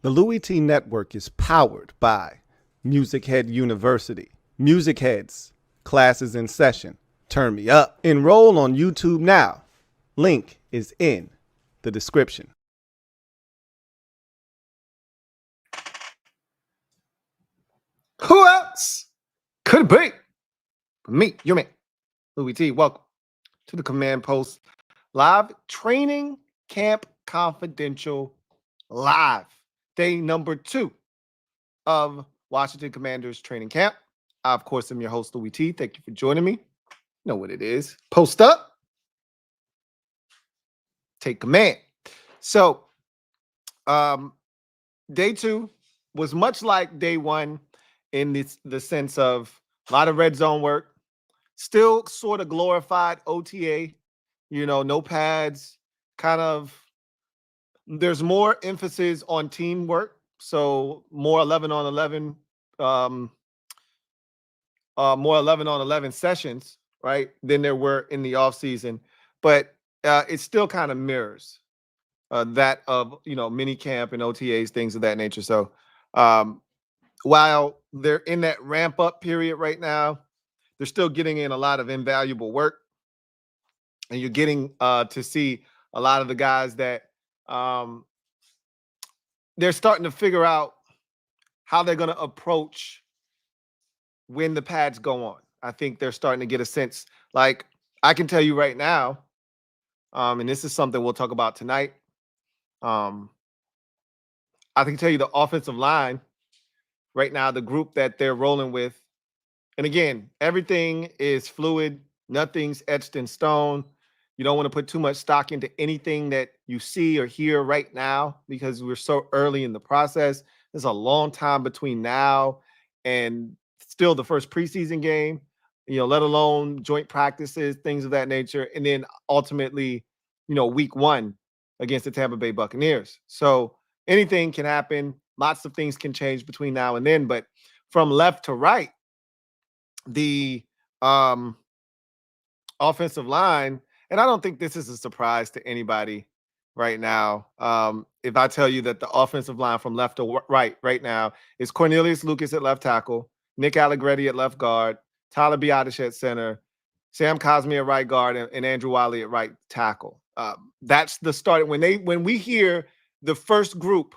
The Louie T Network is powered by MusicHead University. MusicHeads, classes in session. Turn me up. Enroll on YouTube now. Link is in the description. Who else could it be? Me, your man, Louie T. Welcome to the Command Post Live Training Camp Confidential Live. Day number 2 of Washington Commanders Training Camp. I, of course, am your host, Louie T. Thank you for joining me. You know what it is. Post up. Take command. So, day 2 was much like day 1 in the sense of a lot of red zone work, still sort of glorified OTA, you know, no pads, kind of, there's more emphasis on teamwork. So more 11 on 11, more 11 on 11 sessions, right, than there were in the offseason. But it still kind of mirrors that of, you know, mini camp and OTAs, things of that nature. So while they're in that ramp up period right now, they're still getting in a lot of invaluable work. And you're getting to see a lot of the guys that they're starting to figure out how they're going to approach when the pads go on. I think they're starting to get a sense. Like, I can tell you right now, and this is something we'll talk about tonight. I can tell you the offensive line right now, the group that they're rolling with. And again, everything is fluid. Nothing's etched in stone. You don't want to put too much stock into anything that you see or hear right now because we're so early in the process. There's a long time between now and still the first preseason game, you know, let alone joint practices, things of that nature. And then ultimately, you know, week 1 against the Tampa Bay Buccaneers. So anything can happen. Lots of things can change between now and then. But from left to right, the offensive line, and I don't think this is a surprise to anybody right now. If I tell you that the offensive line from left to right now is Cornelius Lucas at left tackle, Nick Allegretti at left guard, Tyler Biadasz at center, Sam Cosmi at right guard, and Andrew Wiley at right tackle. That's the start. When we hear the first group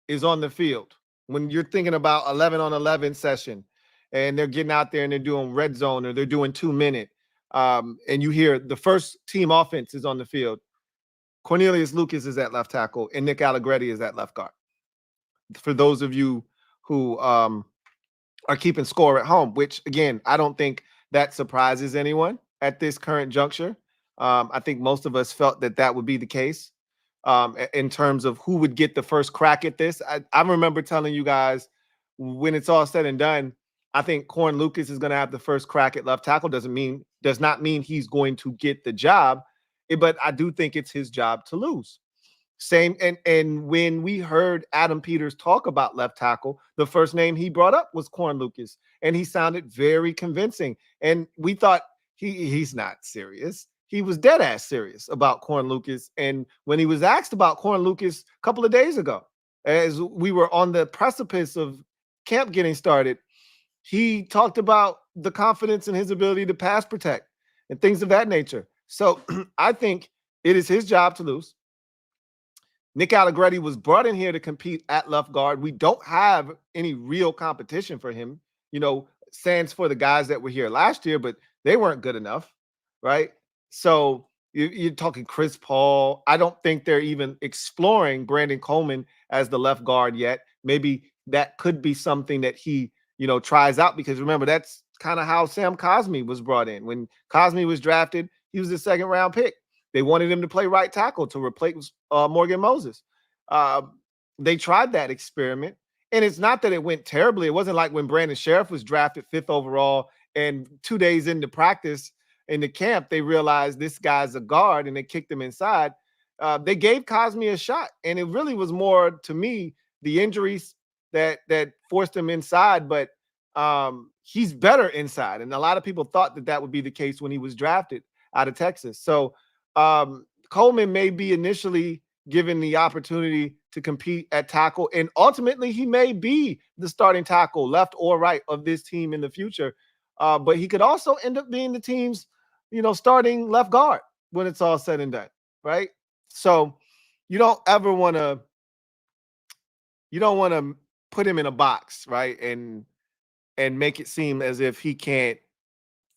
is on the field, when you're thinking about 11 on 11 session, and they're getting out there and they're doing red zone or they're doing 2-minute, and you hear the first team offense is on the field, Cornelius Lucas is at left tackle and Nick Allegretti is at left guard. For those of you who are keeping score at home, which again, I don't think that surprises anyone at this current juncture. I think most of us felt that that would be the case in terms of who would get the first crack at this. I remember telling you guys when it's all said and done, I think Corn Lucas is going to have the first crack at left tackle. Does not mean he's going to get the job, but I do think it's his job to lose. Same, and when we heard Adam Peters talk about left tackle, the first name he brought up was Corn Lucas, and he sounded very convincing. And we thought he's not serious. He was dead ass serious about Corn Lucas. And when he was asked about Corn Lucas a couple of days ago, as we were on the precipice of camp getting started, he talked about the confidence in his ability to pass protect and things of that nature. So I think it is his job to lose. Nick Allegretti was brought in here to compete at left guard. We don't have any real competition for him. You know, sans for the guys that were here last year, but they weren't good enough, right? So you're talking Chris Paul. I don't think they're even exploring Brandon Coleman as the left guard yet. Maybe that could be something that he, you know, tries out, because remember, that's kind of how Sam Cosmi was brought in. When Cosmi was drafted, he was a 2nd-round pick. They wanted him to play right tackle to replace Morgan Moses. They tried that experiment, and it's not that it went terribly. It wasn't like when Brandon Sheriff was drafted 5th overall, and 2 days into practice in the camp, they realized this guy's a guard, and they kicked him inside. They gave Cosmi a shot, and it really was more, to me, the injuries that forced him inside, but he's better inside. And a lot of people thought that that would be the case when he was drafted out of Texas. So Coleman may be initially given the opportunity to compete at tackle. And ultimately, he may be the starting tackle, left or right, of this team in the future. But he could also end up being the team's, starting left guard when it's all said and done, right? So you don't want to put him in a box, right? And make it seem as if he can't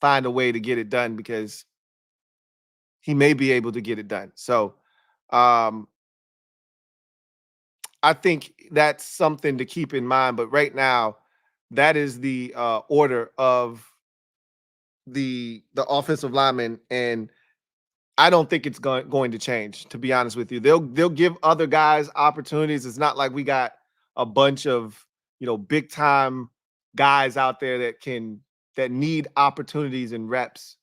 find a way to get it done, because he may be able to get it done. So I think that's something to keep in mind. But right now, that is the order of the offensive linemen, and I don't think it's going to change, to be honest with you. They'll give other guys opportunities. It's not like we got a bunch of, big time guys out there that need opportunities and reps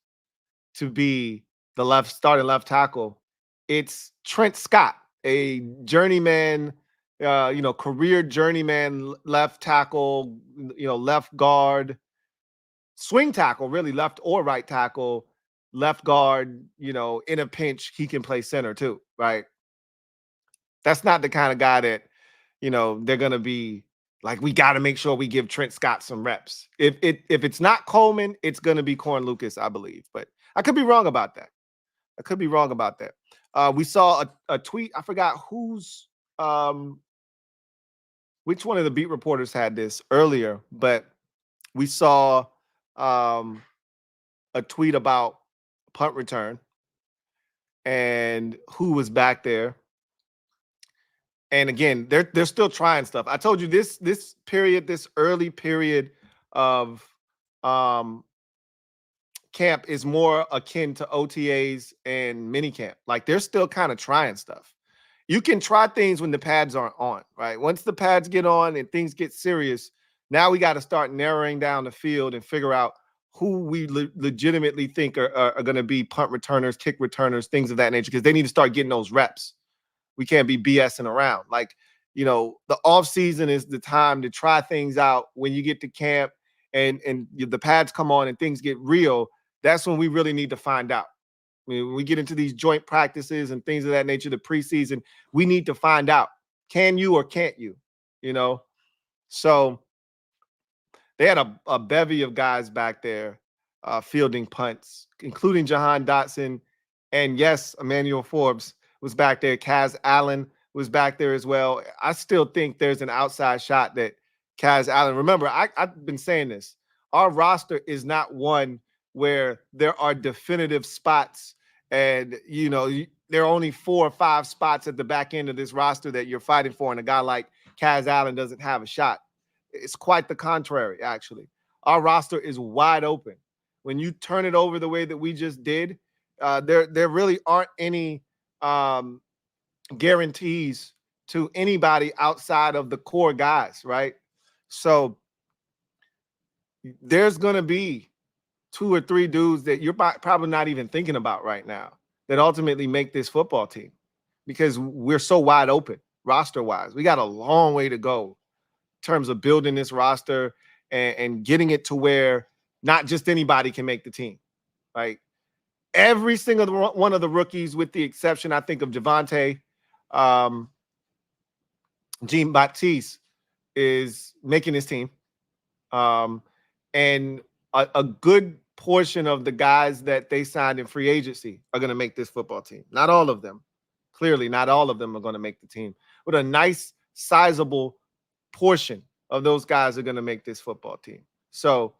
to be the starting left tackle. It's Trent Scott, a journeyman, career journeyman left tackle, left guard, swing tackle, really left or right tackle, left guard, in a pinch, he can play center too, right? That's not the kind of guy that, they're going to be like, we got to make sure we give Trent Scott some reps. If it's not Coleman, it's going to be Corn Lucas, I believe. But I could be wrong about that. We saw a tweet. I forgot which one of the beat reporters had this earlier, but we saw a tweet about punt return and who was back there. And again, they're still trying stuff. I told you this early period of camp is more akin to OTAs and minicamp. Like, they're still kind of trying stuff. You can try things when the pads aren't on, right? Once the pads get on and things get serious, now we got to start narrowing down the field and figure out who we legitimately think are going to be punt returners, kick returners, things of that nature, because they need to start getting those reps. We can't be BSing around. Like, the off season is the time to try things out. When you get to camp and the pads come on and things get real, that's when we really need to find out. I mean, when we get into these joint practices and things of that nature, the preseason, we need to find out, can you or can't you, So they had a bevy of guys back there fielding punts, including Jahan Dotson. And yes, Emmanuel Forbes was back there. Kaz Allen was back there as well. I still think there's an outside shot that Kaz Allen, remember, I've been saying this, our roster is not one where there are definitive spots and, there are only 4 or 5 spots at the back end of this roster that you're fighting for, and a guy like Kaz Allen doesn't have a shot. It's quite the contrary, actually. Our roster is wide open. When you turn it over the way that we just did, there really aren't any guarantees to anybody outside of the core guys, right? So there's going to be 2 or 3 dudes that you're probably not even thinking about right now that ultimately make this football team, because we're so wide open roster-wise. We got a long way to go in terms of building this roster and getting it to where not just anybody can make the team, right? Every single one of the rookies, with the exception, I think, of Javonte, Jean-Baptiste, is making his team. And a good portion of the guys that they signed in free agency are going to make this football team. Not all of them. Clearly, not all of them are going to make the team. But a nice, sizable portion of those guys are going to make this football team. So,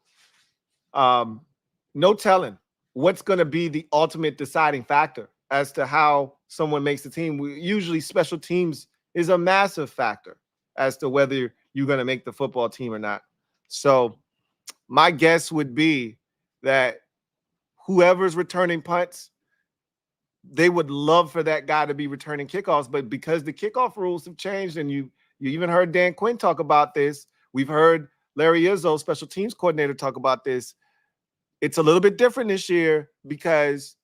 no telling what's going to be the ultimate deciding factor as to how someone makes the team. Usually special teams is a massive factor as to whether you're going to make the football team or not. So my guess would be that whoever's returning punts, they would love for that guy to be returning kickoffs. But because the kickoff rules have changed, and you even heard Dan Quinn talk about this, we've heard Larry Izzo, special teams coordinator, talk about this. It's a little bit different this year, because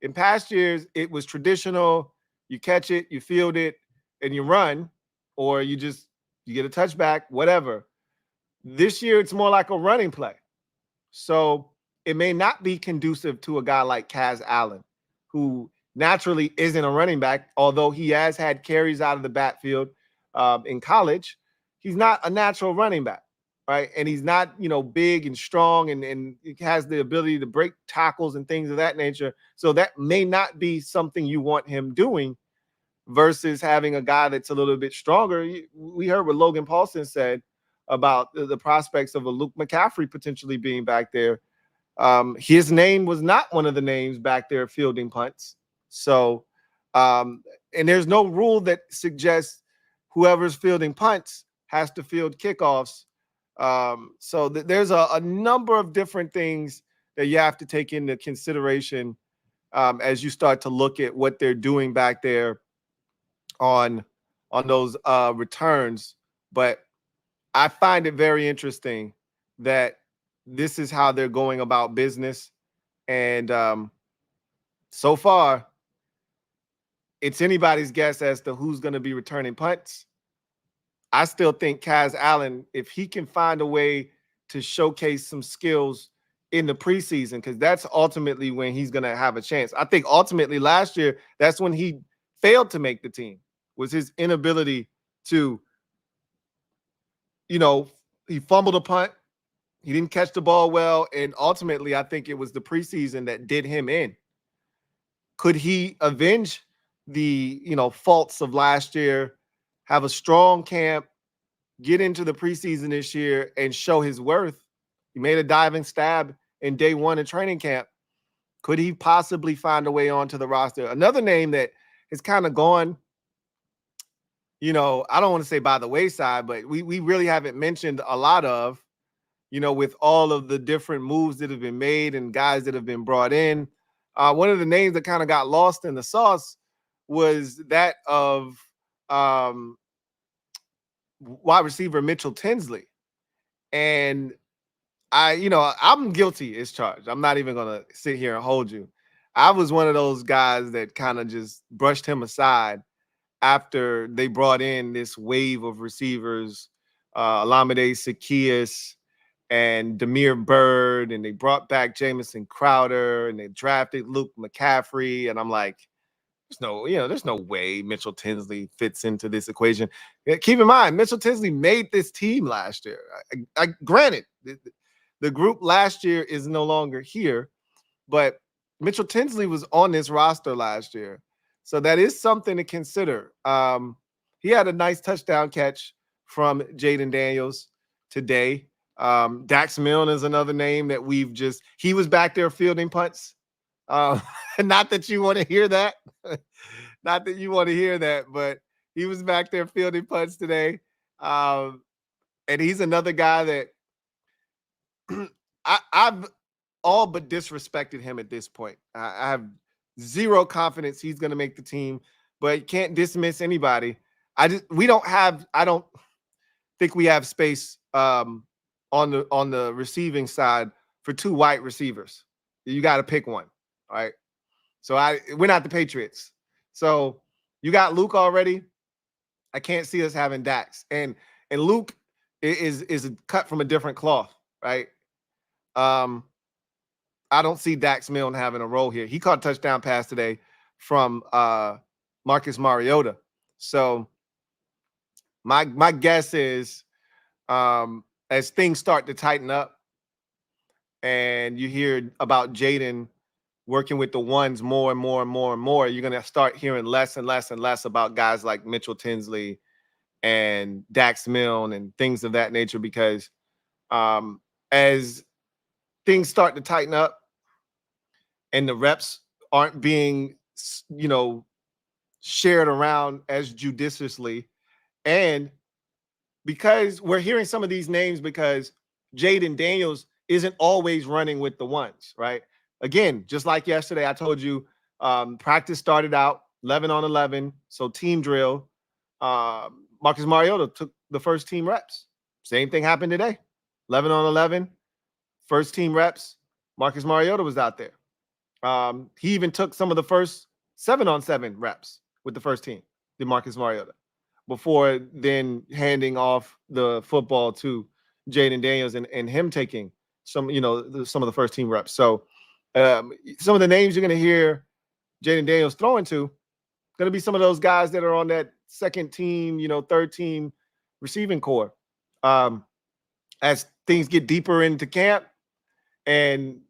in past years, it was traditional. You catch it, you field it, and you run, or you get a touchback, whatever. This year, it's more like a running play. So it may not be conducive to a guy like Kaz Allen, who naturally isn't a running back, although he has had carries out of the backfield in college. He's not a natural running back, right? And he's not, big and strong and he has the ability to break tackles and things of that nature. So that may not be something you want him doing versus having a guy that's a little bit stronger. We heard what Logan Paulson said about the prospects of a Luke McCaffrey potentially being back there. His name was not one of the names back there fielding punts. So, and there's no rule that suggests whoever's fielding punts has to field kickoffs. So there's a number of different things that you have to take into consideration as you start to look at what they're doing back there on those returns. But I find it very interesting that this is how they're going about business. And so far, it's anybody's guess as to who's going to be returning punts. I still think Kaz Allen, if he can find a way to showcase some skills in the preseason, because that's ultimately when he's going to have a chance. I think ultimately last year, that's when he failed to make the team, was his inability to, he fumbled a punt. He didn't catch the ball well. And ultimately, I think it was the preseason that did him in. Could he avenge the, faults of last year, have a strong camp, get into the preseason this year and show his worth? He made a diving stab in day one in training camp. Could he possibly find a way onto the roster? Another name that has kind of gone, I don't want to say by the wayside, but we really haven't mentioned a lot of, with all of the different moves that have been made and guys that have been brought in. One of the names that kind of got lost in the sauce was that of wide receiver Mitchell Tinsley. And I'm guilty as charged. I'm not even going to sit here and hold you. I was one of those guys that kind of just brushed him aside after they brought in this wave of receivers, Olamide Zaccheaus and Damiere Byrd, and they brought back Jamison Crowder, and they drafted Luke McCaffrey, and I'm like, there's no way Mitchell Tinsley fits into this equation. Keep in mind, Mitchell Tinsley made this team last year. Granted, the group last year is no longer here, but Mitchell Tinsley was on this roster last year. So that is something to consider. He had a nice touchdown catch from Jayden Daniels today. Dax Milne is another name that he was back there fielding punts. Not that you want to hear that. Not that you want to hear that, but he was back there fielding punts today. And he's another guy that I've all but disrespected him at this point. I have zero confidence he's going to make the team, but can't dismiss anybody. I don't think we have space on the receiving side for two white receivers. You got to pick one, all right? So we're not the Patriots. So you got Luke already. I can't see us having Dax. And Luke is cut from a different cloth, right? I don't see Dax Milne having a role here. He caught a touchdown pass today from Marcus Mariota. So my guess is as things start to tighten up and you hear about Jayden working with the ones more and more and more and more, you're going to start hearing less and less and less about guys like Mitchell Tinsley and Dax Milne and things of that nature, because as things start to tighten up and the reps aren't being, shared around as judiciously, and because we're hearing some of these names because Jayden Daniels isn't always running with the ones, right? Again, just like yesterday, I told you practice started out 11 on 11, so team drill. Marcus Mariota took the first team reps. Same thing happened today. 11 on 11, first team reps. Marcus Mariota was out there. He even took some of the first 7 on 7 reps with the first team, did Marcus Mariota, before then handing off the football to Jayden Daniels and him taking some of the first team reps. So some of the names you're going to hear Jayden Daniels throwing to, going to be some of those guys that are on that second team, third team receiving core. As things get deeper into camp and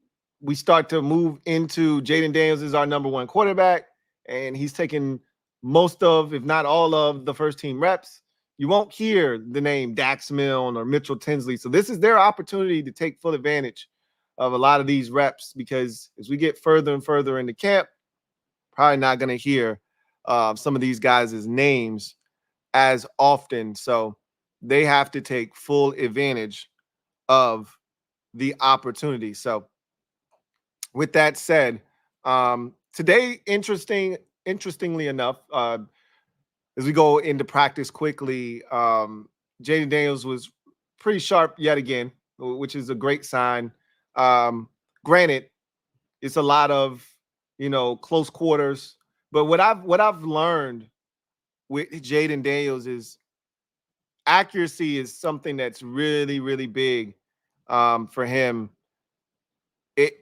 we start to move into Jayden Daniels is our number one quarterback, and he's taking most of, if not all of, the first team reps, you won't hear the name Dax Milne or Mitchell Tinsley. So this is their opportunity to take full advantage of a lot of these reps, because as we get further and further into camp, probably not going to hear some of these guys' names as often. So they have to take full advantage of the opportunity. So with that said, today, interestingly enough, as we go into practice quickly, Jayden Daniels was pretty sharp yet again, which is a great sign. Granted, it's a lot of, close quarters, but what I've learned with Jayden Daniels is accuracy is something that's really, really big for him.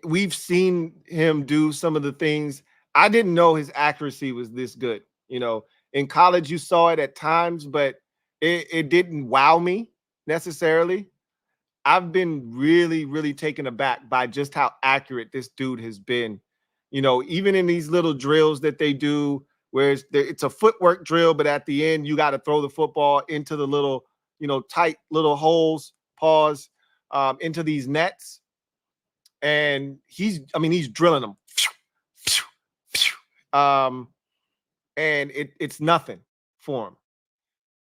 We've seen him do some of the things. I didn't know his accuracy was this good. In college, you saw it at times, but it didn't wow me necessarily. I've been really, really taken aback by just how accurate this dude has been. Even in these little drills that they do, where it's a footwork drill, but at the end, you got to throw the football into the little, tight little holes, pause, into these nets. And he's drilling them. And it's nothing for him.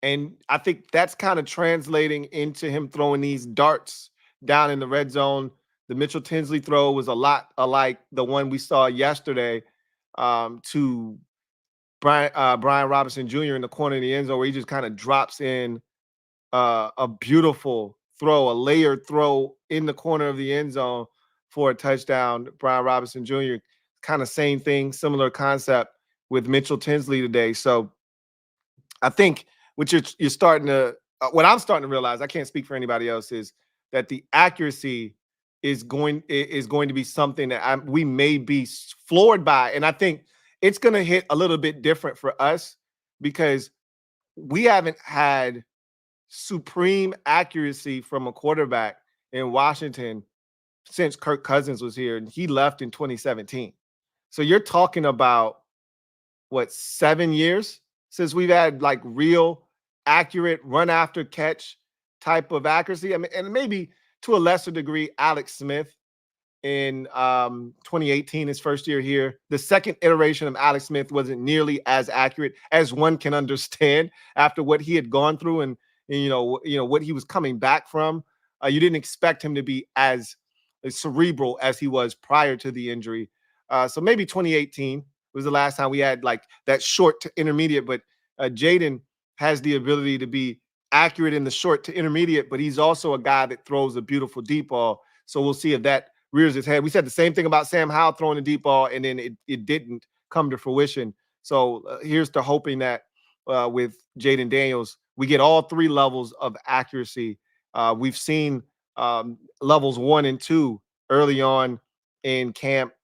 And I think that's kind of translating into him throwing these darts down in the red zone. The Mitchell Tinsley throw was a lot alike the one we saw yesterday to Brian Robinson Jr. in the corner of the end zone, where he just kind of drops in a beautiful throw, a layered throw in the corner of the end zone for a touchdown. Brian Robinson Jr., kind of same thing, similar concept with Mitchell Tinsley today. So I think what you're starting to, what I'm starting to realize, I can't speak for anybody else, is that the accuracy is going to be something that we may be floored by. And I think it's going to hit a little bit different for us, because we haven't had supreme accuracy from a quarterback in Washington since Kirk Cousins was here, and he left in 2017. So you're talking about, what, 7 years since we've had like real accurate run after catch type of accuracy. I mean, and maybe to a lesser degree, Alex Smith in 2018, his first year here. The second iteration of Alex Smith wasn't nearly as accurate as one can understand after what he had gone through and what he was coming back from. You didn't expect him to be as cerebral as he was prior to the injury. So maybe 2018 was the last time we had like that short to intermediate, but Jayden has the ability to be accurate in the short to intermediate, but he's also a guy that throws a beautiful deep ball. So we'll see if that rears its head. We said the same thing about Sam Howell throwing the deep ball, and then it didn't come to fruition. So here's to hoping that with Jayden Daniels, we get all three levels of accuracy. We've seen levels 1 and 2 early on in camp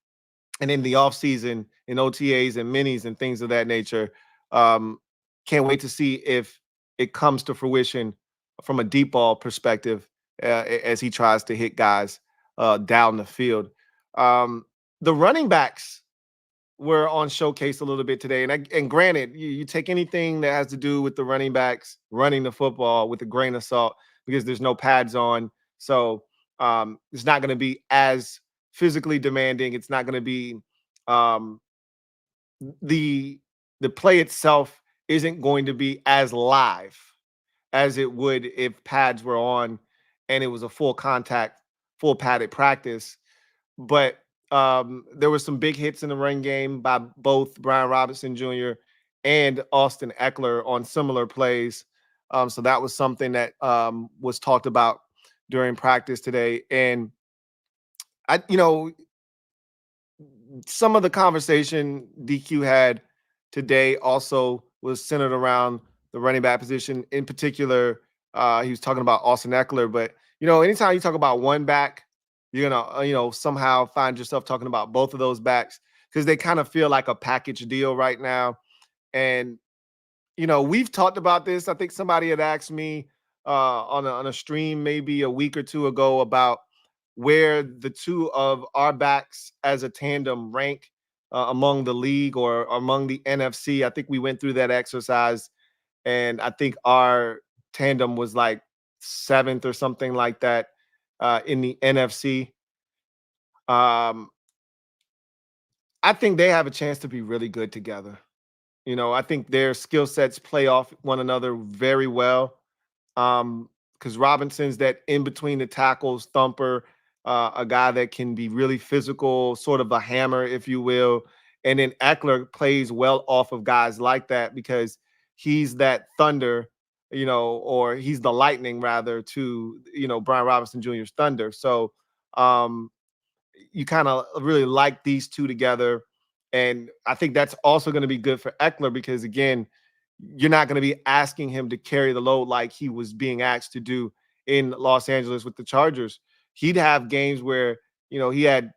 and in the offseason, in OTAs and minis and things of that nature. Can't wait to see if it comes to fruition from a deep ball perspective as he tries to hit guys down the field. The running backs were on showcase a little bit today. And granted, you take anything that has to do with the running backs running the football with a grain of salt, because there's no pads on. So it's not going to be as physically demanding. It's not going to be the play itself isn't going to be as live as it would if pads were on and it was a full contact, full padded practice. But there were some big hits in the run game by both Brian Robinson Jr. and Austin Eckler on similar plays. So that was something that was talked about during practice today. And some of the conversation DQ had today also was centered around the running back position. In particular, he was talking about Austin Eckler. But, anytime you talk about one back, you're going to, somehow find yourself talking about both of those backs, because they kind of feel like a package deal right now. And, we've talked about this. I think somebody had asked me on a stream maybe a week or two ago about where the two of our backs as a tandem rank among the league or among the NFC. I think we went through that exercise, and I think our tandem was like 7th or something like that in the NFC. I think they have a chance to be really good together. I think their skill sets play off one another very well. Because Robinson's that in between the tackles thumper, a guy that can be really physical, sort of a hammer, if you will. And then Eckler plays well off of guys like that because he's that thunder, or he's the lightning rather to, Brian Robinson Jr.'s thunder. So you kind of really like these two together. And I think that's also going to be good for Eckler because, again, you're not going to be asking him to carry the load like he was being asked to do in Los Angeles with the Chargers. He'd have games where, he had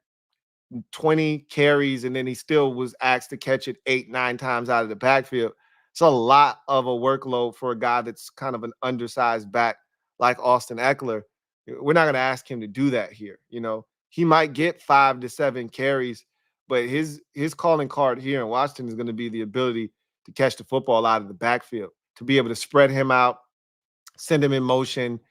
20 carries and then he still was asked to catch it 8-9 times out of the backfield. It's a lot of a workload for a guy that's kind of an undersized back like Austin Eckler. We're not going to ask him to do that here. He might get 5 to 7 carries, but his calling card here in Washington is going to be the ability to catch the football out of the backfield, to be able to spread him out, send him in motion,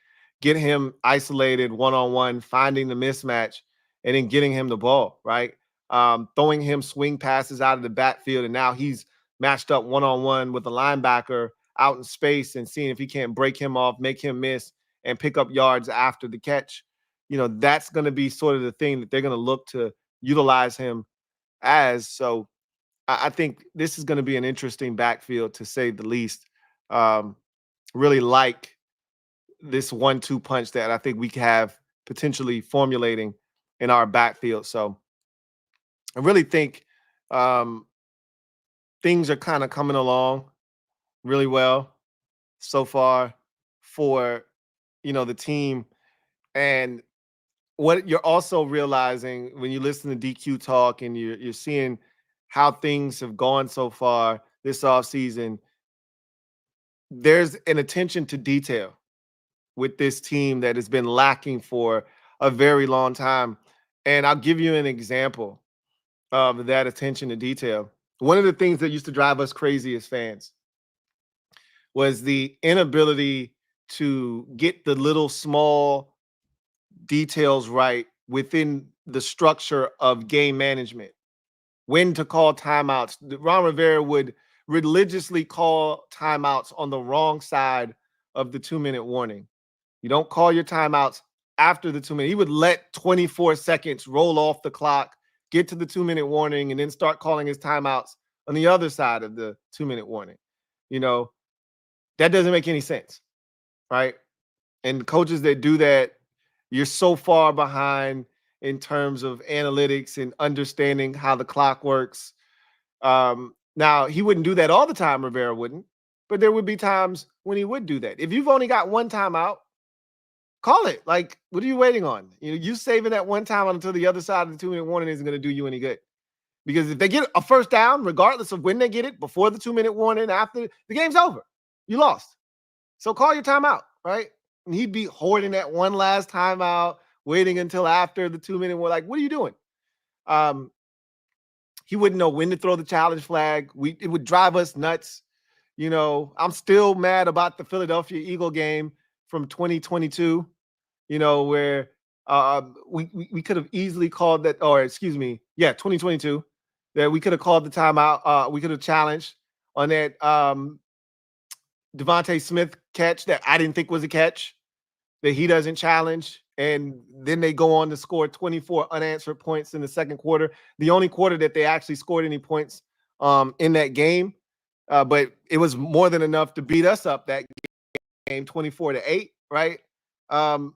get him isolated one-on-one, finding the mismatch, and then getting him the ball, right? Throwing him swing passes out of the backfield, and now he's matched up one-on-one with the linebacker out in space and seeing if he can't break him off, make him miss, and pick up yards after the catch. That's going to be sort of the thing that they're going to look to utilize him as. So I think this is going to be an interesting backfield, to say the least. Really like this 1-2 punch that I think we have potentially formulating in our backfield. So I really think things are kind of coming along really well so far for, the team. And what you're also realizing when you listen to DQ talk and you're seeing how things have gone so far this offseason, there's an attention to detail with this team that has been lacking for a very long time. And I'll give you an example of that attention to detail. One of the things that used to drive us crazy as fans was the inability to get the little small details right within the structure of game management. When to call timeouts. Ron Rivera would religiously call timeouts on the wrong side of the 2-minute warning. You don't call your timeouts after the 2 minute. He would let 24 seconds roll off the clock, get to the 2-minute warning, and then start calling his timeouts on the other side of the 2-minute warning. That doesn't make any sense, right? And coaches that do that, you're so far behind in terms of analytics and understanding how the clock works. Now, he wouldn't do that all the time, Rivera wouldn't, but there would be times when he would do that. If you've only got one timeout, call it. Like, what are you waiting on? You saving that one time until the other side of the 2-minute warning isn't going to do you any good. Because if they get a first down, regardless of when they get it, before the 2-minute warning, after, the game's over. You lost. So call your timeout, right? And he'd be hoarding that one last timeout, waiting until after the 2-minute warning. Like, what are you doing? He wouldn't know when to throw the challenge flag. It would drive us nuts. I'm still mad about the Philadelphia Eagle game from 2022, where we could have easily called that, or 2022, that we could have called the timeout. We could have challenged on that Devontae Smith catch that I didn't think was a catch, that he doesn't challenge. And then they go on to score 24 unanswered points in the second quarter. The only quarter that they actually scored any points in that game. But it was more than enough to beat us up that game 24-8, right? Now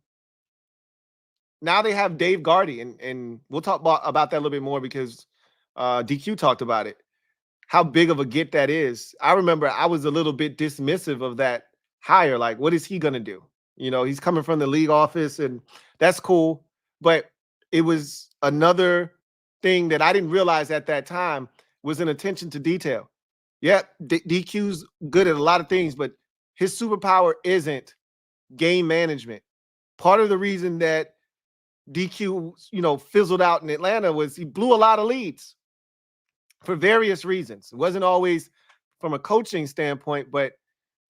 they have Dave Gardy, and we'll talk about that a little bit more because DQ talked about it. How big of a get that is. I remember I was a little bit dismissive of that hire. Like, what is he going to do? He's coming from the league office, and that's cool. But it was another thing that I didn't realize at that time was an attention to detail. Yeah, DQ's good at a lot of things, but his superpower isn't game management. Part of the reason that DQ, fizzled out in Atlanta was he blew a lot of leads for various reasons. It wasn't always from a coaching standpoint, but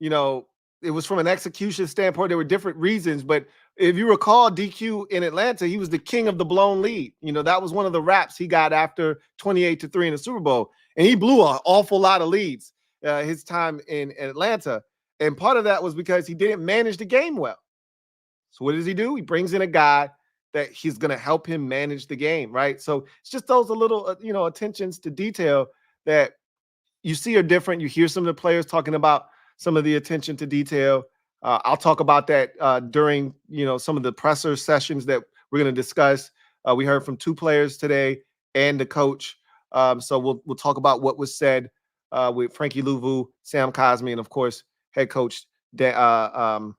it was from an execution standpoint. There were different reasons, but if you recall, DQ in Atlanta, he was the king of the blown lead. That was one of the raps he got after 28-3 in the Super Bowl, and he blew an awful lot of leads his time in Atlanta. And part of that was because he didn't manage the game well. So what does he do? He brings in a guy that he's going to help him manage the game, right? So it's just those little, attentions to detail that you see are different. You hear some of the players talking about some of the attention to detail. I'll talk about that during, some of the presser sessions that we're going to discuss. We heard from 2 players today and the coach. So we'll talk about what was said with Frankie Luvu, Sam Cosmi, and of course, head coach Dan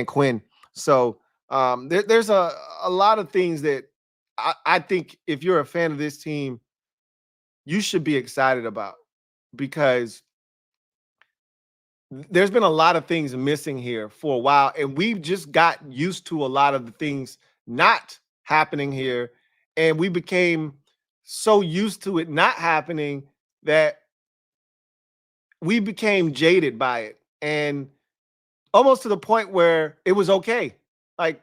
Quinn. So there's a lot of things that I think if you're a fan of this team, you should be excited about, because there's been a lot of things missing here for a while, and we've just got used to a lot of the things not happening here, and we became so used to it not happening that we became jaded by it, and almost to the point where it was okay. Like,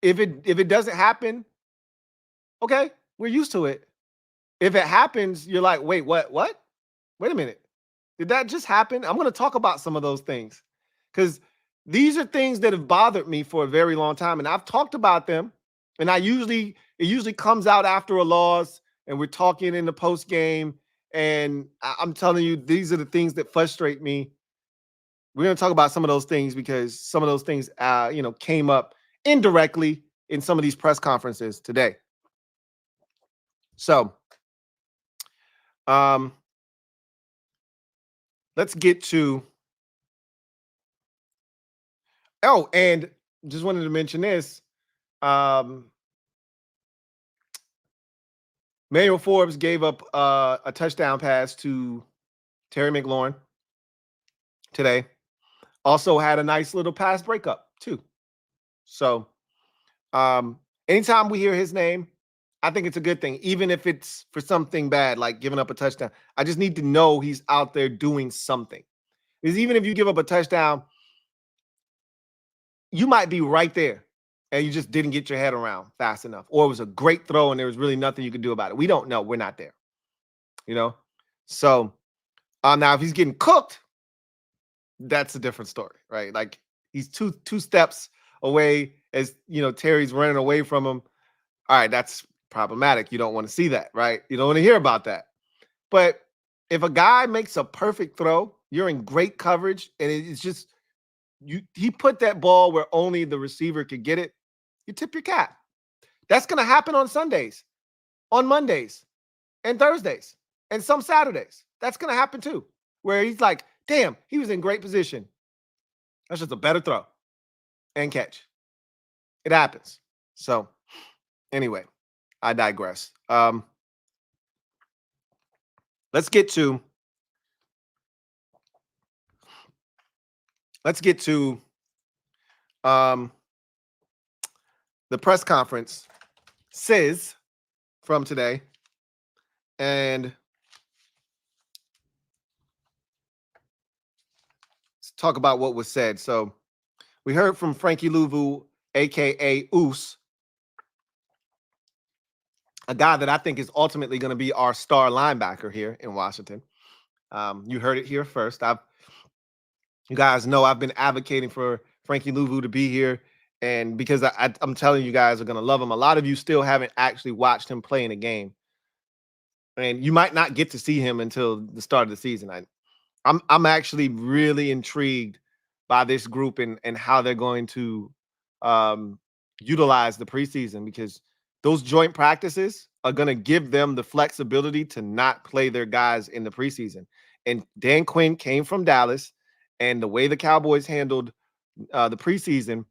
if it doesn't happen, okay, we're used to it. If it happens, you're like, wait, what? Wait a minute. Did that just happen? I'm going to talk about some of those things, because these are things that have bothered me for a very long time, and I've talked about them, and it usually comes out after a loss, and we're talking in the post game, and I'm telling you, these are the things that frustrate me. We're going to talk about some of those things because some of those things, came up indirectly in some of these press conferences today. So, let's get to. Oh, and just wanted to mention this. Manuel Forbes gave up a touchdown pass to Terry McLaurin today. Also had a nice little pass breakup too. So anytime we hear his name, I think it's a good thing, even if it's for something bad, like giving up a touchdown. I just need to know he's out there doing something. Because even if you give up a touchdown, you might be right there and you just didn't get your head around fast enough. Or it was a great throw and there was really nothing you could do about it. We don't know. We're not there. So now if he's getting cooked, that's a different story, right? Like, he's two steps away as, Terry's running away from him. All right, that's problematic. You don't want to see that, right? You don't want to hear about that. But if a guy makes a perfect throw, you're in great coverage, and it's just he put that ball where only the receiver could get it, you tip your cap. That's going to happen on Sundays, on Mondays, and Thursdays, and some Saturdays. That's going to happen too, where he's like, damn, he was in great position. That's just a better throw and catch. It happens. So anyway, I digress. Let's get to the press conference from today, and let's talk about what was said. So we heard from Frankie Luvu, aka Oos, a guy that I think is ultimately going to be our star linebacker here in Washington. You heard it here first. You guys know I've been advocating for Frankie Luvu to be here, and because I'm telling you guys are going to love him. A lot of you still haven't actually watched him play in a game, and you might not get to see him until the start of the season. I'm actually really intrigued by this group and how they're going to utilize the preseason, because those joint practices are going to give them the flexibility to not play their guys in the preseason. And Dan Quinn came from Dallas, and the way the Cowboys handled the preseason,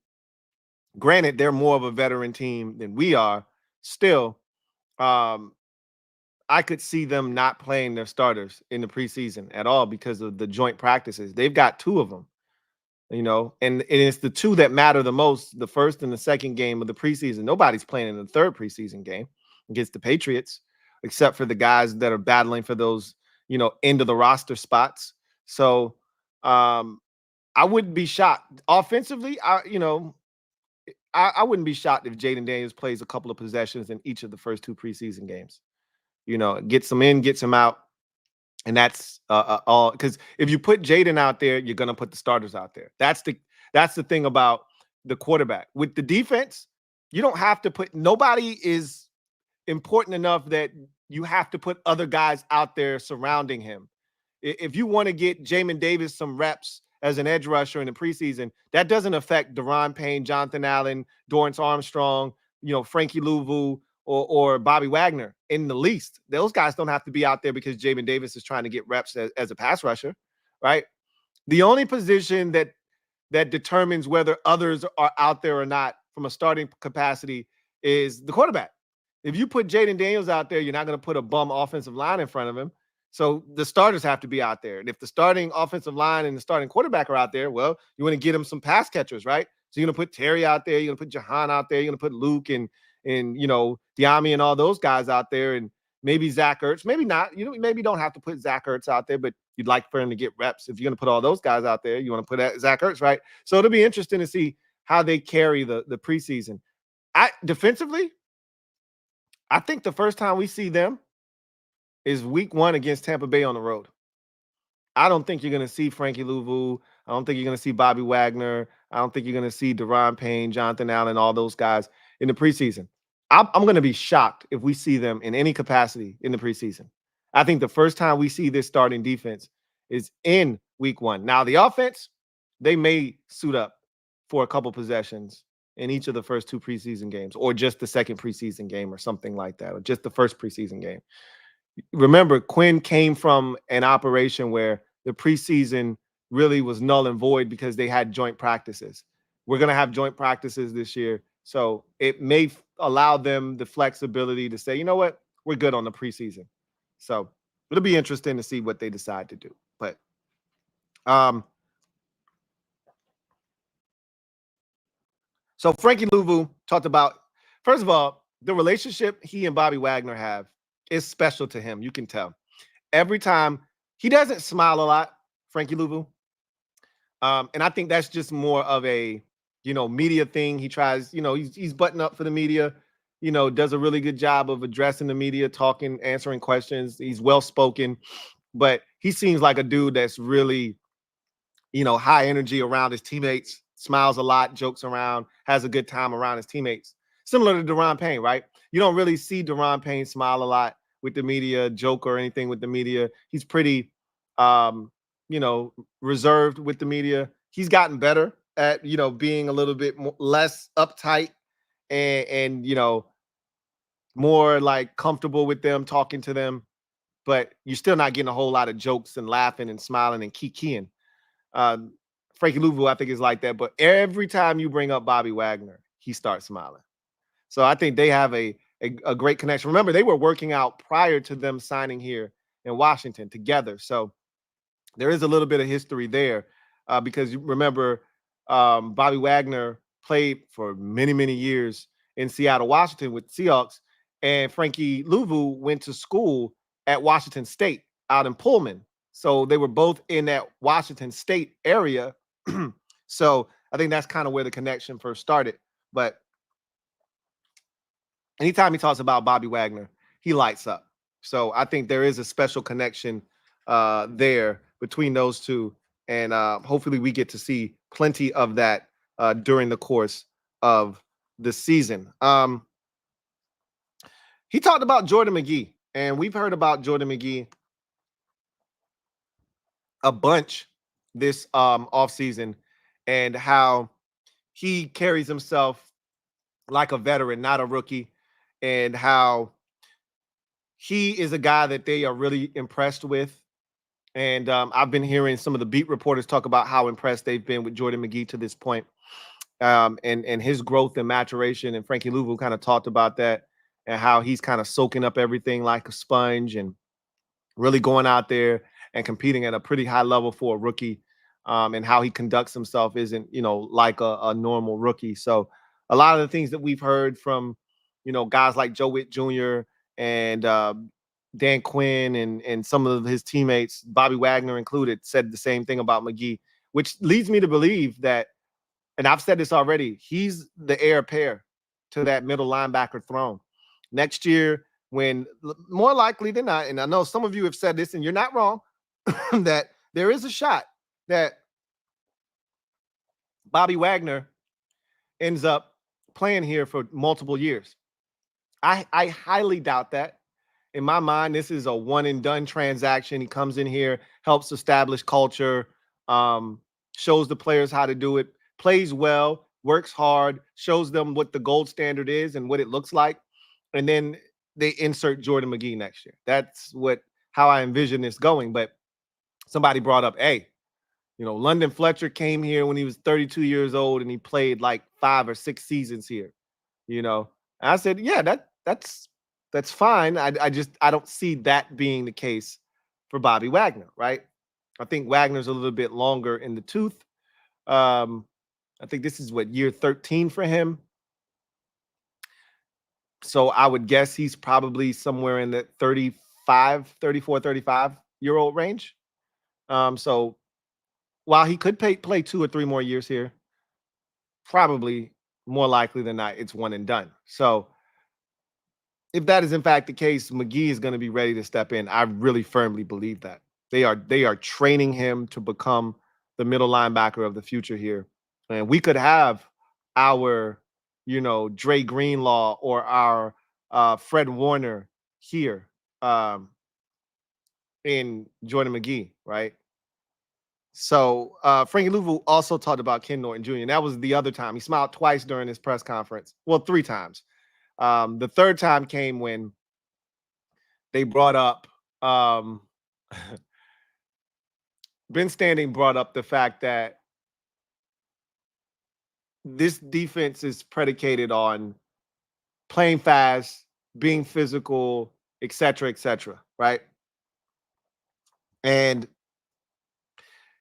granted, they're more of a veteran team than we are still. I could see them not playing their starters in the preseason at all because of the joint practices. They've got 2 of them, and it's the 2 that matter the most, the first and the second game of the preseason. Nobody's playing in the third preseason game against the Patriots, except for the guys that are battling for those, end of the roster spots. So I wouldn't be shocked. Offensively, I wouldn't be shocked if Jayden Daniels plays a couple of possessions in each of the first 2 preseason games. Gets them in, gets them out. And that's all, because if you put Jayden out there, you're gonna put the starters out there. That's the thing about the quarterback. With the defense, you don't have to put, nobody is important enough that you have to put other guys out there surrounding him. If you want to get Jamin Davis some reps as an edge rusher in the preseason, that doesn't affect Daron Payne, Jonathan Allen, Dorrance Armstrong, Frankie Luvu, or Bobby Wagner in the least. Those guys don't have to be out there because Jamin Davis is trying to get reps as a pass rusher, right? The only position that determines whether others are out there or not from a starting capacity is the quarterback. If you put Jayden Daniels out there, you're not going to put a bum offensive line in front of him. So the starters have to be out there. And if the starting offensive line and the starting quarterback are out there, well, you want to get them some pass catchers, right? So you're going to put Terry out there. You're going to put Jahan out there. You're going to put Luke and Diami and all those guys out there, and maybe Zach Ertz. Maybe not. Maybe you don't have to put Zach Ertz out there, but you'd like for him to get reps. If you're going to put all those guys out there, you want to put Zach Ertz, right? So it'll be interesting to see how they carry the preseason. Defensively, I think the first time we see them is week 1 against Tampa Bay on the road. I don't think you're going to see Frankie Luvu. I don't think you're going to see Bobby Wagner. I don't think you're going to see Daron Payne, Jonathan Allen, all those guys in the preseason. I'm going to be shocked if we see them in any capacity in the preseason. I think the first time we see this starting defense is in week 1. Now, the offense, they may suit up for a couple possessions in each of the first 2 preseason games, or just the second preseason game or something like that, or just the first preseason game. Remember, Quinn came from an operation where the preseason really was null and void because they had joint practices. We're going to have joint practices this year. So it may allow them the flexibility to say, you know what, we're good on the preseason. So it'll be interesting to see what they decide to do. But so Frankie Luvu talked about, first of all, the relationship he and Bobby Wagner have is special to him. You can tell. Every time, he doesn't smile a lot, Frankie Luvu. And I think that's just more of a, media thing. He tries, he's buttoned up for the media, does a really good job of addressing the media, talking, answering questions. He's well-spoken, but he seems like a dude that's really, high energy around his teammates, smiles a lot, jokes around, has a good time around his teammates. Similar to Daron Payne, right? You don't really see Daron Payne smile a lot with the media, joke or anything with the media. He's pretty, reserved with the media. He's gotten better at, being a little bit less uptight and more like comfortable with them, talking to them. But you're still not getting a whole lot of jokes and laughing and smiling and kikiing. Frankie Luvu, I think, is like that. But every time you bring up Bobby Wagner, he starts smiling. So I think they have a great connection. Remember, they were working out prior to them signing here in Washington together. So there is a little bit of history there because you remember Bobby Wagner played for many, many years in Seattle, Washington with Seahawks, and Frankie Luvu went to school at Washington State out in Pullman. So they were both in that Washington State area. So I think that's kind of where the connection first started. But anytime he talks about Bobby Wagner, he lights up. So I think there is a special connection there between those two. And hopefully we get to see plenty of that during the course of the season. He talked about Jordan McGee, and we've heard about Jordan McGee a bunch this offseason and how he carries himself like a veteran, not a rookie, and how he is a guy that they are really impressed with. And I've been hearing some of the beat reporters talk about how impressed they've been with Jordan McGee to this point, and his growth and maturation. And Frankie Luvu kind of talked about that and how he's kind of soaking up everything like a sponge and really going out there and competing at a pretty high level for a rookie, and how he conducts himself isn't, like a normal rookie. So a lot of the things that we've heard from, guys like Joe Witt Jr. and Dan Quinn and some of his teammates, Bobby Wagner included, said the same thing about McGee, which leads me to believe that, and I've said this already, he's the heir apparent to that middle linebacker throne. Next year, when more likely than not, and I know some of you have said this, and you're not wrong, that there is a shot that Bobby Wagner ends up playing here for multiple years. I highly doubt that. In my mind, this is a one and done transaction. He comes in here, helps establish culture, shows the players how to do it, plays well, works hard, shows them what the gold standard is and what it looks like. And then they insert Jordan McGee next year. That's how I envision this going. But somebody brought up, hey, London Fletcher came here when he was 32 years old and he played like 5 or 6 seasons here. And I said, yeah, that's fine. I don't see that being the case for Bobby Wagner, right? I think Wagner's a little bit longer in the tooth. I think this is year 13 for him. So I would guess he's probably somewhere in the 34-35-year-old range. So while he could play 2 or 3 more years here, probably more likely than not, it's one and done. So if that is in fact the case, McGee is going to be ready to step in. I really firmly believe that. They are training him to become the middle linebacker of the future here. And we could have our, Dre Greenlaw or our Fred Warner here in Jordan McGee, right? So Frankie Luvu also talked about Ken Norton Jr. And that was the other time. He smiled twice during his press conference. Well, 3 times. The third time came when they brought up Ben Standing brought up the fact that this defense is predicated on playing fast, being physical, et cetera, right? And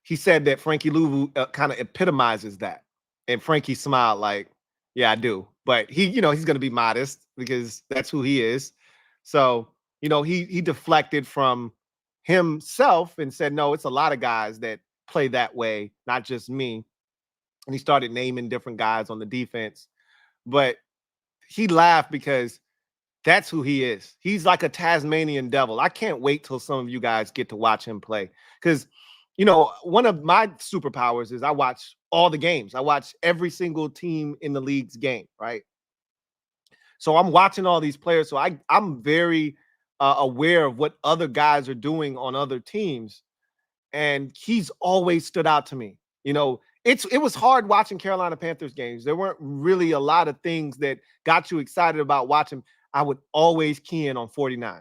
he said that Frankie Luvu kind of epitomizes that. And Frankie smiled like, yeah, I do. But he's going to be modest because that's who he is. So, he deflected from himself and said, no, it's a lot of guys that play that way, not just me. And he started naming different guys on the defense. But he laughed because that's who he is. He's like a Tasmanian devil. I can't wait till some of you guys get to watch him play. Because, one of my superpowers is I watch all the games. I watch every single team in the league's game, right? So I'm watching all these players. So I'm very aware of what other guys are doing on other teams. And he's always stood out to me. It was hard watching Carolina Panthers games. There weren't really a lot of things that got you excited about watching. I would always key in on 49.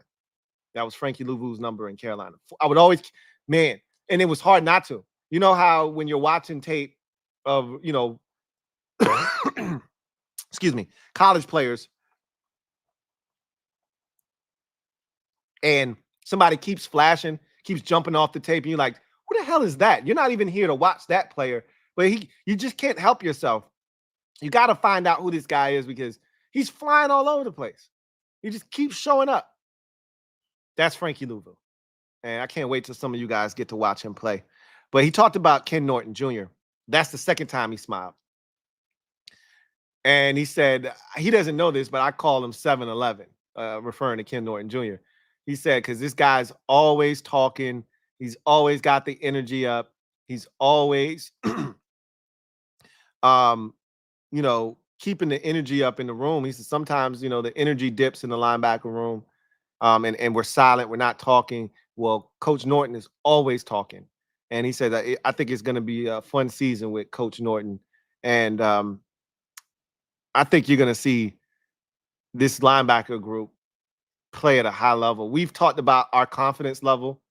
That was Frankie Luvu's number in Carolina. I would always, man, and it was hard not to. You know how when you're watching tape of, excuse me, college players, and somebody keeps flashing, keeps jumping off the tape, and you're like, who the hell is that? You're not even here to watch that player, but you just can't help yourself. You got to find out who this guy is because he's flying all over the place. He just keeps showing up. That's Frankie Luvu. And I can't wait till some of you guys get to watch him play. But he talked about Ken Norton Jr. That's the second time he smiled. And he said, he doesn't know this, but I call him 7-Eleven, referring to Ken Norton Jr. He said, because this guy's always talking. He's always got the energy up. He's always, keeping the energy up in the room. He said sometimes, the energy dips in the linebacker room, and we're silent. We're not talking. Well, Coach Norton is always talking. And he said, I think it's going to be a fun season with Coach Norton. And I think you're going to see this linebacker group play at a high level. We've talked about our confidence level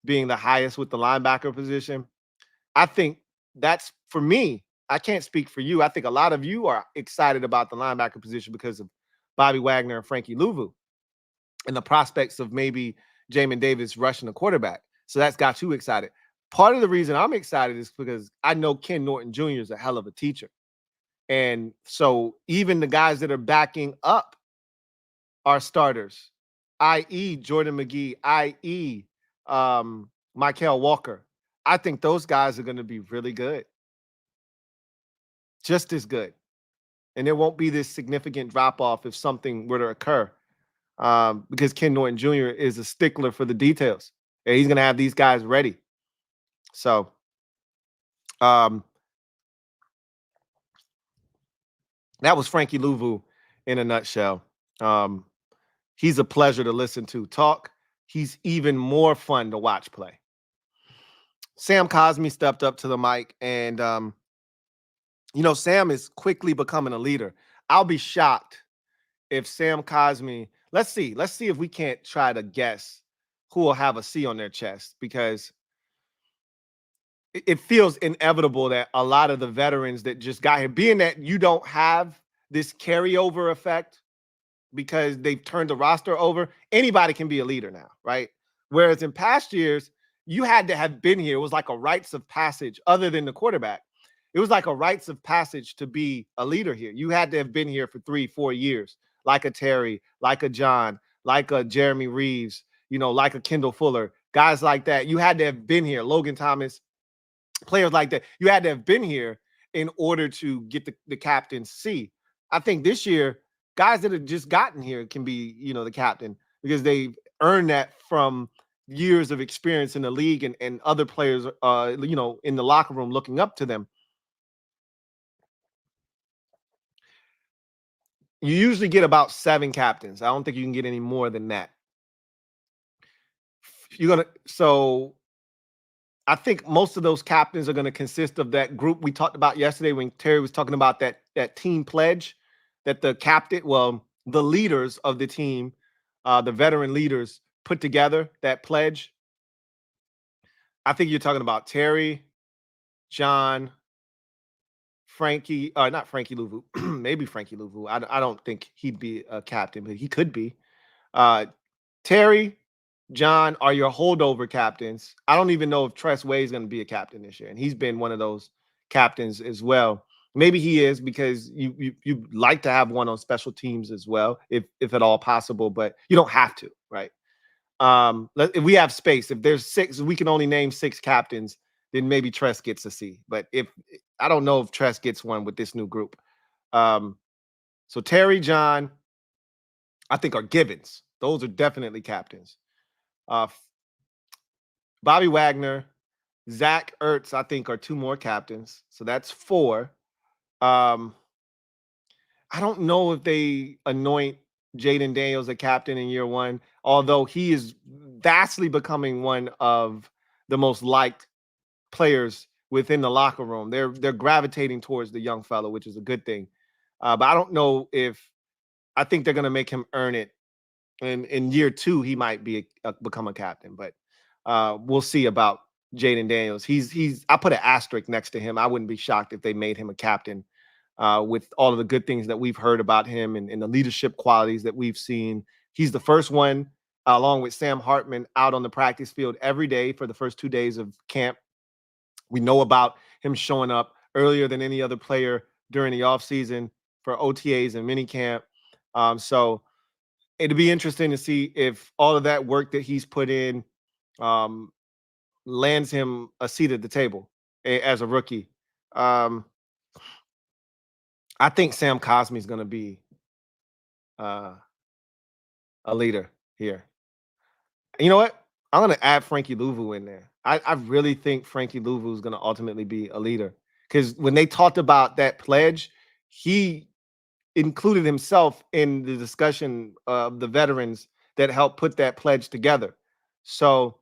being the highest with the linebacker position. I think that's, for me, I can't speak for you. I think a lot of you are excited about the linebacker position because of Bobby Wagner and Frankie Luvu, and the prospects of maybe Jamin Davis rushing the quarterback. So that's got you excited. Part of the reason I'm excited is because I know Ken Norton Jr. is a hell of a teacher. And so even the guys that are backing up our starters, i.e. Jordan McGee, i.e. Michael Walker, I think those guys are going to be really good. Just as good. And there won't be this significant drop-off if something were to occur. Because Ken Norton Jr. is a stickler for the details. And he's going to have these guys ready. So, that was Frankie Luvu in a nutshell. He's a pleasure to listen to talk. He's even more fun to watch play. Sam Cosmi stepped up to the mic, and Sam is quickly becoming a leader. I'll be shocked if Sam Cosmi, let's see if we can't try to guess who will have a C on their chest, because it feels inevitable that a lot of the veterans that just got here, being that you don't have this carryover effect because they've turned the roster over, anybody can be a leader now, right? Whereas in past years, you had to have been here. It was like a rites of passage, other than the quarterback. It was like a rites of passage to be a leader here. You had to have been here for 3-4 years, like a Terry, like a John, like a Jeremy Reeves, like a Kendall Fuller, guys like that. You had to have been here. Logan Thomas, players like that. You had to have been here in order to get the captain's C. I think this year, guys that have just gotten here can be, the captain, because they've earned that from years of experience in the league and other players, in the locker room looking up to them. You usually get about 7 captains. I don't think you can get any more than that. So I think most of those captains are going to consist of that group we talked about yesterday when Terry was talking about that team pledge, that the leaders of the team, the veteran leaders, put together that pledge. I think you're talking about Terry, John, Frankie, not Frankie Luvu, maybe Frankie Luvu. I don't think he'd be a captain, but he could be. Terry, John are your holdover captains. I don't even know if Tress Way is going to be a captain this year, and he's been one of those captains as well. Maybe he is, because you like to have one on special teams as well, if at all possible, but you don't have to, right? If we have space, if there's 6, we can only name 6 captains, then maybe Tress gets a C. But I don't know if Tress gets one with this new group. So Terry, John, I think are givens. Those are definitely captains. Bobby Wagner, Zach Ertz, I think, are 2 more captains. So that's 4. I don't know if they anoint Jayden Daniels a captain in year 1, although he is vastly becoming one of the most liked players within the locker room. They're gravitating towards the young fellow, which is a good thing. But I don't know I think they're going to make him earn it. And in year 2, he might become a captain, but we'll see about Jayden Daniels. I put an asterisk next to him. I wouldn't be shocked if they made him a captain, with all of the good things that we've heard about him and the leadership qualities that we've seen. He's the first one, along with Sam Hartman, out on the practice field every day for the first 2 days of camp. We know about him showing up earlier than any other player during the offseason for OTAs and minicamp. So it'd be interesting to see if all of that work that he's put in lands him a seat at the table as a rookie. I think Sam Cosmi is going to be a leader here. You know what? I'm going to add Frankie Luvu in there. I really think Frankie Luvu is going to ultimately be a leader, because when they talked about that pledge, he included himself in the discussion of the veterans that helped put that pledge together. So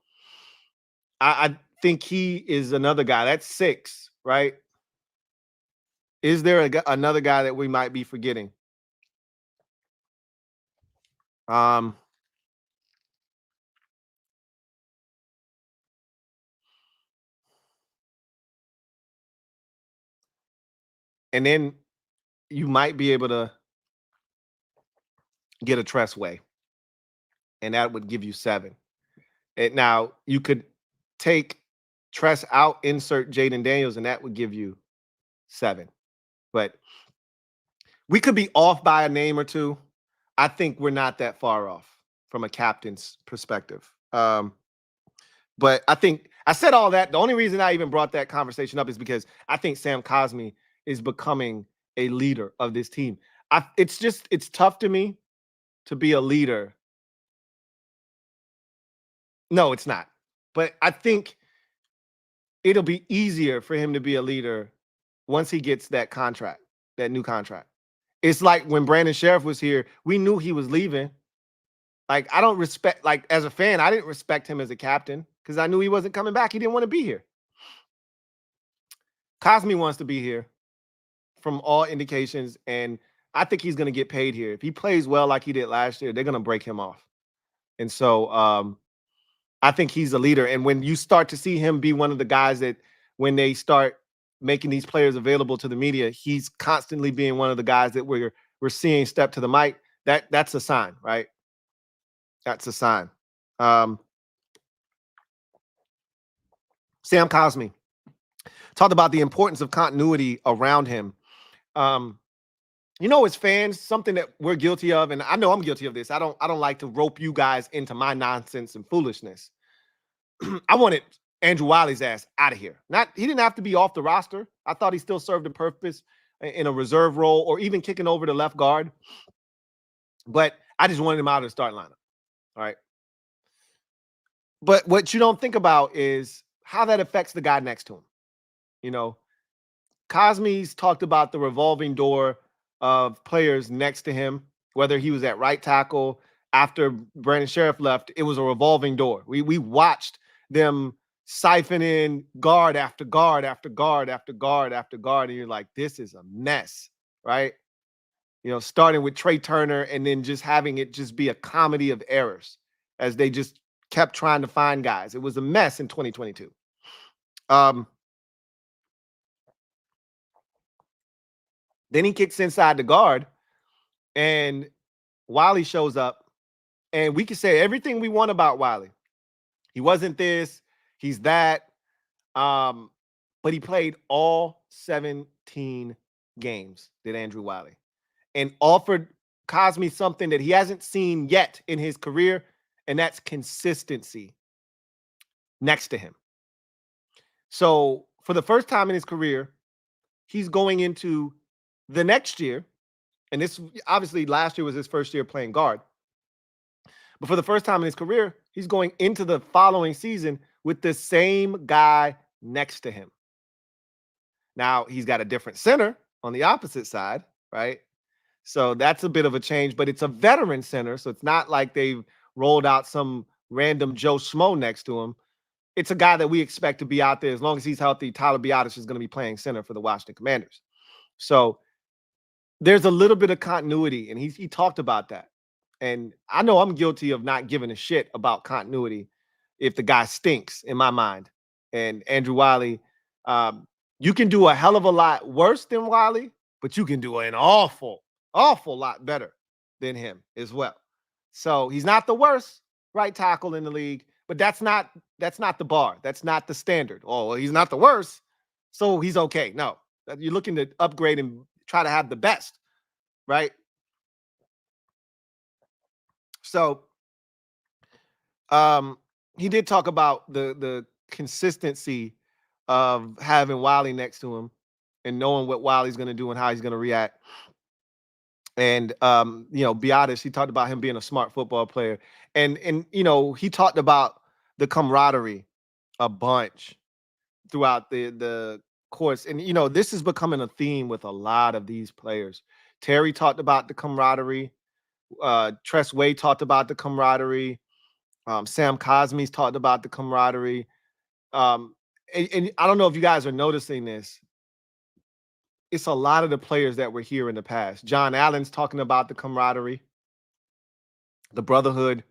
I think he is another guy. That's 6, right? Is there another guy that we might be forgetting? And then you might be able to get a Tressway, and that would give you 7. And now you could take Tress out, insert Jayden Daniels, and that would give you 7. But we could be off by a name or two. I think we're not that far off from a captain's perspective. But I think I said all that. The only reason I even brought that conversation up is because I think Sam Cosmi is becoming a leader of this team. It's tough to me to be a leader. No, it's not. But I think it'll be easier for him to be a leader once he gets that contract, that new contract. It's like when Brandon Sheriff was here, we knew he was leaving. Like, I don't respect, like, as a fan, I didn't respect him as a captain because I knew he wasn't coming back. He didn't want to be here. Cosmi wants to be here from all indications, and I think he's going to get paid here. If he plays well like he did last year, they're going to break him off. And so I think he's a leader. And when you start to see him be one of the guys that when they start making these players available to the media, he's constantly being one of the guys that we're seeing step to the mic. That's a sign, right? That's a sign. Sam Cosmi talked about the importance of continuity around him. You know, as fans, something that we're guilty of, and I know I'm guilty of this. I don't like to rope you guys into my nonsense and foolishness. I wanted Andrew Wiley's ass out of here. He didn't have to be off the roster. I thought he still served a purpose in a reserve role or even kicking over the left guard. But I just wanted him out of the starting lineup. All right. But what you don't think about is how that affects the guy next to him. You know, Cosmi's talked about the revolving door of players next to him, whether he was at right tackle after Brandon Sheriff left. It was a revolving door. We watched them siphon in guard after guard after guard after guard after guard, and you're like, this is a mess, right? You know, starting with Trey Turner and then just having it just be a comedy of errors as they just kept trying to find guys. It was a mess in 2022. Then he kicks inside the guard, and Wiley shows up, and we can say everything we want about Wiley. He wasn't this, he's that, but he played all 17 games, did Andrew Wiley, and offered Cosmi something that he hasn't seen yet in his career, and that's consistency next to him. So for the first time in his career, he's going into the next year, and this obviously last year was his first year playing guard, but for the first time in his career, he's going into the following season with the same guy next to him. Now, he's got a different center on the opposite side, right? So that's a bit of a change, but it's a veteran center, so it's not like they've rolled out some random Joe Schmo next to him. It's a guy that we expect to be out there. As long as he's healthy, Tyler Biadasz is going to be playing center for the Washington Commanders. So there's a little bit of continuity, and he talked about that. And I know I'm guilty of not giving a shit about continuity if the guy stinks in my mind. And Andrew Wiley, you can do a hell of a lot worse than Wiley, but you can do an awful lot better than him as well. So he's not the worst right tackle in the league, but that's not the bar. That's not the standard. Oh, well, he's not the worst, so he's okay. No, you're looking to upgrade and try to have the best, right? So he did talk about the consistency of having Wiley next to him and knowing what Wiley's going to do and how he's going to react. And you know, Biadasz, he talked about him being a smart football player, and you know, he talked about the camaraderie a bunch throughout the course. And you know, this is becoming a theme with a lot of these players. Terry talked about the camaraderie. Tressway talked about the camaraderie. Sam Cosmi's talked about the camaraderie. And I don't know if you guys are noticing this. It's a lot of the players that were here in the past. John Allen's talking about the camaraderie, the brotherhood.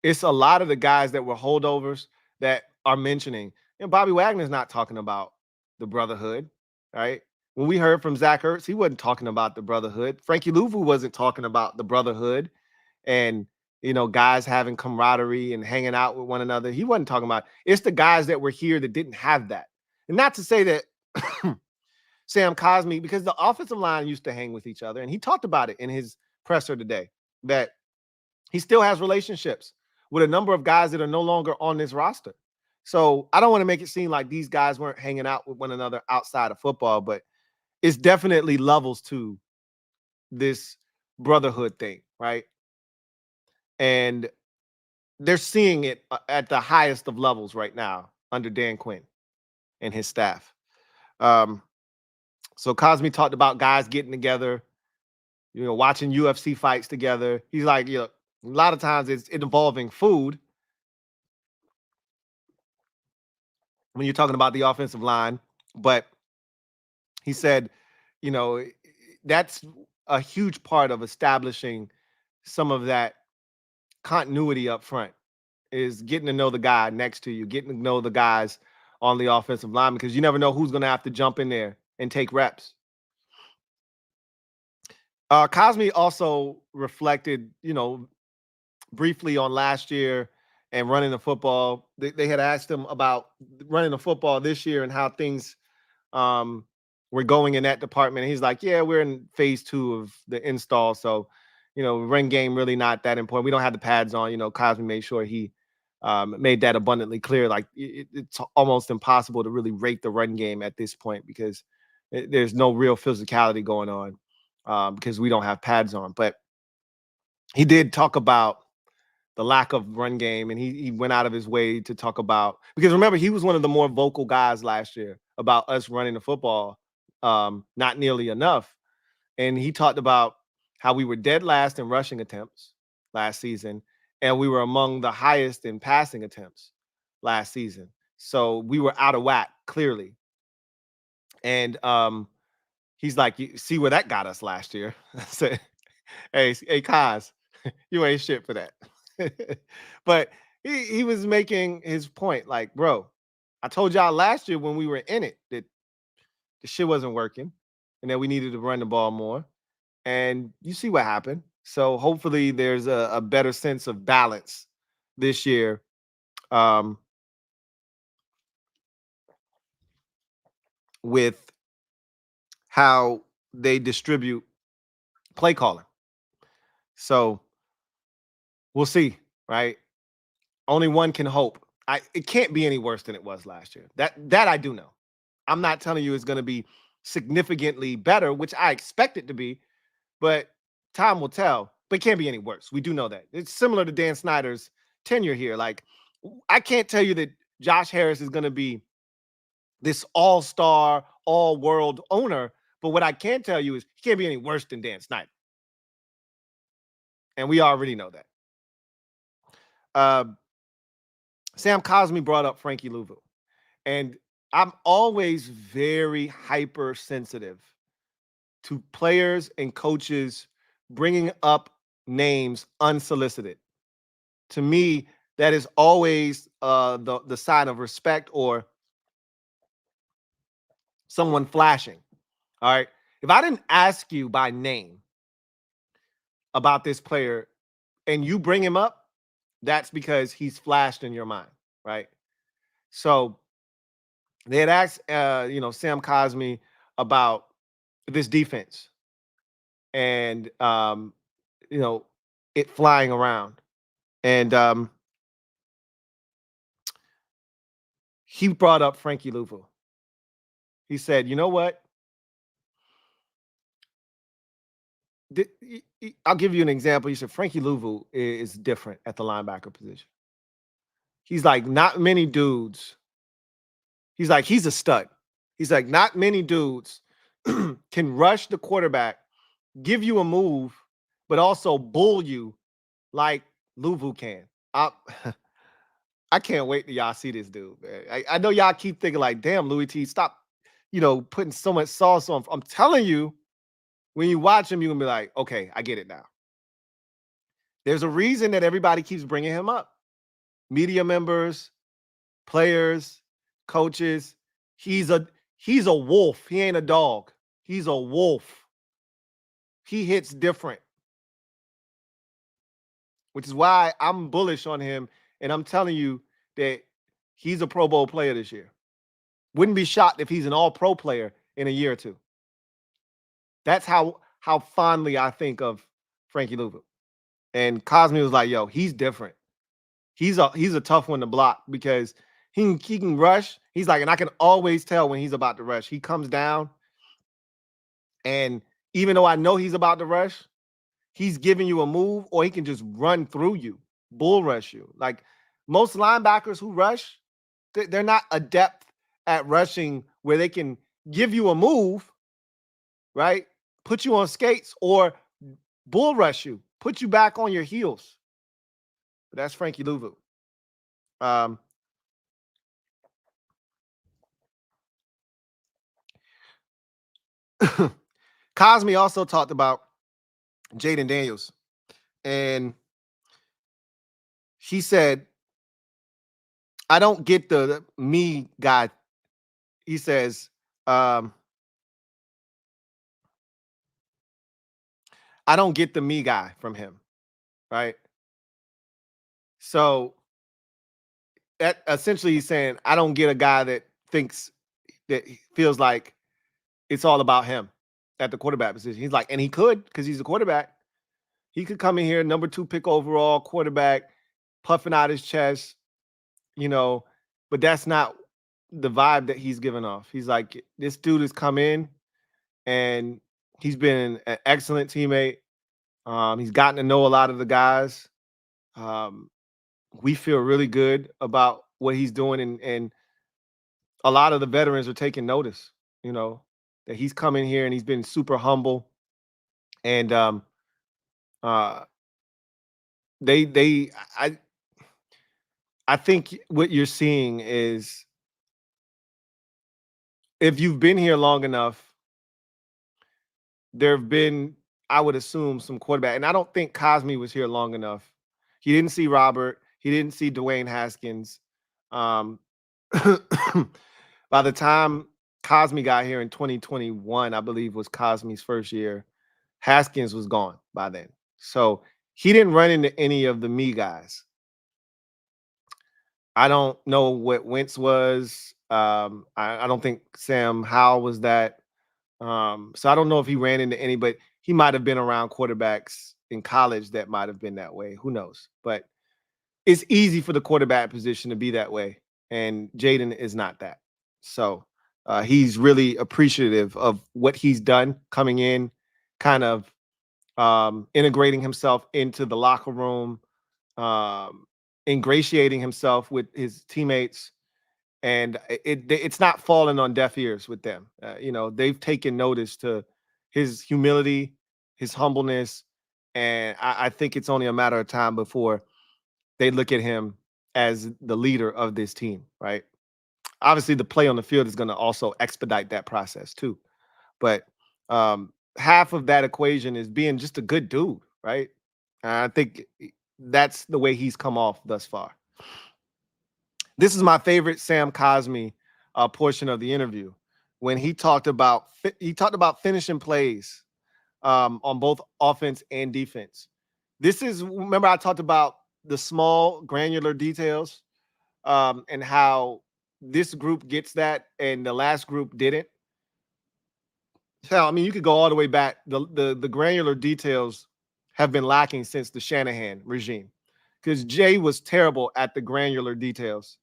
It's a lot of the guys that were holdovers that are mentioning. And Bobby Wagner's not talking about the brotherhood, right? When we heard from Zach Ertz, he wasn't talking about the brotherhood. Frankie Luvu wasn't talking about the brotherhood. and guys having camaraderie and hanging out with one another. He wasn't talking about it's the guys that were here that didn't have that. And not to say that Sam Cosmi, because the offensive line used to hang with each other, and he talked about it in his presser today, that he still has relationships with a number of guys that are no longer on this roster. So I don't want to make it seem like these guys weren't hanging out with one another outside of football, but it's definitely levels to this brotherhood thing, right? And they're seeing it at the highest of levels right now under Dan Quinn and his staff. So Cosmi talked about guys getting together, watching UFC fights together. He's like, a lot of times it's involving food when you're talking about the offensive line, but he said, that's a huge part of establishing some of that continuity up front, is getting to know the guy next to you, getting to know the guys on the offensive line, because you never know who's going to have to jump in there and take reps. Cosmi also reflected, briefly on last year and running the football. They had asked him about running the football this year and how things were going in that department. And he's like, yeah, we're in phase 2 of the install. So, run game really not that important. We don't have the pads on. Cosmi made sure he made that abundantly clear. Like it's almost impossible to really rate the run game at this point because there's no real physicality going on because we don't have pads on. But he did talk about the lack of run game, and he went out of his way to talk about, because remember, he was one of the more vocal guys last year about us running the football not nearly enough. And he talked about how we were dead last in rushing attempts last season, and we were among the highest in passing attempts last season. So we were out of whack, clearly. And he's like, you see where that got us last year. I said, hey, Kaz, you ain't shit for that. But he was making his point, like, bro, I told y'all last year when we were in it that the shit wasn't working and that we needed to run the ball more. And you see what happened. So hopefully there's a better sense of balance this year. With how they distribute play calling. So we'll see, right? Only one can hope. It can't be any worse than it was last year. That I do know. I'm not telling you it's going to be significantly better, which I expect it to be, but time will tell. But it can't be any worse. We do know that. It's similar to Dan Snyder's tenure here. Like, I can't tell you that Josh Harris is going to be this all-star, all-world owner, but what I can tell you is he can't be any worse than Dan Snyder. And we already know that. Sam Cosmi brought up Frankie Luvu. And I'm always very hypersensitive to players and coaches bringing up names unsolicited. To me, that is always the sign of respect or someone flashing. All right. If I didn't ask you by name about this player and you bring him up, that's because he's flashed in your mind, right? So they had asked, Sam Cosmi about this defense and, it flying around. And he brought up Frankie Luvu. He said, you know what? I'll give you an example. He said Frankie Luvu is different at the linebacker position. He's like, not many dudes. He's like, he's a stud. He's like, not many dudes can rush the quarterback, give you a move, but also bull you like Luvu can. I can't wait till y'all see this dude, man. I know y'all keep thinking like, damn, Louie T, stop, putting so much sauce on. I'm telling you, when you watch him, you're going to be like, okay, I get it now. There's a reason that everybody keeps bringing him up. Media members, players, coaches. He's a wolf. He ain't a dog. He's a wolf. He hits different. which is why I'm bullish on him. And I'm telling you that he's a Pro Bowl player this year. Wouldn't be shocked if he's an all-pro player in a year or two. That's how fondly I think of Frankie Luvu. And Cosmi was like, yo, he's different. He's a tough one to block because he can rush. He's like, and I can always tell when he's about to rush. He comes down, and even though I know he's about to rush, he's giving you a move, or he can just run through you, bull rush you. Like most linebackers who rush, they're not adept at rushing where they can give you a move, right? Put you on skates or bull rush you, put you back on your heels. But that's Frankie Luvu. Cosmi also talked about Jayden Daniels, and he said, I don't get the me guy. He says, I don't get the me guy from him, right? So that essentially he's saying, I don't get a guy that feels like it's all about him at the quarterback position. He's like, and he could, because he's a quarterback. He could come in here, number 2 pick overall, quarterback, puffing out his chest, but that's not the vibe that he's giving off. He's like, this dude has come in and he's been an excellent teammate. He's gotten to know a lot of the guys. We feel really good about what he's doing, and a lot of the veterans are taking notice, that he's come in here and he's been super humble. And I think what you're seeing is, if you've been here long enough, there have been, I would assume, some quarterback. And I don't think Cosmi was here long enough. He didn't see Robert. He didn't see Dwayne Haskins. By the time Cosmi got here in 2021, I believe was Cosmi's first year, Haskins was gone by then. So he didn't run into any of the me guys. I don't know what Wentz was. I don't think Sam Howell was that. So I don't know if he ran into any, but he might have been around quarterbacks in college that might have been that way. Who knows? But it's easy for the quarterback position to be that way, and Jayden is not that. So he's really appreciative of what he's done coming in, kind of integrating himself into the locker room, ingratiating himself with his teammates, and it's not falling on deaf ears with them. They've taken notice to his humility, his humbleness, and I think it's only a matter of time before they look at him as the leader of this team, right? Obviously, the play on the field is going to also expedite that process too. But half of that equation is being just a good dude, right? And I think that's the way he's come off thus far. This is my favorite Sam Cosmi portion of the interview, when he talked about finishing plays on both offense and defense. Remember I talked about the small granular details and how this group gets that and the last group didn't. So, I mean, you could go all the way back. The granular details have been lacking since the Shanahan regime, because Jay was terrible at the granular details.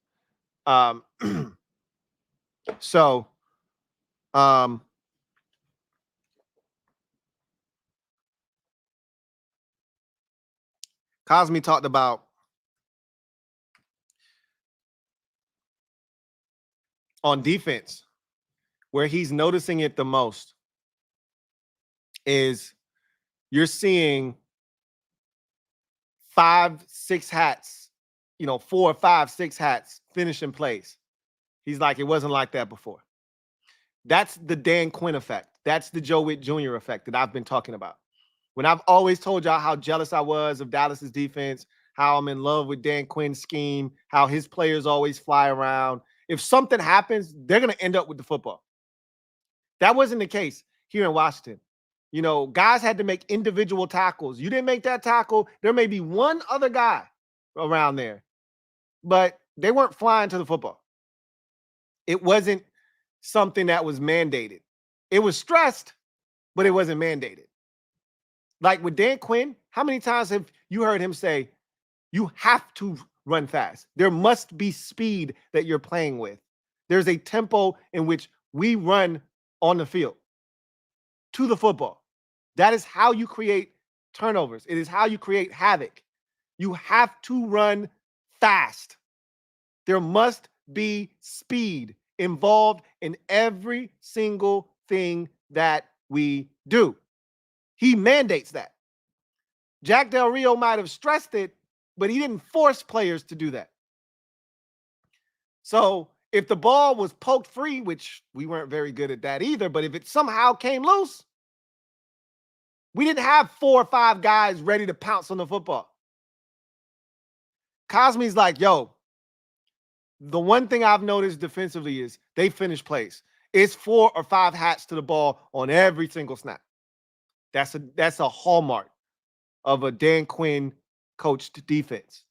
Cosmi talked about on defense, where he's noticing it the most is you're seeing 5, 6 hats, 4, 5, 6 hats finishing plays. He's like, it wasn't like that before. That's the Dan Quinn effect. That's the Joe Witt Jr. effect that I've been talking about. When I've always told y'all how jealous I was of Dallas's defense, how I'm in love with Dan Quinn's scheme, how his players always fly around. If something happens, they're going to end up with the football. That wasn't the case here in Washington. You know, guys had to make individual tackles. You didn't make that tackle, there may be one other guy around there, but they weren't flying to the football. It wasn't something that was mandated. It was stressed, but it wasn't mandated. Like with Dan Quinn, how many times have you heard him say, you have to run fast? There must be speed that you're playing with. There's a tempo in which we run on the field to the football. That is how you create turnovers. It is how you create havoc. You have to run fast. There must be speed involved in every single thing that we do. He mandates that. Jack Del Rio might have stressed it, but he didn't force players to do that. So if the ball was poked free, which we weren't very good at that either, but if it somehow came loose, we didn't have 4 or 5 guys ready to pounce on the football. Cosmi's like, yo, the one thing I've noticed defensively is they finish plays. It's 4 or 5 hats to the ball on every single snap. That's a hallmark of a Dan Quinn coached defense.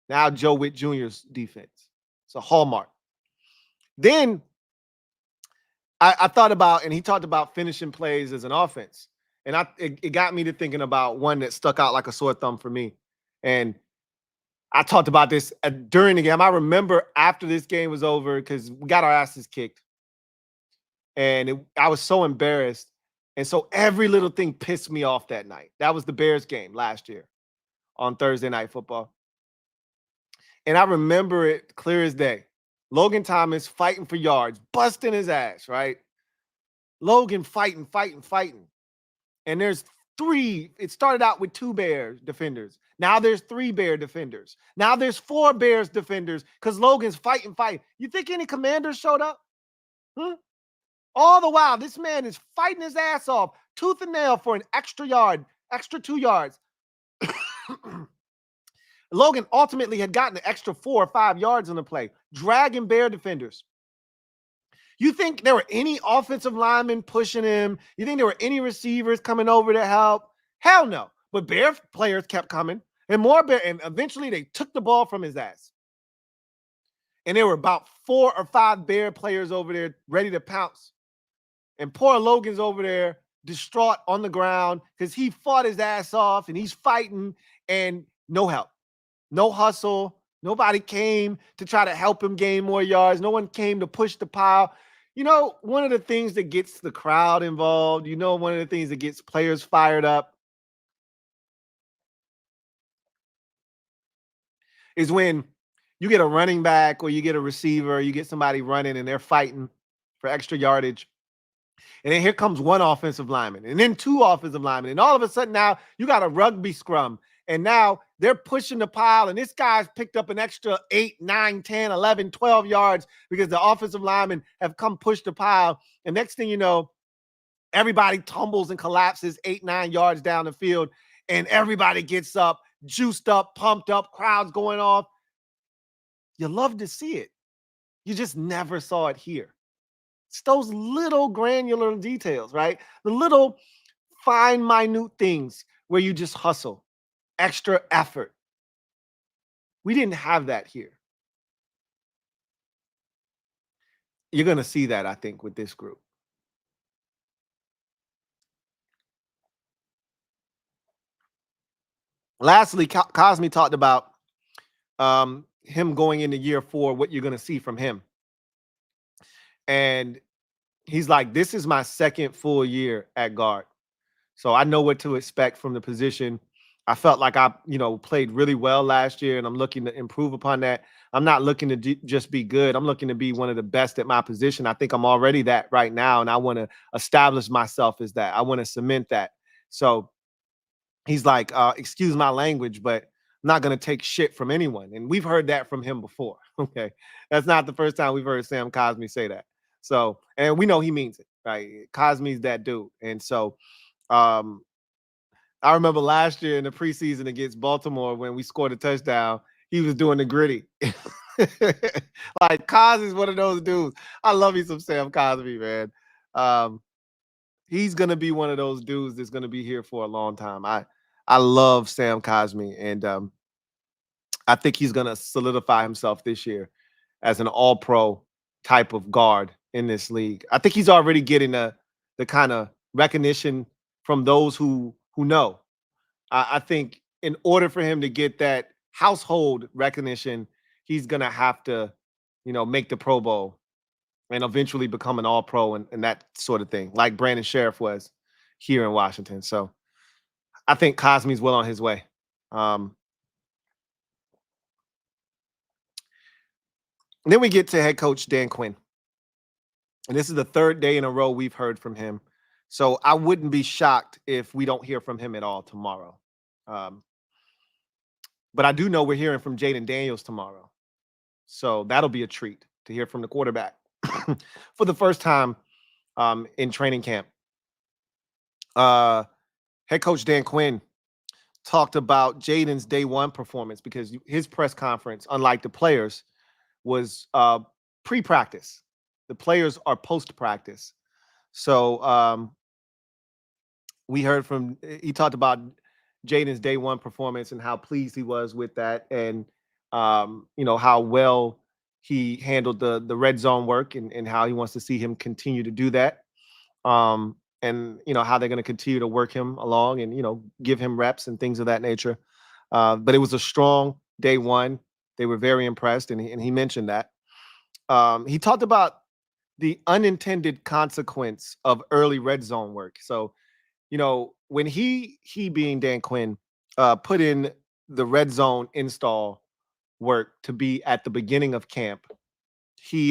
Now Joe Witt Jr.'s defense. It's a hallmark. Then I thought about, and he talked about finishing plays as an offense. And it got me to thinking about one that stuck out like a sore thumb for me. And I talked about this during the game. I remember after this game was over, because we got our asses kicked. And I was so embarrassed. And so every little thing pissed me off that night. That was the Bears game last year on Thursday Night Football. And I remember it clear as day. Logan Thomas fighting for yards, busting his ass, right? Logan fighting. And there's 3. It started out with 2 Bears defenders. Now there's 3 Bear defenders. Now there's 4 Bears defenders because Logan's fighting. You think any commanders showed up? All the while, this man is fighting his ass off, tooth and nail for an extra yard, extra 2 yards. Logan ultimately had gotten an extra 4 or 5 yards on the play, dragging Bear defenders. You think there were any offensive linemen pushing him? You think there were any receivers coming over to help? Hell no. But Bear players kept coming, and more Bear, and eventually they took the ball from his ass. And there were about 4 or 5 Bear players over there ready to pounce. And poor Logan's over there distraught on the ground because he fought his ass off and he's fighting, and no help, no hustle. Nobody came to try to help him gain more yards. No one came to push the pile. You know, one of the things that gets the crowd involved, you know, one of the things that gets players fired up is when you get a running back or you get a receiver, or you get somebody running and they're fighting for extra yardage. And then here comes one offensive lineman, and then 2 offensive linemen. And all of a sudden now you got a rugby scrum. And now they're pushing the pile, and this guy's picked up an extra 8, 9, 10, 11, 12 yards because the offensive linemen have come push the pile. And next thing you know, everybody tumbles and collapses 8, 9 yards down the field, and everybody gets up, juiced up, pumped up, crowds going off. You love to see it. You just never saw it here. It's those little granular details, right? The little fine, minute things where you just hustle. Extra effort. We didn't have that here. You're going to see that, I think, with this group. Lastly, Cosmi talked about him going into year 4, what you're going to see from him. And he's like, this is my 2nd full year at guard. So I know what to expect from the position. I felt like I, played really well last year, and I'm looking to improve upon that. I'm not looking to just be good. I'm looking to be one of the best at my position. I think I'm already that right now, and I want to establish myself as that. I want to cement that. So he's like, excuse my language, but I'm not going to take shit from anyone. And we've heard that from him before. Okay. That's not the first time we've heard Sam Cosmi say that. So, and we know he means it, right? Cosmi's that dude. And so, I remember last year in the preseason against Baltimore when we scored a touchdown, he was doing the gritty. Like, Cos is one of those dudes. I love me some Sam Cosmi, man. he's gonna be one of those dudes that's gonna be here for a long time. I love Sam Cosmi, and I think he's gonna solidify himself this year as an all-pro type of guard in this league. I think he's already getting the kind of recognition from those who know. I think in order for him to get that household recognition, he's gonna have to, make the Pro Bowl and eventually become an all-pro and that sort of thing, like Brandon Sheriff was here in Washington. So I think Cosmi's well on his way. Then we get to head coach Dan Quinn. And this is the third day in a row we've heard from him. So I wouldn't be shocked if we don't hear from him at all tomorrow. But I do know we're hearing from Jayden Daniels tomorrow. So that'll be a treat to hear from the quarterback for the first time in training camp. Head coach Dan Quinn talked about Jayden's day one performance because his press conference, unlike the players, was pre-practice. The players are post-practice. So he talked about Jayden's day one performance and how pleased he was with that, and how well he handled the red zone work, and how he wants to see him continue to do that. And how they're going to continue to work him along and give him reps and things of that nature. But it was a strong day one. They were very impressed, and he mentioned that. He talked about the unintended consequence of early red zone work. So, when he being Dan Quinn, put in the red zone install work to be at the beginning of camp, he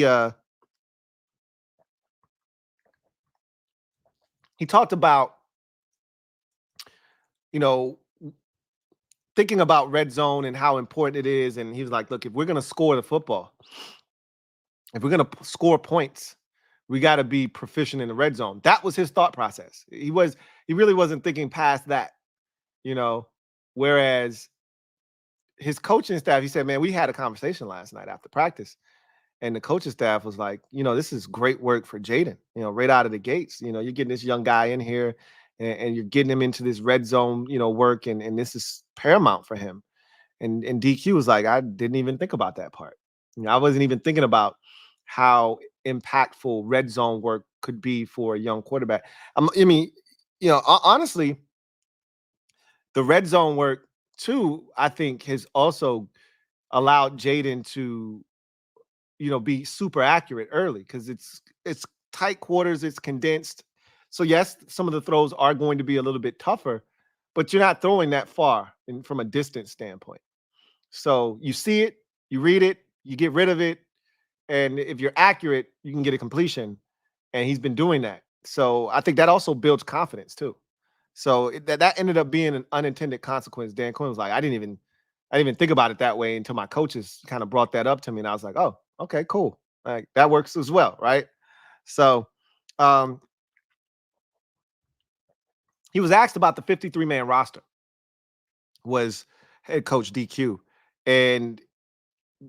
talked about, thinking about red zone and how important it is. And he was like, look, if we're going to score the football, if we're going to score points, we got to be proficient in the red zone. That was his thought process. He really wasn't thinking past that, whereas his coaching staff, he said, man, we had a conversation last night after practice. And the coaching staff was like, this is great work for Jayden, right out of the gates. You're getting this young guy in here and you're getting him into this red zone, work. And this is paramount for him. And DQ was like, I didn't even think about that part. I wasn't even thinking about how impactful red zone work could be for a young quarterback. Honestly, the red zone work too, I think has also allowed Jayden to, be super accurate early, because it's tight quarters, it's condensed. So yes, some of the throws are going to be a little bit tougher, but you're not throwing that far from a distance standpoint. So you see it, you read it, you get rid of it, and if you're accurate, you can get a completion. And he's been doing that. So I think that also builds confidence too. So that ended up being an unintended consequence. Dan Quinn was like, I didn't even think about it that way until my coaches kind of brought that up to me. And I was like, oh, okay, cool. Like, that works as well, right? So he was asked about the 53-man roster, was head coach DQ. And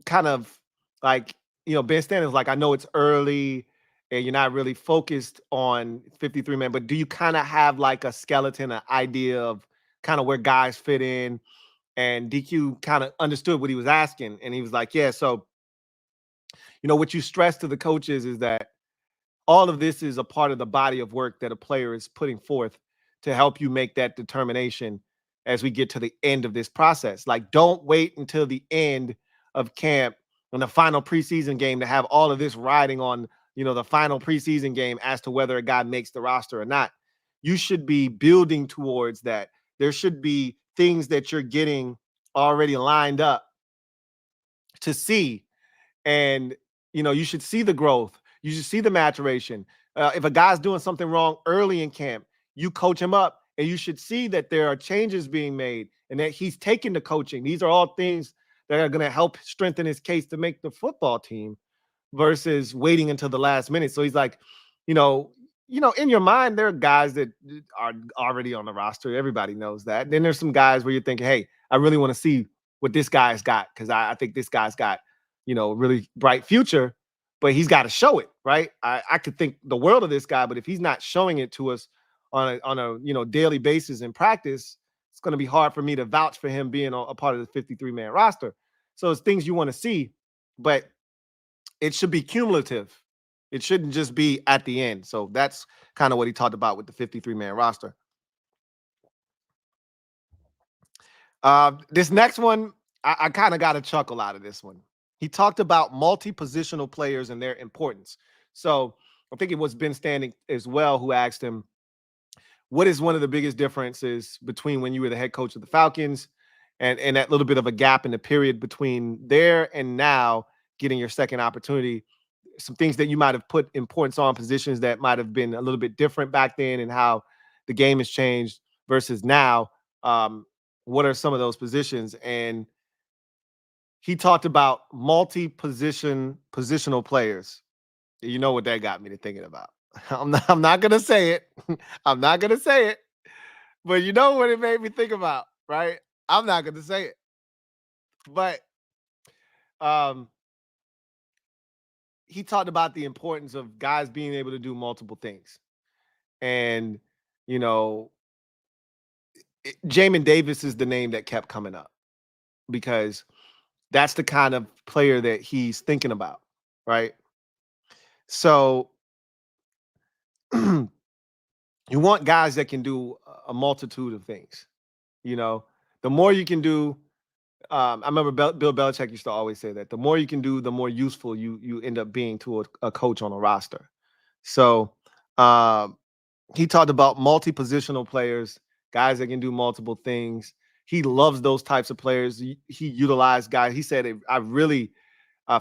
kind of like, Ben Stanley's like, I know it's early and you're not really focused on 53-man, but do you kind of have like a skeleton, an idea of kind of where guys fit in? And DQ kind of understood what he was asking. And he was like, yeah, so, what you stress to the coaches is that all of this is a part of the body of work that a player is putting forth to help you make that determination as we get to the end of this process. Like, don't wait until the end of camp and the final preseason game to have all of this riding on, the final preseason game as to whether a guy makes the roster or not. You should be building towards that. There should be things that you're getting already lined up to see. And, you should see the growth. You should see the maturation. If a guy's doing something wrong early in camp, you coach him up, and you should see that there are changes being made and that he's taking the coaching. These are all things that are going to help strengthen his case to make the football team versus waiting until the last minute. So he's like, in your mind, there are guys that are already on the roster. Everybody knows that. Then there's some guys where you're thinking, hey, I really want to see what this guy's got, because I think this guy's got, a really bright future, but he's got to show it, right? I could think the world of this guy, but if he's not showing it to us on a daily basis in practice, it's going to be hard for me to vouch for him being a part of the 53-man roster. So it's things you want to see, but it should be cumulative. It shouldn't just be at the end. So that's kind of what he talked about with the 53-man roster. This next one, I kind of got a chuckle out of this one. He talked about multi-positional players and their importance. So I think it was Ben Standing as well who asked him, what is one of the biggest differences between when you were the head coach of the Falcons and that little bit of a gap in the period between there and now getting your second opportunity? Some things that you might have put importance on, positions that might have been a little bit different back then, and how the game has changed versus now. What are some of those positions? And he talked about positional players. You know what that got me to thinking about. I'm not gonna say it. I'm not gonna say it. But you know what it made me think about, right? I'm not gonna say it. But he talked about the importance of guys being able to do multiple things. And, Jamin Davis is the name that kept coming up because that's the kind of player that he's thinking about, right? So you want guys that can do a multitude of things. The more you can do, I remember Bill Belichick used to always say that the more you can do, the more useful you end up being to a coach on a roster. So he talked about multi-positional players, guys that can do multiple things. He loves those types of players. He utilized guys. He said, I really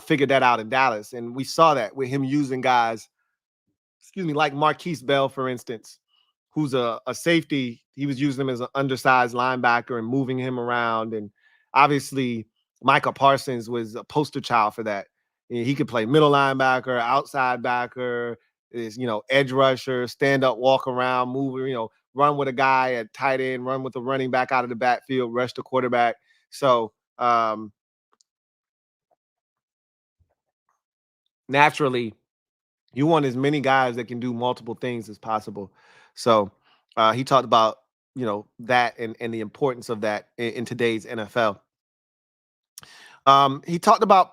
figured that out in Dallas. And we saw that with him using guys, like Marquise Bell, for instance, who's a safety. He was using him as an undersized linebacker and moving him around. And obviously, Micah Parsons was a poster child for that. He could play middle linebacker, outside backer, edge rusher, stand up, walk around, move, run with a guy at tight end, run with a running back out of the backfield, rush the quarterback. So naturally, you want as many guys that can do multiple things as possible. So he talked about, that and the importance of that in today's NFL. He talked about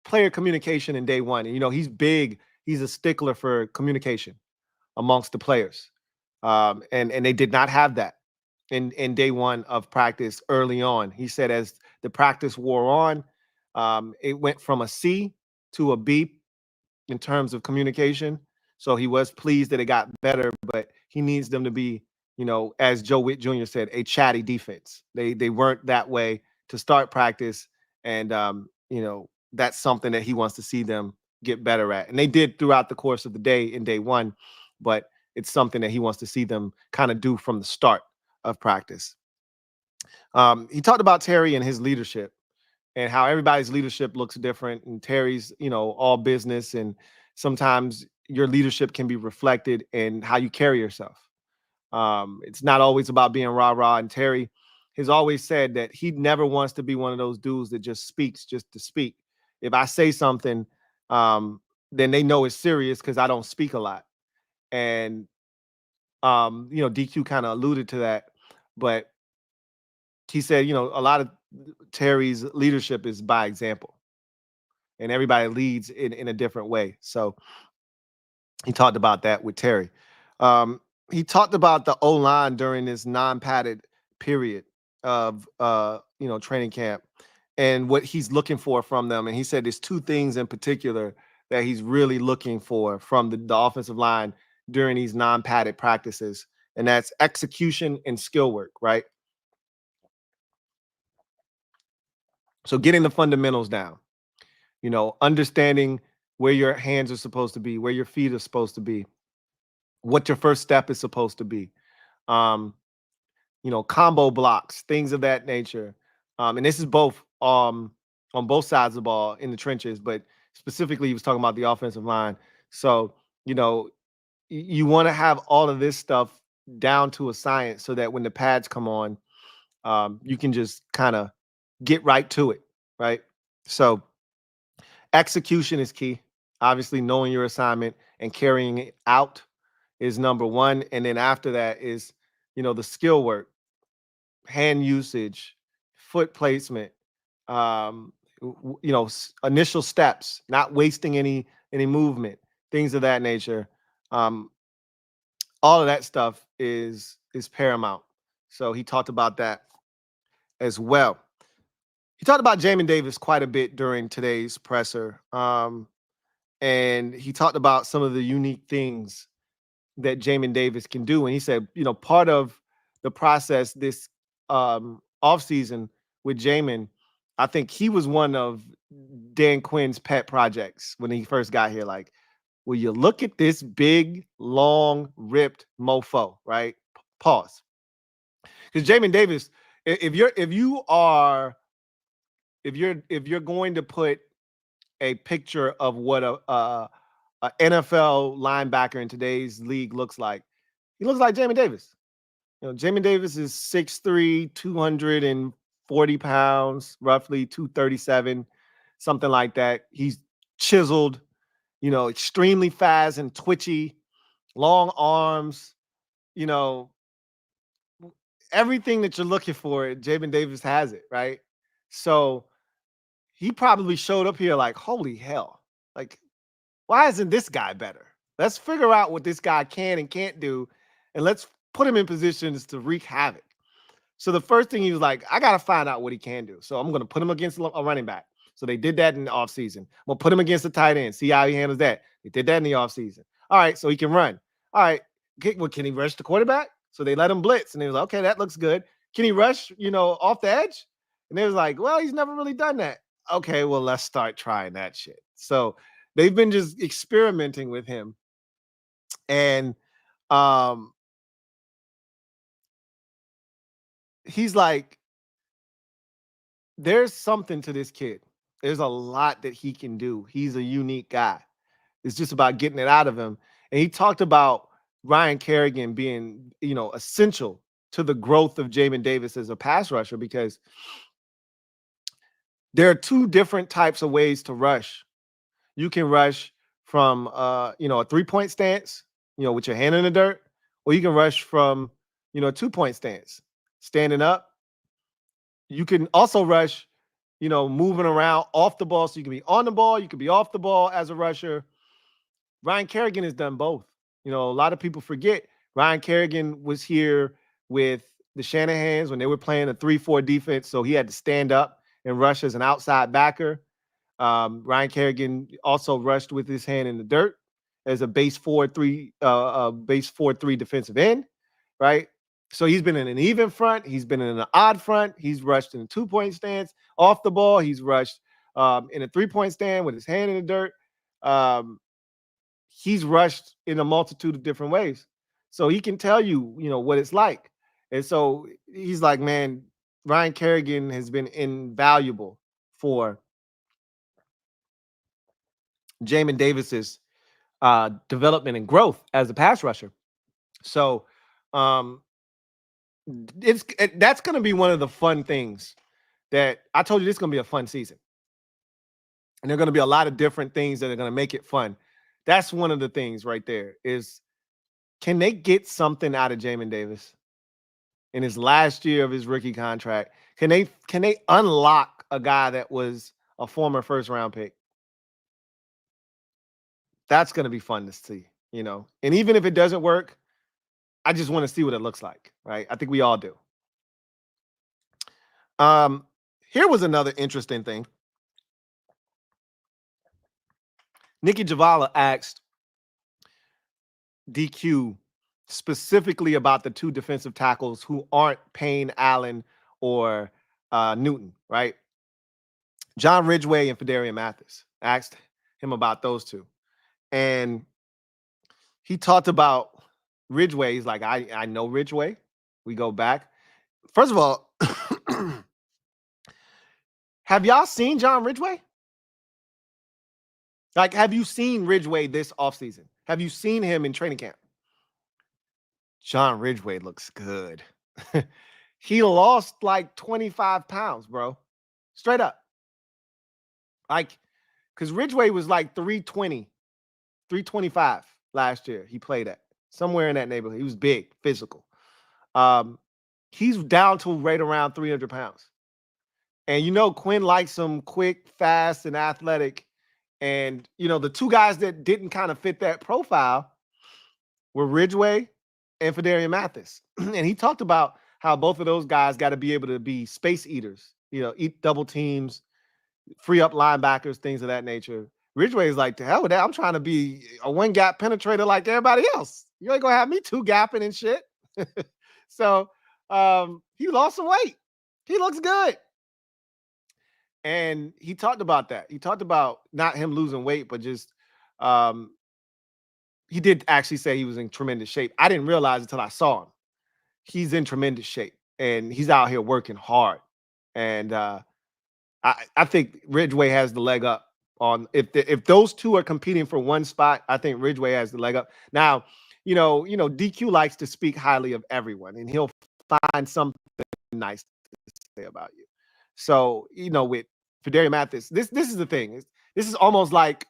player communication in day one. And, he's big. He's a stickler for communication amongst the players. And they did not have that in day one of practice early on. He said as the practice wore on, it went from a C to a B in terms of communication. So he was pleased that it got better, but he needs them to be, as Joe Witt Jr. said, a chatty defense. They weren't that way to start practice. And, that's something that he wants to see them get better at. And they did throughout the course of the day in day one, but it's something that he wants to see them kind of do from the start of practice. He talked about Terry and his leadership and how everybody's leadership looks different. And Terry's, all business. And sometimes your leadership can be reflected in how you carry yourself. It's not always about being rah-rah. And Terry has always said that he never wants to be one of those dudes that just speaks just to speak. If I say something, then they know it's serious because I don't speak a lot. And, DQ kind of alluded to that. But he said, a lot of Terry's leadership is by example. And everybody leads in a different way. So he talked about that with Terry. He talked about the O-line during this non-padded period of training camp and what he's looking for from them. And he said there's two things in particular that he's really looking for from the offensive line during these non-padded practices. And that's execution and skill work, right? So getting the fundamentals down, understanding where your hands are supposed to be, where your feet are supposed to be, what your first step is supposed to be, combo blocks, things of that nature. And this is both on both sides of the ball in the trenches, but specifically he was talking about the offensive line. So, you want to have all of this stuff down to a science so that when the pads come on, you can just kind of get right to it, right? So execution is key. Obviously, knowing your assignment and carrying it out is number one. And then after that is, the skill work, hand usage, foot placement, initial steps, not wasting any movement, things of that nature. All of that stuff is paramount. So he talked about that as well. He talked about Jayden Davis quite a bit during today's presser. And he talked about some of the unique things that Jayden Davis can do. And he said, part of the process this offseason with Jayden, I think he was one of Dan Quinn's pet projects when he first got here. Like, will you look at this big, long, ripped mofo, right? Pause. Because Jayden Davis, if you're going to put a picture of what a NFL linebacker in today's league looks like, he looks like Jayden Davis. Jayden Davis is 6'3", 240 pounds, roughly 237, something like that. He's chiseled, extremely fast and twitchy, long arms, everything that you're looking for, Jayden Davis has it, right? So he probably showed up here like, holy hell, like, why isn't this guy better? Let's figure out what this guy can and can't do, and let's put him in positions to wreak havoc. So the first thing he was like, I got to find out what he can do. So I'm going to put him against a running back. So they did that in the offseason. I'm going to put him against a tight end, see how he handles that. They did that in the offseason. All right, so he can run. All right, can he rush the quarterback? So they let him blitz, and they was like, okay, that looks good. Can he rush, off the edge? And they was like, well, he's never really done that. Okay, well, let's start trying that shit. So they've been just experimenting with him. And he's like, there's something to this kid. There's a lot that he can do. He's a unique guy. It's just about getting it out of him. And he talked about Ryan Kerrigan being, essential to the growth of Jayden Davis as a pass rusher, because there are two different types of ways to rush. You can rush from, a 3-point stance, with your hand in the dirt, or you can rush from, a 2-point stance, standing up. You can also rush, moving around off the ball. So you can be on the ball, you can be off the ball as a rusher. Ryan Kerrigan has done both. A lot of people forget Ryan Kerrigan was here with the Shanahans when they were playing a 3-4 defense. So he had to stand up and rush as an outside backer. Ryan Kerrigan also rushed with his hand in the dirt as a base 4-3 defensive end, right? So he's been in an even front. He's been in an odd front. He's rushed in a 2-point stance off the ball. He's rushed in a 3-point stand with his hand in the dirt. He's rushed in a multitude of different ways. So he can tell you, what it's like. And so he's like, man, Ryan Kerrigan has been invaluable for Jayden Davis's development and growth as a pass rusher. So that's going to be one of the fun things that I told you. This is going to be a fun season, and there are going to be a lot of different things that are going to make it fun. That's one of the things right there is, can they get something out of Jayden Davis in his last year of his rookie contract? Can they unlock a guy that was a former first-round pick? That's going to be fun to see, And even if it doesn't work, I just want to see what it looks like, right? I think we all do. Here was another interesting thing. Nikki Javala asked DQ specifically about the two defensive tackles who aren't Payne Allen or Newton, right? John Ridgeway and Fedarian Mathis. Asked him about those two. And he talked about Ridgeway. He's like, I know Ridgeway. We go back. First of all, have y'all seen John Ridgeway? Like, have you seen Ridgeway this offseason? Have you seen him in training camp? John Ridgeway looks good. He lost like 25 pounds, bro. Straight up. Like, because Ridgeway was like 320, 325 last year. He played at. somewhere in that neighborhood. He was big, physical. He's down to right around 300 pounds. And Quinn likes him quick, fast, and athletic. And the two guys that didn't kind of fit that profile were Ridgeway and Fedarian Mathis. And he talked about how both of those guys got to be able to be space eaters, eat double teams, free up linebackers, things of that nature. Ridgeway is like, to hell with that. I'm trying to be a one gap penetrator like everybody else. You ain't gonna have me two gapping and shit. So he lost some weight. He looks good. And he talked about that. He talked about not him losing weight, but just he did actually say he was in tremendous shape. I didn't realize until I saw him. He's in tremendous shape and he's out here working hard. And I think Ridgeway has the leg up on if those two are competing for one spot. I think Ridgeway has the leg up. Now, DQ likes to speak highly of everyone, and he'll find something nice to say about you. So, with Fedarian Mathis, this is the thing. This is almost like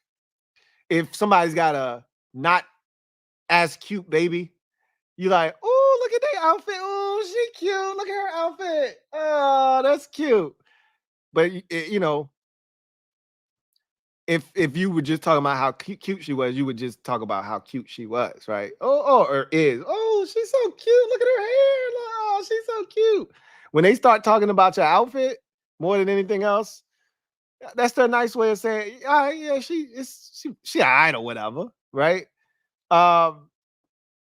if somebody's got a not as cute baby, you're like, oh, look at that outfit. Oh, she cute. Look at her outfit. Oh, that's cute. But if you were just talking about how cute she was, you would just talk about how cute she was, right? Or is. Oh, she's so cute. Look at her hair. Oh, she's so cute. When they start talking about your outfit more than anything else, that's their nice way of saying, yeah, she all right or whatever, right?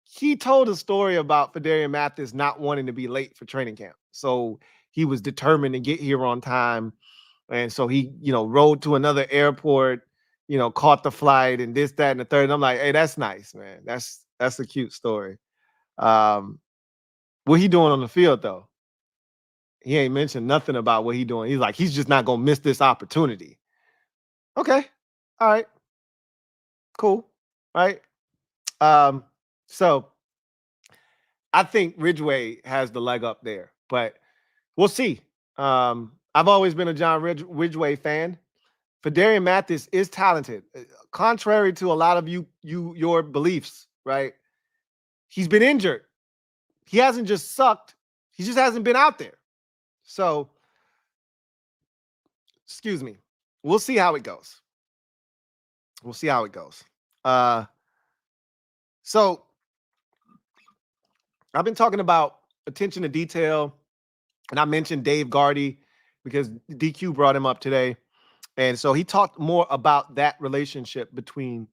He told a story about Fedarian Mathis not wanting to be late for training camp. So he was determined to get here on time. And so he, rode to another airport, caught the flight and this, that, and the third. And I'm like, hey, that's nice, man. That's a cute story. What he doing on the field, though? He ain't mentioned nothing about what he doing. He's like, he's just not going to miss this opportunity. Okay. All right. Cool. All right. So I think Ridgeway has the leg up there, but we'll see. I've always been a John Ridgeway fan. Fedarian Mathis is talented, contrary to a lot of your beliefs, right? He's been injured. He hasn't just sucked. He just hasn't been out there. So, excuse me. We'll see how it goes. We'll see how it goes. So I've been talking about attention to detail, and I mentioned Dave Gardy because DQ brought him up today. And so he talked more about that relationship between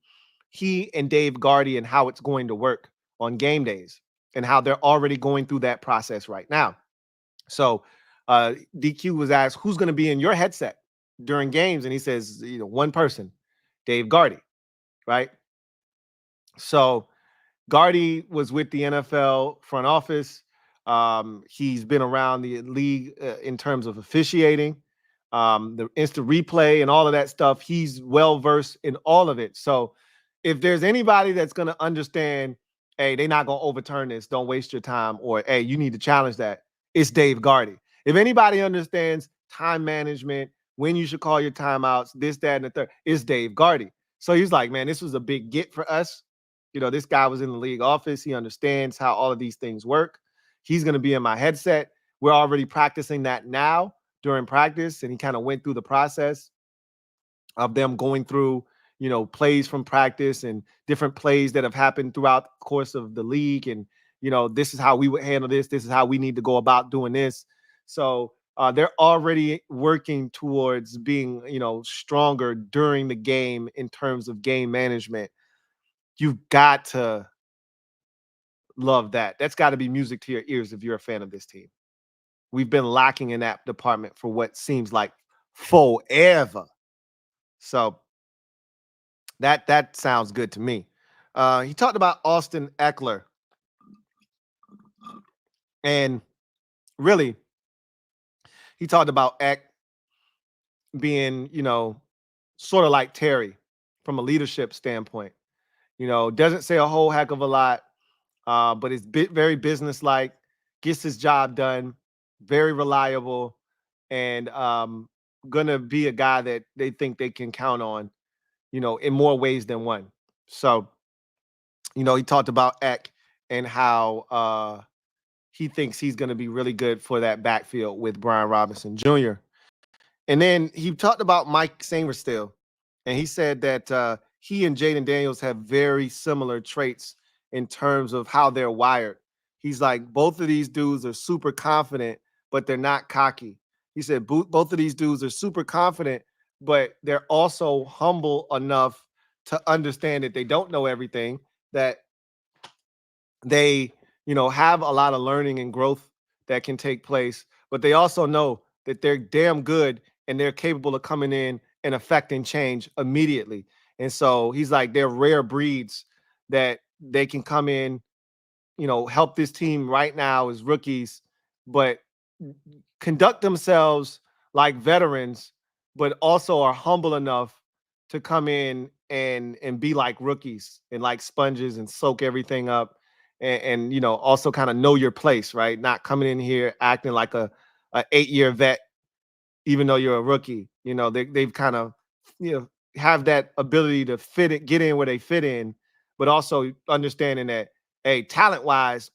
he and Dave Gardy and how it's going to work on game days and how they're already going through that process right now. So DQ was asked, who's going to be in your headset during games? And he says, one person, Dave Gardy, right? So Gardy was with the NFL front office. He's been around the league in terms of officiating, the instant replay and all of that stuff. He's well-versed in all of it. So if there's anybody that's going to understand, hey, they're not going to overturn this, don't waste your time, or, hey, you need to challenge that, it's Dave Gardy. If anybody understands time management, when you should call your timeouts, this, that, and the third, it's Dave Gardy. So he's like, man, this was a big get for us. This guy was in the league office. He understands how all of these things work. He's going to be in my headset. We're already practicing that now during practice. And he kind of went through the process of them going through, plays from practice and different plays that have happened throughout the course of the league. And, this is how we would handle this. This is how we need to go about doing this. So they're already working towards being, stronger during the game in terms of game management. You've got to love that. That's got to be music to your ears if you're a fan of this team. We've been lacking in that department for what seems like forever. So that sounds good to me. He talked about Austin Eckler. And really, he talked about Eck being, sort of like Terry from a leadership standpoint. Doesn't say a whole heck of a lot, but is very businesslike, gets his job done, very reliable, and gonna be a guy that they think they can count on, in more ways than one. So, he talked about Eck and how he thinks he's going to be really good for that backfield with Brian Robinson Jr. And then he talked about Mike Sainristil, and he said that he and Jayden Daniels have very similar traits in terms of how they're wired. He's like, both of these dudes are super confident, but they're not cocky. He said both of these dudes are super confident, but they're also humble enough to understand that they don't know everything, that they, have a lot of learning and growth that can take place, but they also know that they're damn good and they're capable of coming in and affecting change immediately. And so he's like, they're rare breeds that they can come in, help this team right now as rookies, but conduct themselves like veterans, but also are humble enough to come in and be like rookies and like sponges and soak everything up and also kind of know your place, right? Not coming in here acting like a 8-year vet, even though you're a rookie. They've kind of, have that ability to get in where they fit in, but also understanding that, hey, talent wise,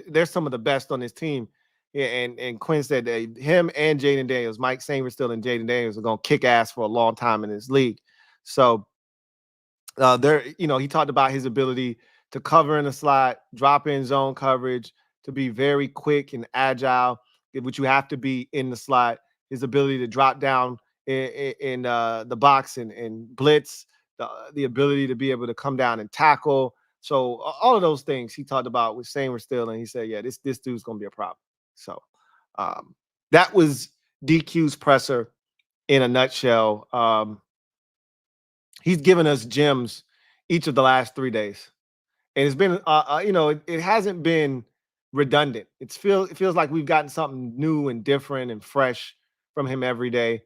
they're some of the best on this team. Yeah, and Quinn said that him and Jayden Daniels, Mike Sainristil and Jayden Daniels, are going to kick ass for a long time in this league. So he talked about his ability to cover in the slot, drop in zone coverage, to be very quick and agile, which you have to be in the slot. His ability to drop down in the box and blitz, the ability to be able to come down and tackle. So all of those things he talked about with Sainristil, and he said, yeah, this dude's going to be a problem. So that was DQ's presser in a nutshell. He's given us gems each of the last 3 days. And it's been, it hasn't been redundant. It feels like we've gotten something new and different and fresh from him every day.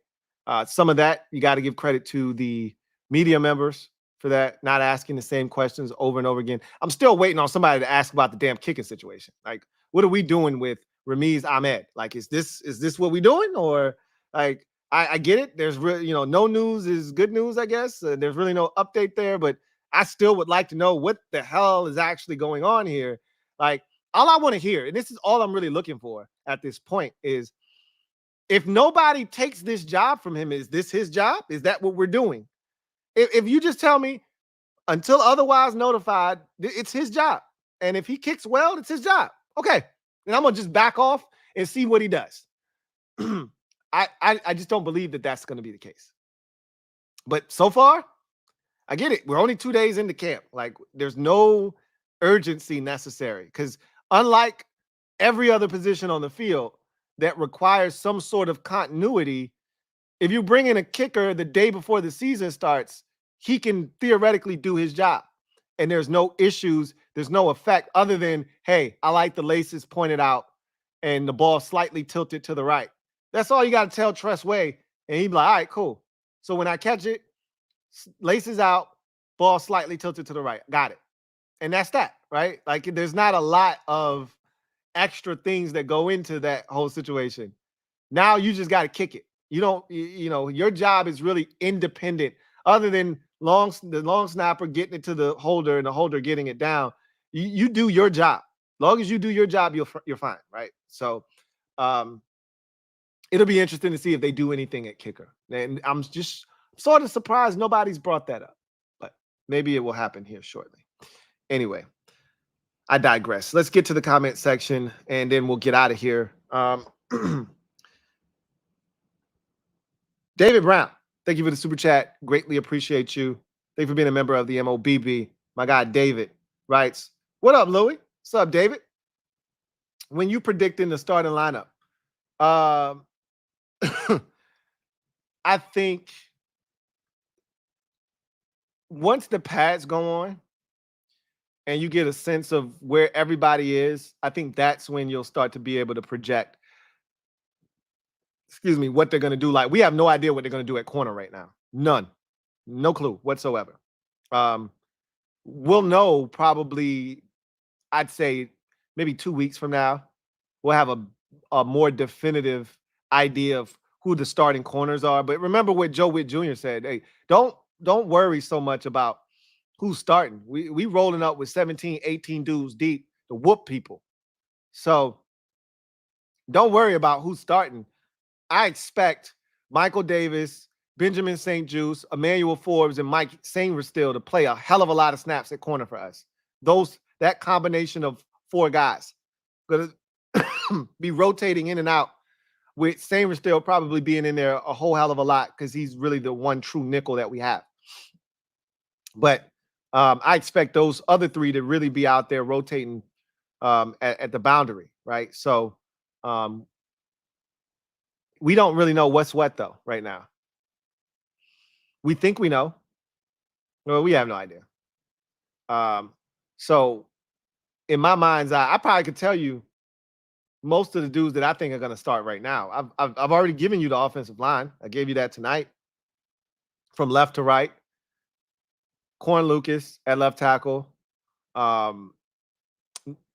Some of that, you got to give credit to the media members for that, not asking the same questions over and over again. I'm still waiting on somebody to ask about the damn kicking situation. Like, what are we doing with Ramiz Ahmed? Like, is this what we doing? Or like, I get it. There's really, no news is good news, I guess. There's really no update there, but I still would like to know what the hell is actually going on here. Like, all I want to hear, and this is all I'm really looking for at this point, is if nobody takes this job from him, is this his job? Is that what we're doing? If you just tell me until otherwise notified, it's his job. And if he kicks well, it's his job. Okay. And I'm going to just back off and see what he does. I just don't believe that that's going to be the case. But so far, I get it. We're only 2 days into camp. Like, there's no urgency necessary, because unlike every other position on the field that requires some sort of continuity, if you bring in a kicker the day before the season starts, he can theoretically do his job. And there's no issues. There's no effect other than, hey, I like the laces pointed out and the ball slightly tilted to the right. That's all you got to tell Tressway. And he'd be like, all right, cool. So when I catch it, laces out, ball slightly tilted to the right. Got it. And that's that, right? Like, there's not a lot of extra things that go into that whole situation. Now you just got to kick it. You don't, your job is really independent, other than the long snapper getting it to the holder and the holder getting it down. You do your job. As long as you do your job, you're fine, right? So it'll be interesting to see if they do anything at kicker. And I'm just sort of surprised nobody's brought that up, but maybe it will happen here shortly. Anyway, I digress. Let's get to the comment section and then we'll get out of here. David Brown, thank you for the super chat. Greatly appreciate you. Thank you for being a member of the MOBB. My guy David writes, what up, Louie? What's up, David? When you predicting the starting lineup, I think once the pads go on and you get a sense of where everybody is, I think that's when you'll start to be able to project, what they're going to do. Like, we have no idea what they're going to do at corner right now. None. No clue whatsoever. We'll know probably, I'd say maybe 2 weeks from now, we'll have a more definitive idea of who the starting corners are. But remember what Joe Witt Jr. said, hey, don't worry so much about who's starting. We rolling up with 17, 18 dudes deep to whoop people. So don't worry about who's starting. I expect Michael Davis, Benjamin St. Juice, Emmanuel Forbes, and Mike Sainristil to play a hell of a lot of snaps at corner for us. That combination of 4 guys going to be rotating in and out, with Sainristil probably being in there a whole hell of a lot because he's really the one true nickel that we have. But I expect those other 3 to really be out there rotating at the boundary, right? So we don't really know what's what, though, right now. We think we know. Well, we have no idea. So in my mind's eye, I probably could tell you most of the dudes that I think are going to start right now. I've already given you the offensive line. I gave you that tonight. From left to right, Corn Lucas at left tackle,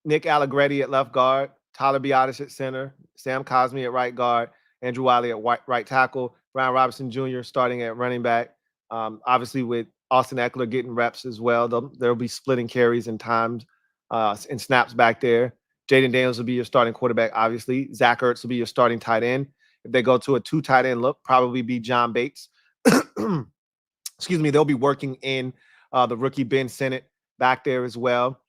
Nick Allegretti at left guard, Tyler Biotis at center, Sam Cosmi at right guard, Andrew Wiley at right tackle, Brian Robinson Jr. starting at running back. Obviously, with Austin Eckler getting reps as well, they'll be splitting carries and times and snaps back there. Jayden Daniels will be your starting quarterback, obviously. Zach Ertz will be your starting tight end. If they go to a 2 tight end look, probably be John Bates. Excuse me, they'll be working in the rookie Ben Sinnott back there as well.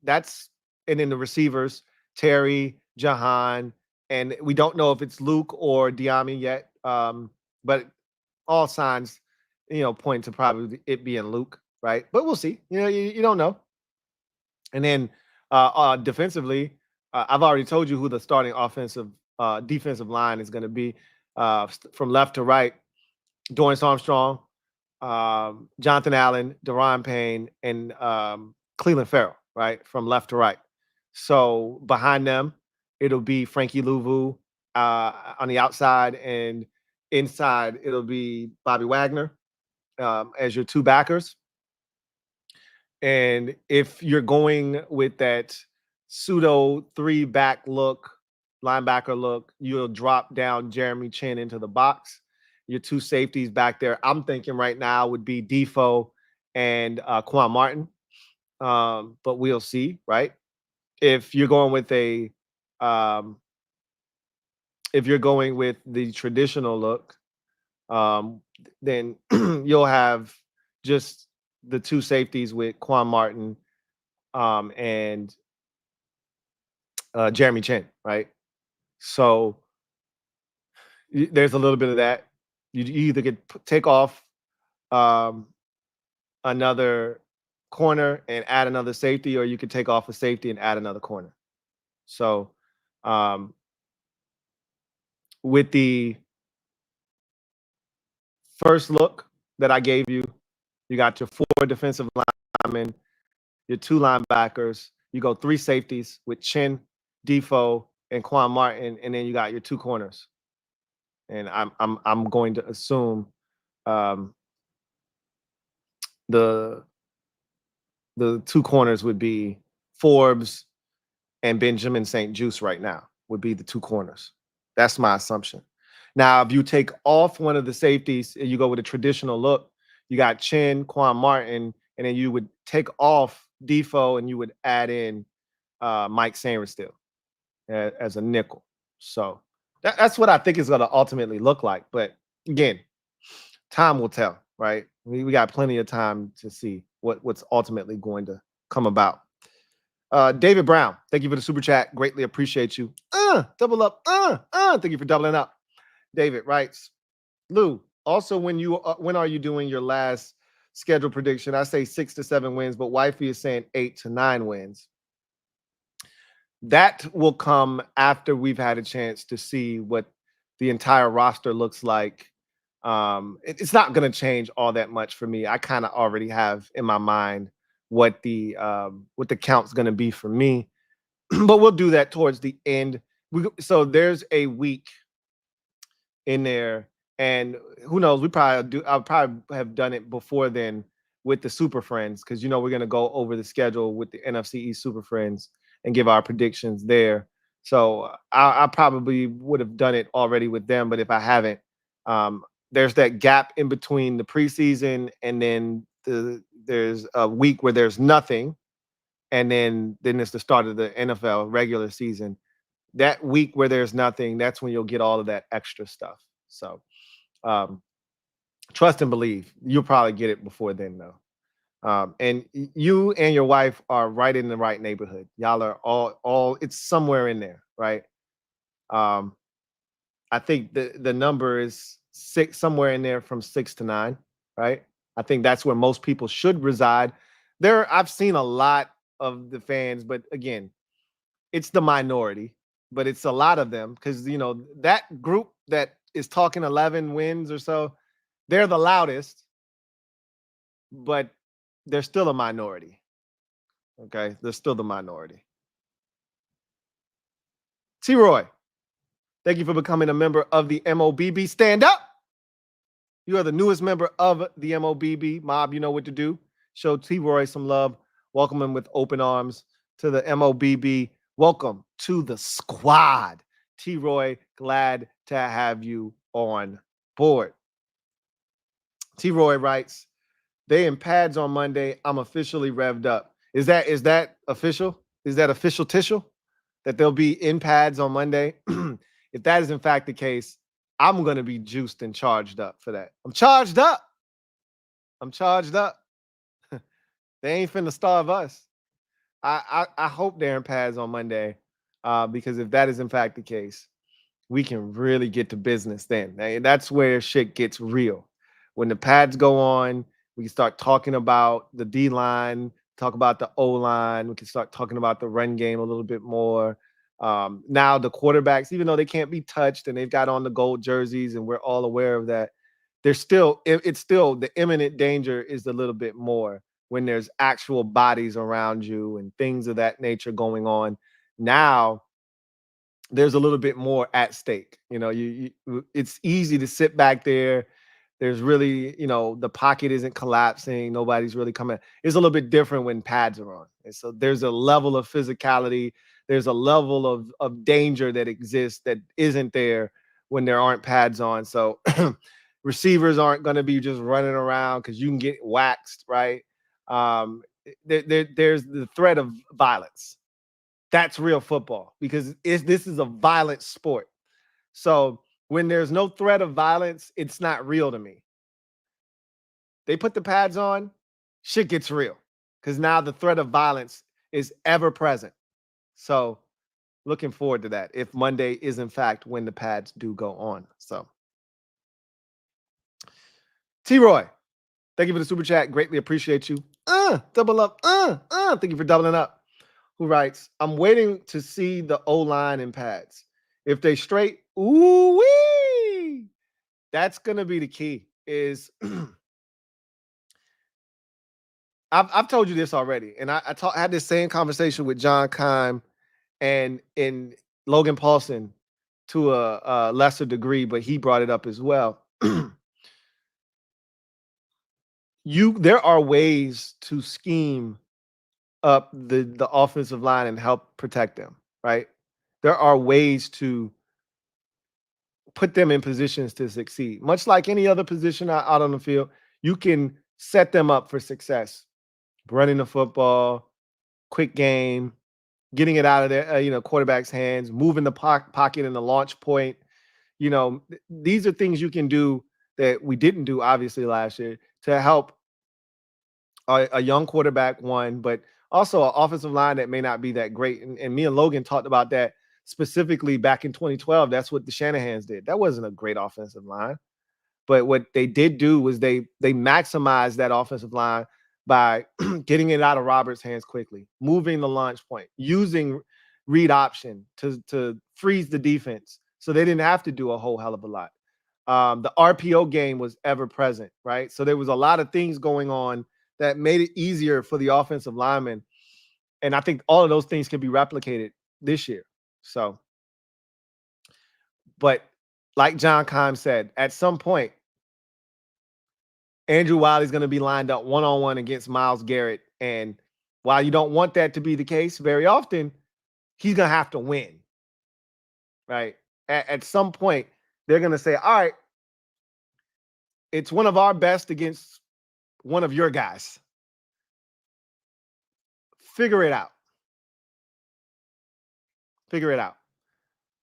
That's, and then the receivers, Terry, Jahan, and we don't know if it's Luke or Diami yet, but all signs, point to probably it being Luke, right? But we'll see. You don't know. And then defensively, I've already told you who the starting defensive line is going to be from left to right. Dorrance Armstrong, Jonathan Allen, Daron Payne, and Cleveland Farrell, right? From left to right. So behind them, it'll be Frankie Luvu on the outside, and inside it'll be Bobby Wagner as your 2 backers. And if you're going with that pseudo 3-back look, linebacker look, you'll drop down Jeremy Chin into the box. Your 2 safeties back there, I'm thinking right now, would be Defoe and Quan Martin. But we'll see, right? If you're going with the traditional look, then you'll have just the 2 safeties with Quan Martin and Jeremy Chin, right? So there's a little bit of that. You either could take off another corner and add another safety, or you could take off a safety and add another corner. So with the first look that I gave you, you got your 4 defensive linemen, your 2 linebackers, you go 3 safeties with Chin, Defoe, and Quan Martin, and then you got your 2 corners. And I'm going to assume the 2 corners would be Forbes and Benjamin St. Juice right now, would be the 2 corners. That's my assumption. Now, if you take off one of the safeties and you go with a traditional look, you got Chin, Quan Martin, and then you would take off Defoe and you would add in Mike Sainristil as a nickel. So that's what I think is going to ultimately look like. But again, time will tell, right? We got plenty of time to see what's ultimately going to come about. David Brown, thank you for the super chat. Greatly appreciate you. Double up. Thank you for doubling up. David writes, Lou, also when are you doing your last schedule prediction? I say 6 to 7 wins, but Wifey is saying 8 to 9 wins. That will come after we've had a chance to see what the entire roster looks like. It's not going to change all that much for me. I kind of already have in my mind what the count's going to be for me, but we'll do that towards the end. So there's a week in there, and who knows? I'll probably have done it before then with the Super Friends, because we're going to go over the schedule with the NFC East Super Friends and give our predictions there. So I probably would have done it already with them, but if I haven't, there's that gap in between the preseason and then there's a week where there's nothing, and then it's the start of the NFL regular season. That week where there's nothing, that's when you'll get all of that extra stuff. So trust and believe. You'll probably get it before then, though. And you and your wife are right in the right neighborhood. Y'all are all it's somewhere in there, right? I think the number is 6, somewhere in there from 6 to 9, right? I think that's where most people should reside. I've seen a lot of the fans, but again, it's the minority, but it's a lot of them because that group that is talking 11 wins or so, they're the loudest, but they're still a minority. Okay, they're still the minority. T-Roy, thank you for becoming a member of the MOBB. Stand up. You are the newest member of the MOBB. Mob, you know what to do. Show T-Roy some love. Welcome him with open arms to the MOBB. Welcome to the squad. T-Roy, glad to have you on board. T-Roy writes, they in pads on Monday. I'm officially revved up. Is that official? Is that official tissue that they'll be in pads on Monday? If that is in fact the case, I'm going to be juiced and charged up for that. I'm charged up. They ain't finna starve us. I hope they're in pads on Monday because if that is in fact the case, we can really get to business then. And that's where shit gets real. When the pads go on, we can start talking about the D-line, talk about the O-line. We can start talking about the run game a little bit more. Now the quarterbacks, even though they can't be touched and they've got on the gold jerseys and we're all aware of that, it's still the imminent danger is a little bit more when there's actual bodies around you and things of that nature going on. Now there's a little bit more at stake. It's easy to sit back there. There's really, the pocket isn't collapsing. Nobody's really coming. It's a little bit different when pads are on. And so there's a level of physicality. There's a level of danger that exists that isn't there when there aren't pads on. So receivers aren't going to be just running around because you can get waxed, right? There's the threat of violence. That's real football because this is a violent sport. So when there's no threat of violence, it's not real to me. They put the pads on, shit gets real because now the threat of violence is ever present. So looking forward to that if Monday is in fact when the pads do go on. So T-Roy, thank you for the super chat. Greatly appreciate you. Double up. Thank you for doubling up. Who writes, I'm waiting to see the O-line in pads. If they straight, ooh-wee, that's going to be the key is I've told you this already, and I had this same conversation with John Keim and in Logan Paulson to a lesser degree, but he brought it up as well. There are ways to scheme up the offensive line and help protect them, right? There are ways to put them in positions to succeed. Much like any other position out on the field, you can set them up for success. Running the football, quick game, getting it out of their quarterback's hands, moving the pocket in the launch point. These are things you can do that we didn't do obviously last year to help a young quarterback, one, but also an offensive line that may not be that great. And me and Logan talked about that specifically back in 2012. That's what the Shanahans did. That wasn't a great offensive line. But what they did do was they maximized that offensive line by getting it out of Roberts' hands quickly, moving the launch point, using read option to freeze the defense. So they didn't have to do a whole hell of a lot. The RPO game was ever present, right? So there was a lot of things going on that made it easier for the offensive linemen. And I think all of those things can be replicated this year. So, but like John Keim said, at some point, Andrew Wiley's going to be lined up one-on-one against Myles Garrett. And while you don't want that to be the case very often, he's going to have to win, right? At some point, they're going to say, all right, it's one of our best against one of your guys. figure it out. Figure it out.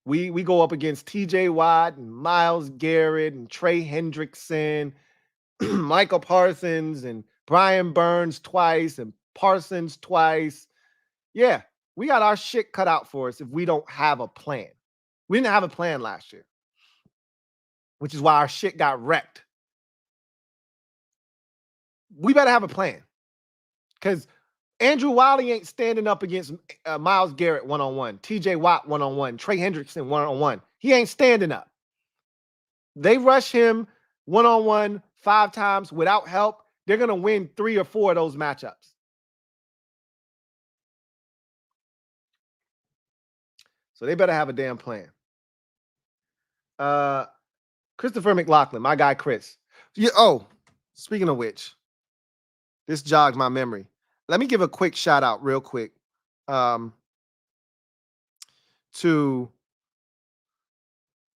We go up against TJ Watt and Myles Garrett and Trey Hendrickson, Michael Parsons and Brian Burns twice and Parsons twice. Yeah, we got our shit cut out for us if we don't have a plan. We didn't have a plan last year, which is why our shit got wrecked. We better have a plan because Andrew Wiley ain't standing up against Myles Garrett one-on-one, TJ Watt one-on-one, Trey Hendrickson one-on-one. He ain't standing up. They rush him one-on-one 5 times without help. They're going to win 3 or 4 of those matchups. So they better have a damn plan. Christopher McLaughlin, my guy Chris. Yeah, oh, speaking of which, this jogged my memory. Let me give a quick shout out real quick to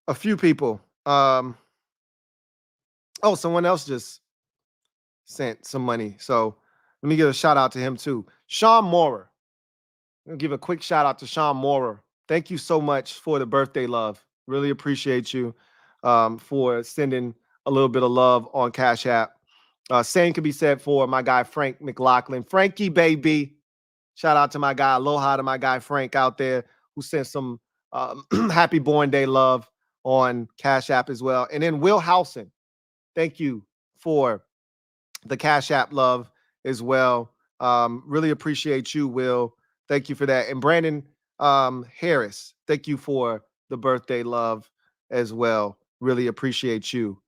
a few people. Oh, someone else just sent some money. So let me give a shout out to him too. Sean Moorer. I'm going to give a quick shout out to Sean Moorer. Thank you so much for the birthday love. Really appreciate you for sending a little bit of love on Cash App. Same can be said for my guy, Frank McLaughlin. Frankie, baby. Shout out to my guy. Aloha to my guy, Frank, out there who sent some happy born day love on Cash App as well. And then Will Howson. Thank you for the Cash App love as well. Really appreciate you, Will. Thank you for that. And Brandon Harris, thank you for the birthday love as well. Really appreciate you.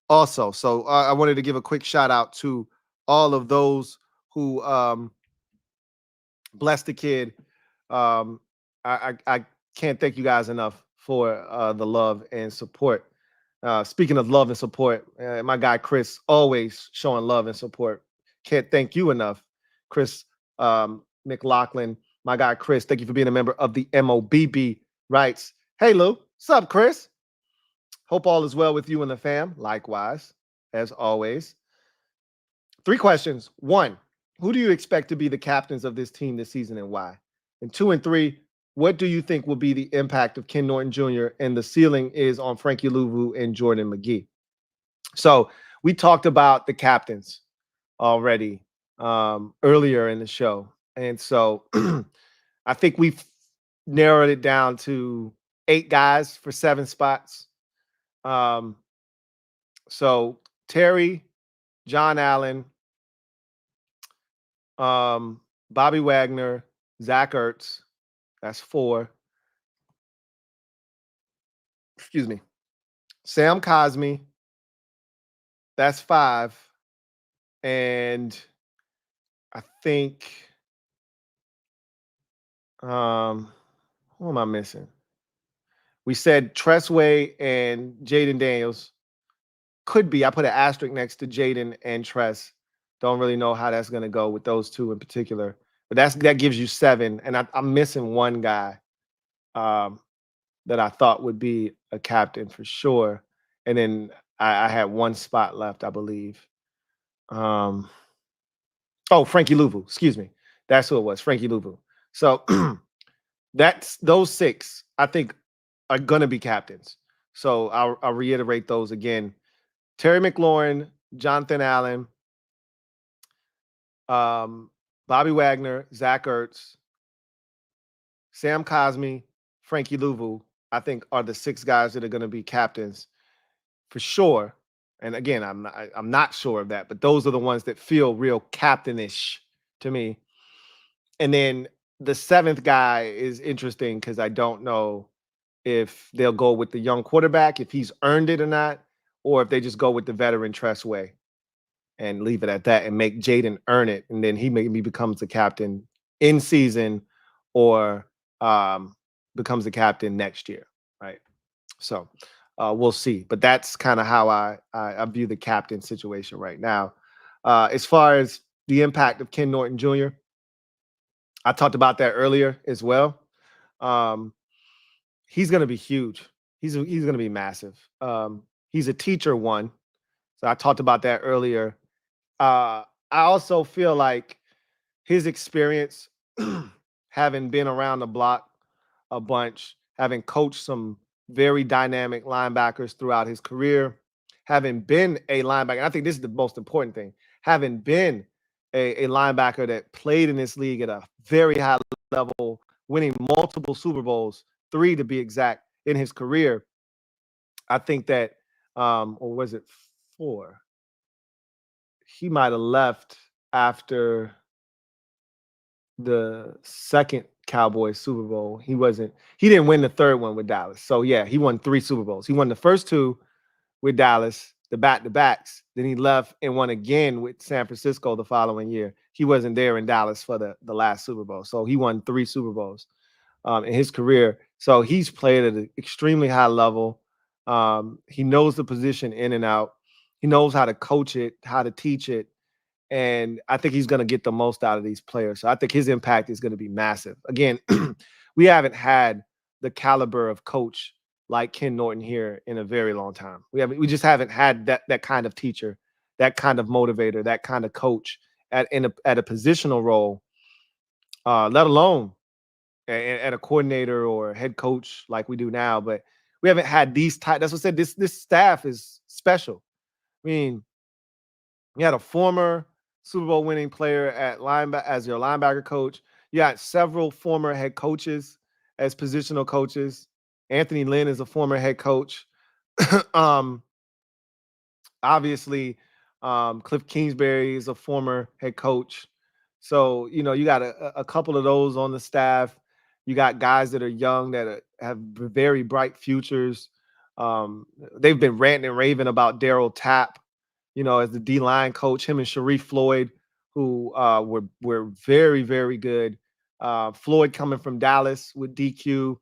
Also, so I wanted to give a quick shout out to all of those who blessed the kid. I can't thank you guys enough for the love and support. Speaking of love and support, my guy Chris always showing love and support. Can't thank you enough, Chris McLaughlin. My guy Chris, thank you for being a member of the MOBB Rights. Hey Lou, what's up, Chris? Hope all is well with you and the fam. Likewise, as always. 3 questions. 1, who do you expect to be the captains of this team this season and why? And 2 and 3, what do you think will be the impact of Ken Norton Jr. and the ceiling is on Frankie Luvu and Jordan McGee? So we talked about the captains already earlier in the show. And so I think we've narrowed it down to 8 guys for 7 spots. So Terry, John Allen, Bobby Wagner, Zach Ertz, that's 4. Excuse me. Sam Cosmi, that's 5. And I think, who am I missing? We said Tressway and Jayden Daniels. Could be. I put an asterisk next to Jayden and Tress. Don't really know how that's going to go with those 2 in particular. But that gives you 7. And I'm missing 1 guy that I thought would be a captain for sure. And then I had 1 spot left, I believe. Oh, Frankie Luvu. Excuse me. That's who it was, Frankie Luvu. So that's those 6, I think, are going to be captains. So I'll reiterate those again. Terry McLaurin, Jonathan Allen, Bobby Wagner, Zach Ertz, Sam Cosmi, Frankie Luvu, I think are the 6 guys that are going to be captains for sure. And again, I'm not sure of that, but those are the ones that feel real captainish to me. And then the 7th guy is interesting because I don't know if they'll go with the young quarterback, if he's earned it or not, or if they just go with the veteran Tressway and leave it at that and make Jayden earn it. And then he maybe becomes the captain in season or becomes the captain next year, right? So we'll see. But that's kind of how I view the captain situation right now. As far as the impact of Ken Norton Jr., I talked about that earlier as well. He's going to be huge. He's going to be massive. He's a teacher, 1. So I talked about that earlier. I also feel like his experience having been around the block a bunch, having coached some very dynamic linebackers throughout his career, having been a linebacker. I think this is the most important thing. Having been a linebacker that played in this league at a very high level, winning multiple Super Bowls, 3 to be exact, in his career. I think that, or was it 4? He might have left after the second Cowboys Super Bowl. He didn't win the third one with Dallas. So yeah, he won 3 Super Bowls. He won the first 2 with Dallas, the back-to-backs. Then he left and won again with San Francisco the following year. He wasn't there in Dallas for the last Super Bowl. So he won 3 Super Bowls in his career. So he's played at an extremely high level. He knows the position in and out. He knows how to coach it, how to teach it. And I think he's going to get the most out of these players. So I think his impact is going to be massive. Again, we haven't had the caliber of coach like Ken Norton here in a very long time. We just haven't had that kind of teacher, that kind of motivator, that kind of coach at a positional role, let alone at a coordinator or head coach like we do now. But we haven't had these type. That's what I said. This staff is special. I mean, you had a former Super Bowl winning player at as your linebacker coach. You got several former head coaches as positional coaches. Anthony Lynn is a former head coach. Obviously, Cliff Kingsbury is a former head coach. So, you got a couple of those on the staff. You got guys that are young that have very bright futures. They've been ranting and raving about Darryl Tapp, as the D-line coach, him and Sharif Floyd, who were very, very good. Floyd coming from Dallas with DQ,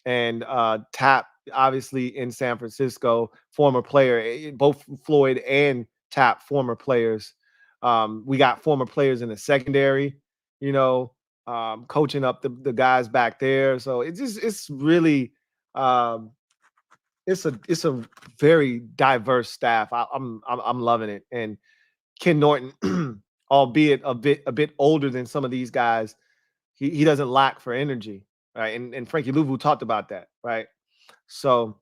and Tapp obviously in San Francisco, former player. Both Floyd and Tapp, former players. We got former players in the secondary, coaching up the guys back there. So it's really it's a very diverse staff. I'm loving it. And Ken Norton, albeit a bit older than some of these guys, he doesn't lack for energy, right? And Frankie Luvu talked about that, right? So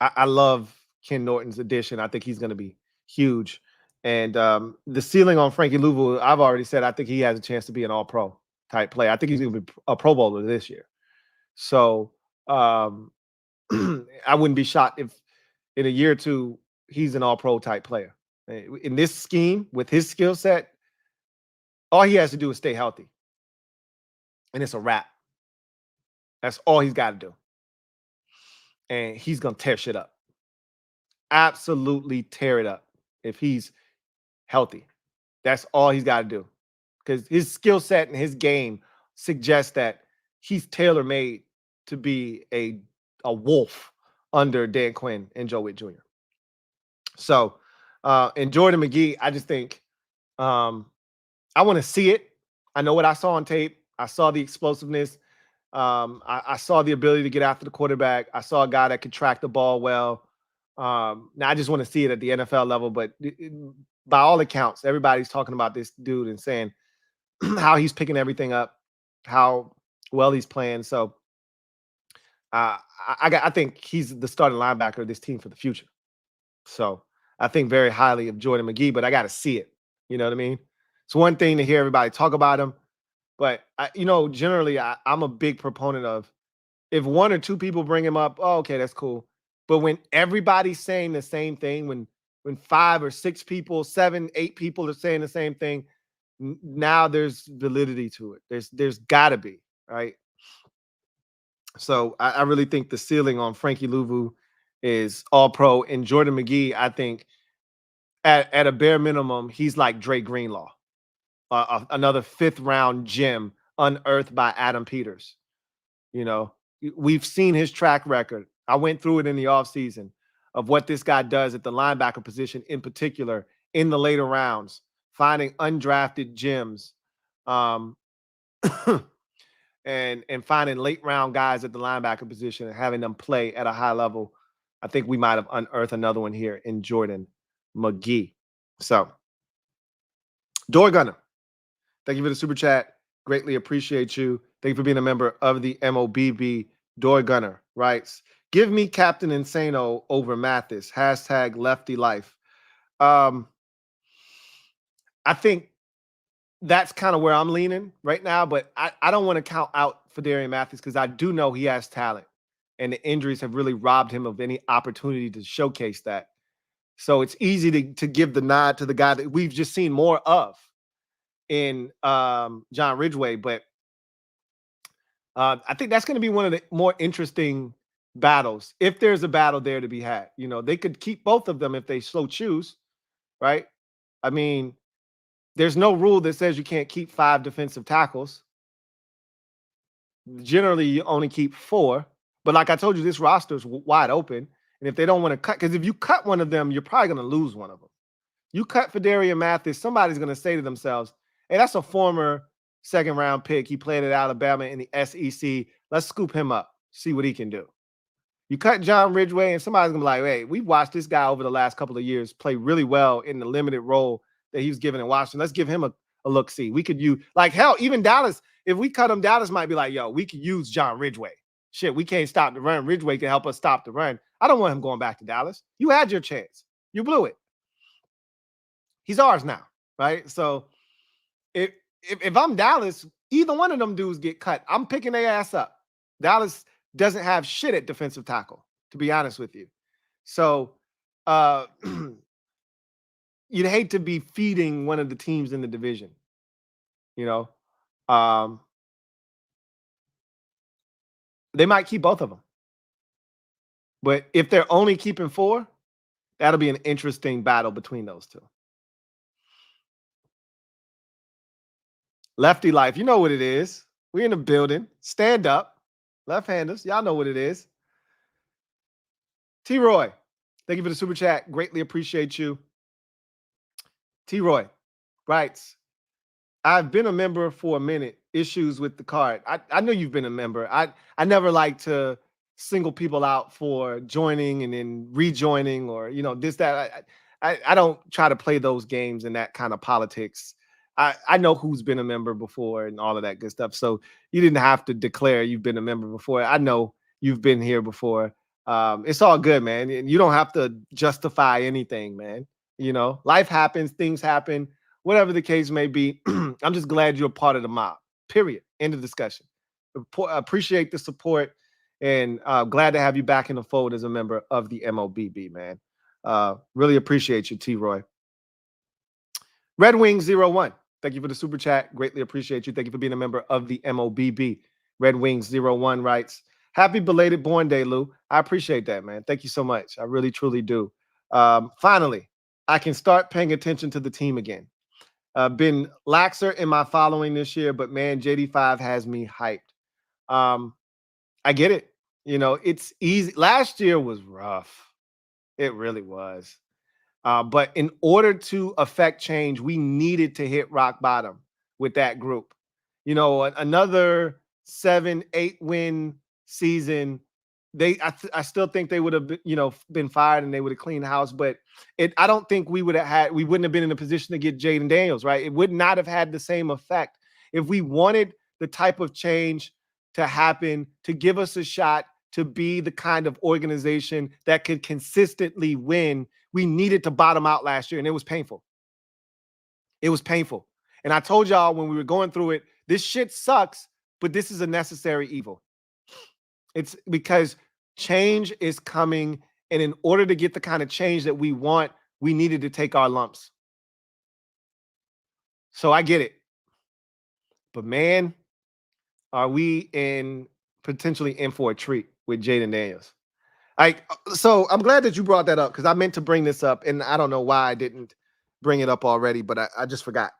I love Ken Norton's addition. I think he's going to be huge. And the ceiling on Frankie Luvu, I've already said, I think he has a chance to be an all-pro type player. I think he's going to be a Pro Bowler this year. So I wouldn't be shocked if in a year or 2, he's an all-pro type player. In this scheme, with his skill set, all he has to do is stay healthy. And it's a wrap. That's all he's got to do. And he's going to tear shit up. Absolutely tear it up if he's healthy. That's all he's got to do. Because his skill set and his game suggests that he's tailor-made to be a wolf under Dan Quinn and Joe Witt Jr. So, and Jordan McGee, I just think I want to see it. I know what I saw on tape. I saw the explosiveness. I saw the ability to get after the quarterback. I saw a guy that could track the ball well. Now I just want to see it at the NFL level, but by all accounts, everybody's talking about this dude and saying how he's picking everything up, how well he's playing. So I think he's the starting linebacker of this team for the future. So I think very highly of Jordan McGee, but I got to see it. You know what I mean? It's one thing to hear everybody talk about him, but generally I'm a big proponent of if 1 or 2 people bring him up, oh, okay, that's cool. But when everybody's saying the same thing, when 5 or 6 people, 7, 8 people are saying the same thing, now there's validity to it. There's got to be, right? So I really think the ceiling on Frankie Luvu is all pro, and Jordan McGee, I think at a bare minimum, he's like Dre Greenlaw, another 5th round gem unearthed by Adam Peters. We've seen his track record. I went through it in the offseason of what this guy does at the linebacker position, in particular in the later rounds, finding undrafted gems, and finding late round guys at the linebacker position and having them play at a high level. I think we might have unearthed another one here in Jordan McGee. So, Door Gunner, thank you for the super chat. Greatly appreciate you. Thank you for being a member of the MOBB. Door Gunner writes, give me Captain Insano over Mathis. Hashtag lefty life. I think that's kind of where I'm leaning right now, but I don't want to count out Fedarian Mathis because I do know he has talent, and the injuries have really robbed him of any opportunity to showcase that. So it's easy to give the nod to the guy that we've just seen more of in John Ridgway, but I think that's going to be one of the more interesting battles, if there's a battle there to be had. You know, they could keep both of them if they so choose, right? I mean, there's no rule that says you can't keep 5 defensive tackles. Generally, you only keep 4. But like I told you, this roster is wide open. And if they don't want to cut, because if you cut one of them, you're probably going to lose one of them. You cut Fedarian Mathis, somebody's going to say to themselves, hey, that's a former second-round pick. He played at Alabama in the SEC. Let's scoop him up, see what he can do. You cut John Ridgway, and somebody's going to be like, hey, we've watched this guy over the last couple of years play really well in the limited role that he was given in Washington. Let's give him a look-see. We could use, like, hell, even Dallas, if we cut him, Dallas might be like, yo, we could use John Ridgway. Shit, we can't stop the run. Ridgway can help us stop the run. I don't want him going back to Dallas. You had your chance. You blew it. He's ours now, right? So if I'm Dallas, either one of them dudes get cut. I'm picking their ass up. Dallas doesn't have shit at defensive tackle, to be honest with you. So you'd hate to be feeding one of the teams in the division, you know. They might keep both of them. But if they're only keeping 4, that'll be an interesting battle between those two. Lefty life, you know what it is. We're in the building. Stand up. Left-handers, y'all know what it is. T-Roy, thank you for the super chat. Greatly appreciate you. T-Roy writes, I've been a member for a minute. Issues with the card. I know you've been a member. I never like to single people out for joining and then rejoining or, you know, this, that. I don't try to play those games and that kind of politics. I know who's been a member before and all of that good stuff. So you didn't have to declare you've been a member before. I know you've been here before. It's all good, man. And you don't have to justify anything, man. You know, life happens, things happen, whatever the case may be. I'm just glad you're a part of the mob, period. End of discussion. Appreciate the support and glad to have you back in the fold as a member of the MOBB, man. Really appreciate you, T-Roy. Red Wings 01. Thank you for the super chat. Greatly appreciate you. Thank you for being a member of the MOBB. Red Wings 01 writes, happy belated born day, Lou. I appreciate that, man. Thank you so much. I really, truly do. Finally, I can start paying attention to the team again. Been laxer in my following this year, but man, JD5 has me hyped. I get it. You know, it's easy. Last year was rough. It really was. But in order to affect change, we needed to hit rock bottom with that group. You know, another 7-8 win season. I still think they would have, been fired and they would have cleaned house. But I don't think we wouldn't have been in a position to get Jayden Daniels, right? It would not have had the same effect if we wanted the type of change to happen, to give us a shot to be the kind of organization that could consistently win. We needed to bottom out last year, and it was painful. It was painful. And I told y'all when we were going through it, this shit sucks, but this is a necessary evil. It's because change is coming, and in order to get the kind of change that we want, we needed to take our lumps. So I get it. But man, are we potentially in for a treat with Jayden Daniels? So I'm glad that you brought that up because I meant to bring this up, and I don't know why I didn't bring it up already, but I just forgot.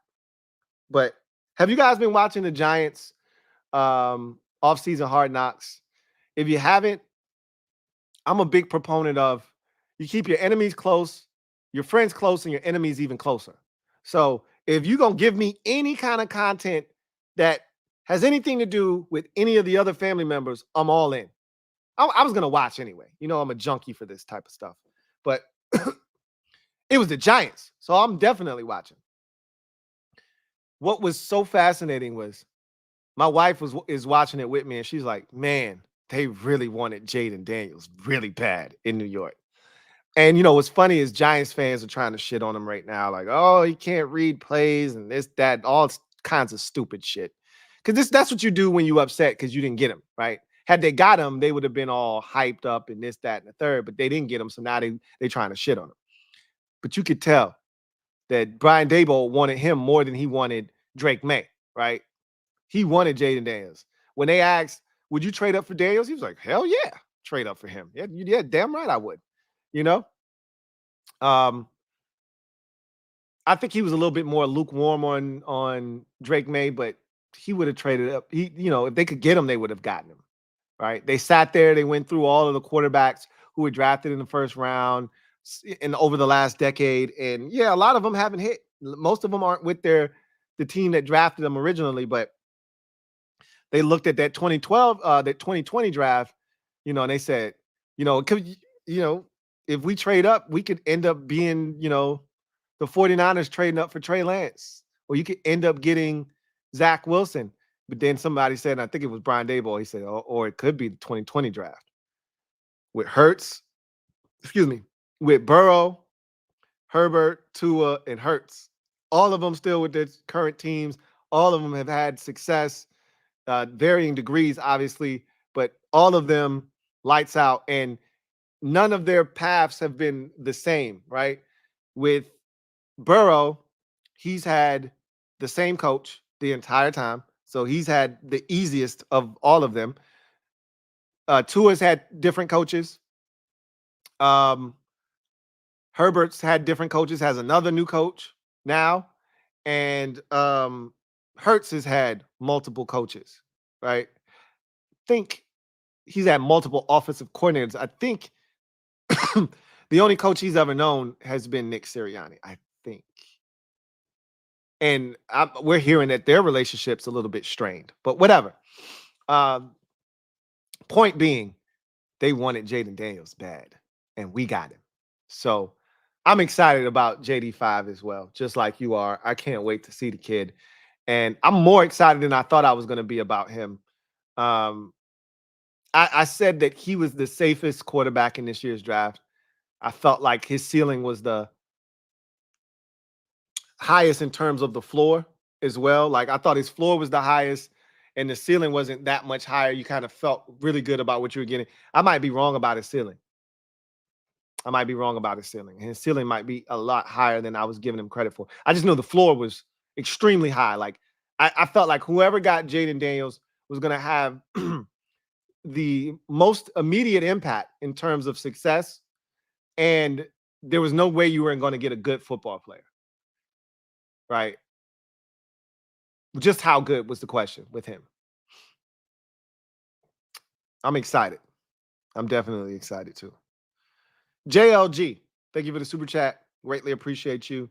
But have you guys been watching the Giants off-season Hard Knocks? If you haven't, I'm a big proponent of you keep your enemies close, your friends close, and your enemies even closer. So if you're going to give me any kind of content that has anything to do with any of the other family members, I'm all in. I was going to watch anyway. You know, I'm a junkie for this type of stuff. But it was the Giants, so I'm definitely watching. What was so fascinating was My wife is watching it with me, and she's like, man, they really wanted Jayden Daniels really bad in New York. And, what's funny is Giants fans are trying to shit on him right now. Like, oh, he can't read plays and this, that, all kinds of stupid shit. Because that's what you do when you upset because you didn't get him, right? Had they got him, they would have been all hyped up and this, that, and the third, but they didn't get him. So now they trying to shit on him. But you could tell that Brian Daboll wanted him more than he wanted Drake May, right? He wanted Jayden Daniels. When they asked, would you trade up for Daniels? He was like, hell yeah, trade up for him. Yeah, damn right I would. I think he was a little bit more lukewarm on Drake May, but he would have traded up. If they could get him, they would have gotten him. Right? They sat there, they went through all of the quarterbacks who were drafted in the first round and over the llast decade. And yeah, a lot of them haven't hit. Most of them aren't with the team that drafted them originally, but they looked at that 2012, that 2020 draft, and they said, if we trade up, we could end up being, the 49ers trading up for Trey Lance, or you could end up getting Zach Wilson. But then somebody said, and I think it was Brian Daboll, he said, or it could be the 2020 draft with with Burrow, Herbert, Tua, and Hurts. All of them still with their current teams. All of them have had success, varying degrees, obviously, but all of them lights out, and none of their paths have been the same, right? With Burrow, he's had the same coach the entire time. So he's had the easiest of all of them. Tua's had different coaches. Herbert's had different coaches, has another new coach now. And Hurts has had multiple coaches, right? I think he's had multiple offensive coordinators. I think the only coach he's ever known has been Nick Sirianni, I think. And we're hearing that their relationship's a little bit strained, but whatever. Point being, they wanted Jayden Daniels bad, and we got him. So I'm excited about JD5 as well, just like you are. I can't wait to see the kid. And I'm more excited than I thought I was going to be about him. I said that he was the safest quarterback in this year's draft. I felt like his ceiling was the highest in terms of the floor as well. Like, I thought his floor was the highest and the ceiling wasn't that much higher. You kind of felt really good about what you were getting. I might be wrong about his ceiling. His ceiling might be a lot higher than I was giving him credit for. I just know the floor was extremely high. Like, I felt like whoever got Jayden Daniels was going to have the most immediate impact in terms of success. And there was no way you weren't going to get a good football player. Right? Just how good was the question with him? I'm excited. I'm definitely excited too. JLG, thank you for the super chat. Greatly appreciate you.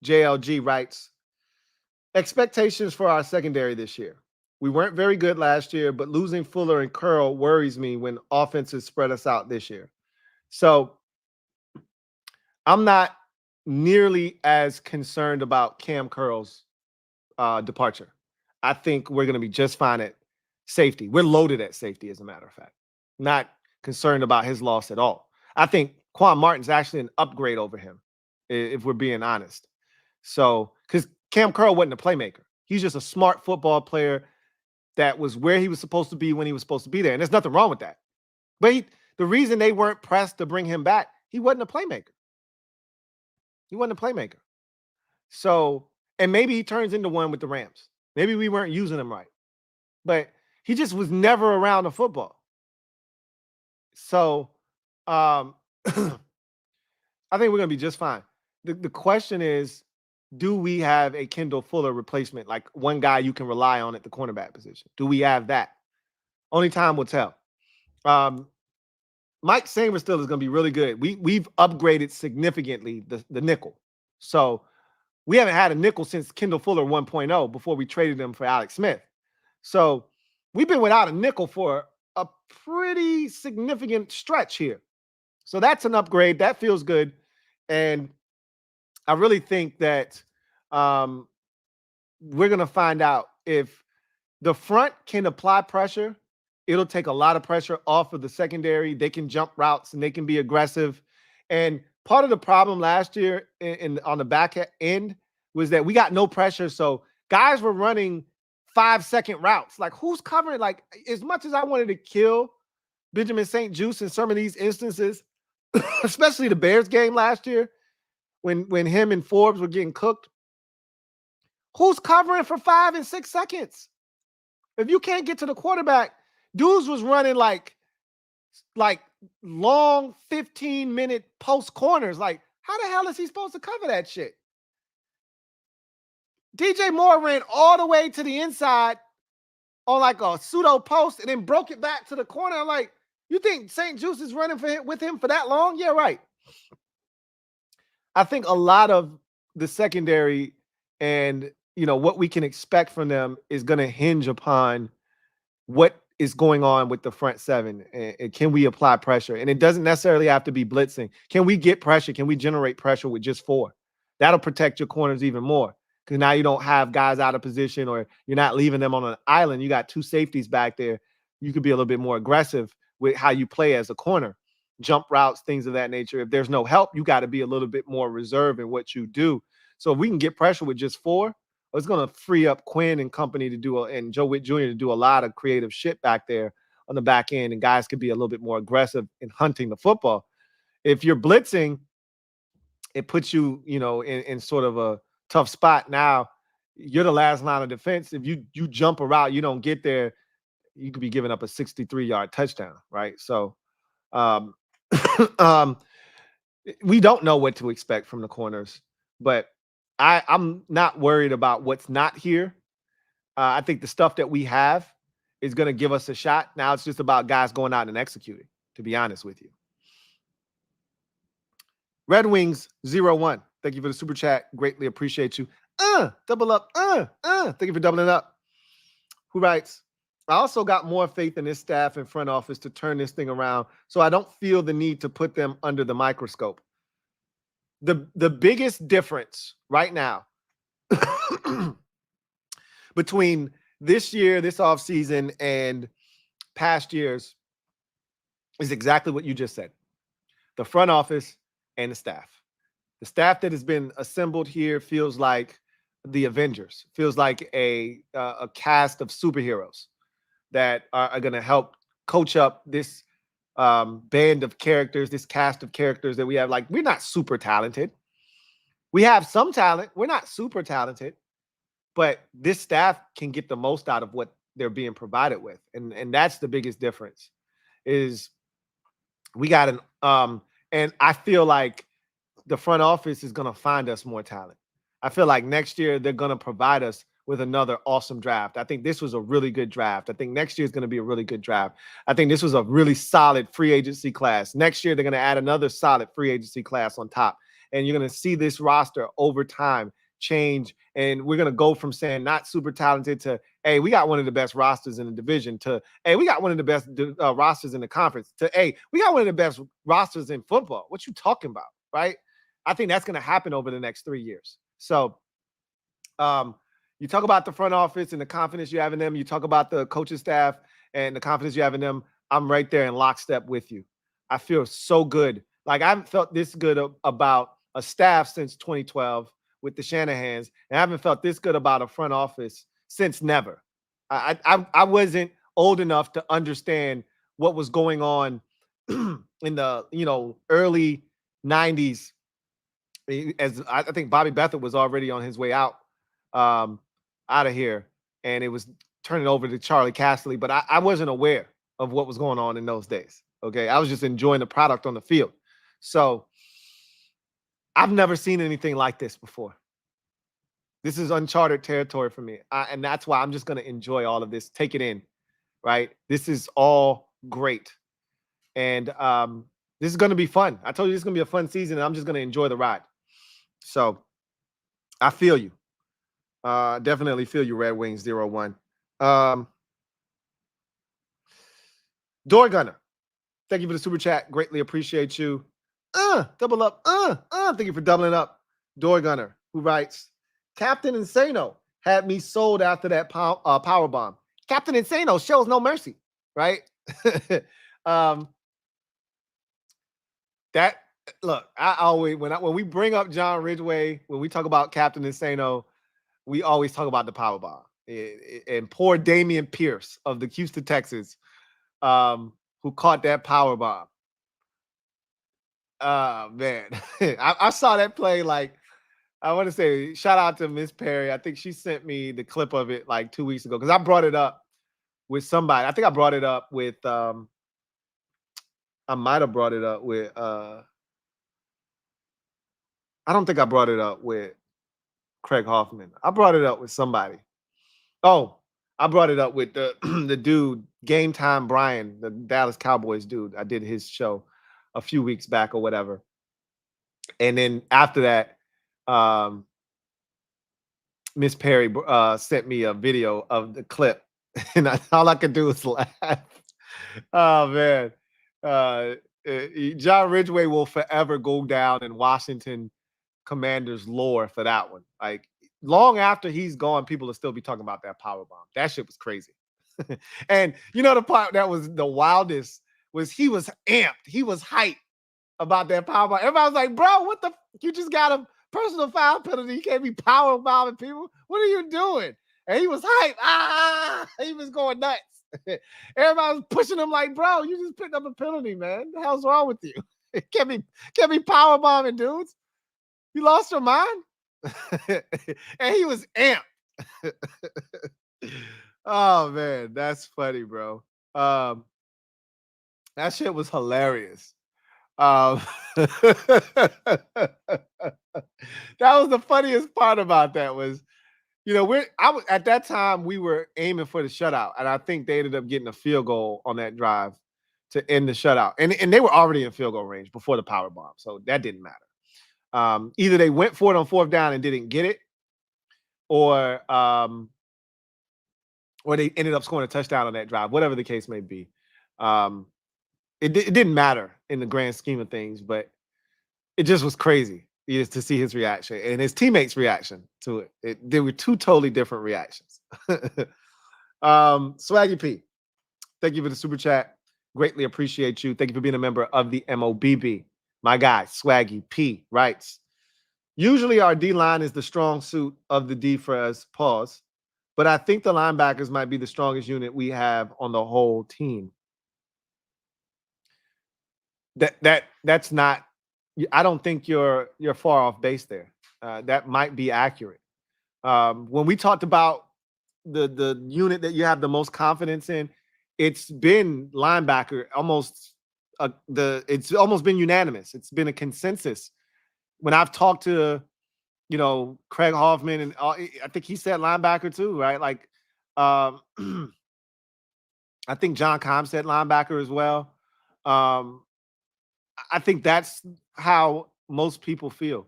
JLG writes, expectations for our secondary this year. We weren't very good last year, but losing Fuller and Curl worries me when offenses spread us out this year. So I'm not nearly as concerned about Cam Curl's departure. I think we're going to be just fine at safety. We're loaded at safety, as a matter of fact. Not concerned about his loss at all. I think Quan Martin's actually an upgrade over him, if we're being honest. So, because Cam Curl wasn't a playmaker. He's just a smart football player that was where he was supposed to be when he was supposed to be there. And there's nothing wrong with that. But the reason they weren't pressed to bring him back, he wasn't a playmaker. So, and maybe he turns into one with the Rams. Maybe we weren't using him right. But he just was never around the football. So, I think we're going to be just fine. The question is, do we have a Kendall Fuller replacement, like one guy you can rely on at the cornerback position? Do we have that? Only time will tell. Mike Sainristil is going to be really good. We've upgraded significantly the nickel. So we haven't had a nickel since Kendall Fuller 1.0 before we traded him for Alex Smith. So we've been without a nickel for a pretty significant stretch here. So that's an upgrade. That feels good. And I really think that we're going to find out if the front can apply pressure. It'll take a lot of pressure off of the secondary. They can jump routes and they can be aggressive. And part of the problem last year on the back end was that we got no pressure. So guys were running 5-second routes. Like, who's covering? Like, as much as I wanted to kill Benjamin St. Juste in some of these instances, especially the Bears game last year, when him and Forbes were getting cooked, who's covering for 5 and 6 seconds? If you can't get to the quarterback, dudes was running like long 15-minute post corners. Like, how the hell is he supposed to cover that shit? DJ Moore ran all the way to the inside on like a pseudo post and then broke it back to the corner. I'm like, you think St. Juste is running with him for that long? Yeah, right. I think a lot of the secondary and, you know, what we can expect from them is going to hinge upon what is going on with the front seven. And can we apply pressure? And it doesn't necessarily have to be blitzing. Can we get pressure? Can we generate pressure with just 4? That'll protect your corners even more, because now you don't have guys out of position or you're not leaving them on an island. You got 2 safeties back there. You could be a little bit more aggressive with how you play as a corner, jump routes, things of that nature. If there's no help, you got to be a little bit more reserved in what you do. So if we can get pressure with just 4, it's going to free up Quinn and company to do, and Joe Witt Jr. to do a lot of creative shit back there on the back end, and guys could be a little bit more aggressive in hunting the football. If you're blitzing, it puts you, you know, in sort of a tough spot. Now you're the last line of defense. If you jump a route, you don't get there, you could be giving up a 63-yard touchdown, right? So we don't know what to expect from the corners, but I'm not worried about what's not here. I think the stuff that we have is going to give us a shot. Now it's just about guys going out and executing, to be honest with you. Red Wings 01. Thank you for the super chat. Greatly appreciate you. Double up. Thank you for doubling up. Who writes, I also got more faith in this staff and front office to turn this thing around, so I don't feel the need to put them under the microscope. The biggest difference right now between this year, this offseason, and past years is exactly what you just said. The front office and the staff. The staff that has been assembled here feels like the Avengers, feels like a cast of superheroes that are going to help coach up this band of characters, this cast of characters that we have. Like, we're not super talented. We have some talent. We're not super talented, but this staff can get the most out of what they're being provided with. And that's the biggest difference is we got and I feel like the front office is going to find us more talent. I feel like next year they're going to provide us with another awesome draft. I think this was a really good draft. I think next year is going to be a really good draft. I think this was a really solid free agency class. Next year, they're going to add another solid free agency class on top. And you're going to see this roster over time change. And we're going to go from saying not super talented to, hey, we got one of the best rosters in the division, to, hey, we got one of the best rosters in the conference, to, hey, we got one of the best rosters in football. What you talking about, right? I think that's going to happen over the next 3 years. So, you talk about the front office and the confidence you have in them. You talk about the coaching staff and the confidence you have in them. I'm right there in lockstep with you. I feel so good. Like, I haven't felt this good about a staff since 2012 with the Shanahans, and I haven't felt this good about a front office since never. I wasn't old enough to understand what was going on in the early 90s. As I think Bobby Beathard was already on his way out of here, and it was turning over to Charlie Casserly, but I wasn't aware of what was going on in those days. Okay, I was just enjoying the product on the field. So I've never seen anything like this before. This is uncharted territory for me, and that's why I'm just going to enjoy all of this, take it in, right? This is all great, and this is going to be fun. I told you this is going to be a fun season, and I'm just going to enjoy the ride. So I feel you. Definitely feel you, Red Wings 01. Door Gunner, thank you for the super chat. Greatly appreciate you. Double up. Thank you for doubling up. Door Gunner, who writes, Captain Insano had me sold after that power bomb. Captain Insano shows no mercy, right? That look, I always when we bring up John Ridgway, when we talk about Captain Insano, we always talk about the power bomb. And poor Damian Pierce of the Houston Texans, who caught that power bomb. Man, I saw that play. Like, I want to say, shout out to Miss Perry. I think she sent me the clip of it like 2 weeks ago because I brought it up with somebody. I think I brought it up with I might have brought it up with I don't think I brought it up with Craig Hoffman. I brought it up with somebody. Oh, I brought it up with the the dude, Game Time Brian, the Dallas Cowboys dude. I did his show a few weeks back or whatever. And then after that, Miss Perry sent me a video of the clip, and all I could do was laugh. Oh man, John Ridgway will forever go down in Washington Commanders lore for that one. Like, long after he's gone, people will still be talking about that power bomb. That shit was crazy. And you know, the part that was the wildest was he was amped. He was hyped about that power bomb. Everybody was like, bro, what the you just got a personal foul penalty. You can't be power bombing people. What are you doing? And he was hyped. He was going nuts. Everybody was pushing him like, bro, you just picked up a penalty, man. The hell's wrong with you? Can't be power bombing dudes. You lost your mind? And he was amped. Oh man, that's funny, bro. That shit was hilarious. That was the funniest part about that was, you know, at that time we were aiming for the shutout, and I think they ended up getting a field goal on that drive to end the shutout, and they were already in field goal range before the power bomb, so that didn't matter. Either they went for it on 4th down and didn't get it, or they ended up scoring a touchdown on that drive, whatever the case may be. It didn't matter in the grand scheme of things, but it just was crazy to see his reaction and his teammates' reaction to it. There were two totally different reactions. Swaggy P, thank you for the super chat. Greatly appreciate you. Thank you for being a member of the MOBB. My guy, Swaggy P, writes, usually our D-line is the strong suit of the D for us, pause, but I think the linebackers might be the strongest unit we have on the whole team. That's not, I don't think you're far off base there. That might be accurate. When we talked about the unit that you have the most confidence in, it's been linebacker. It's almost been unanimous. It's been a consensus. When I've talked to, you know, Craig Hoffman, and I think he said linebacker too, right? Like, I think John Comm said linebacker as well. I think that's how most people feel.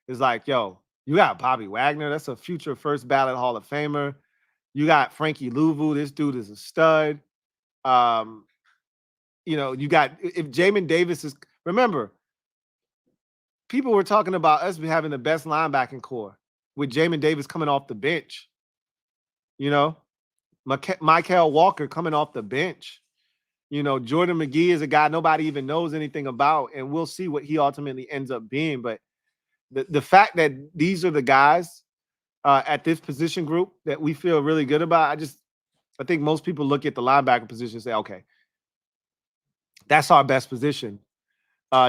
It's like, yo, you got Bobby Wagner. That's a future first ballot Hall of Famer. You got Frankie Luvu. This dude is a stud. You know, you got, if Jayden Davis is, remember, people were talking about us having the best linebacking core with Jayden Davis coming off the bench. You know, Mykal Walker coming off the bench. You know, Jordan McGee is a guy nobody even knows anything about, and we'll see what he ultimately ends up being. But the fact that these are the guys at this position group that we feel really good about, I think most people look at the linebacker position and say, okay, that's our best position.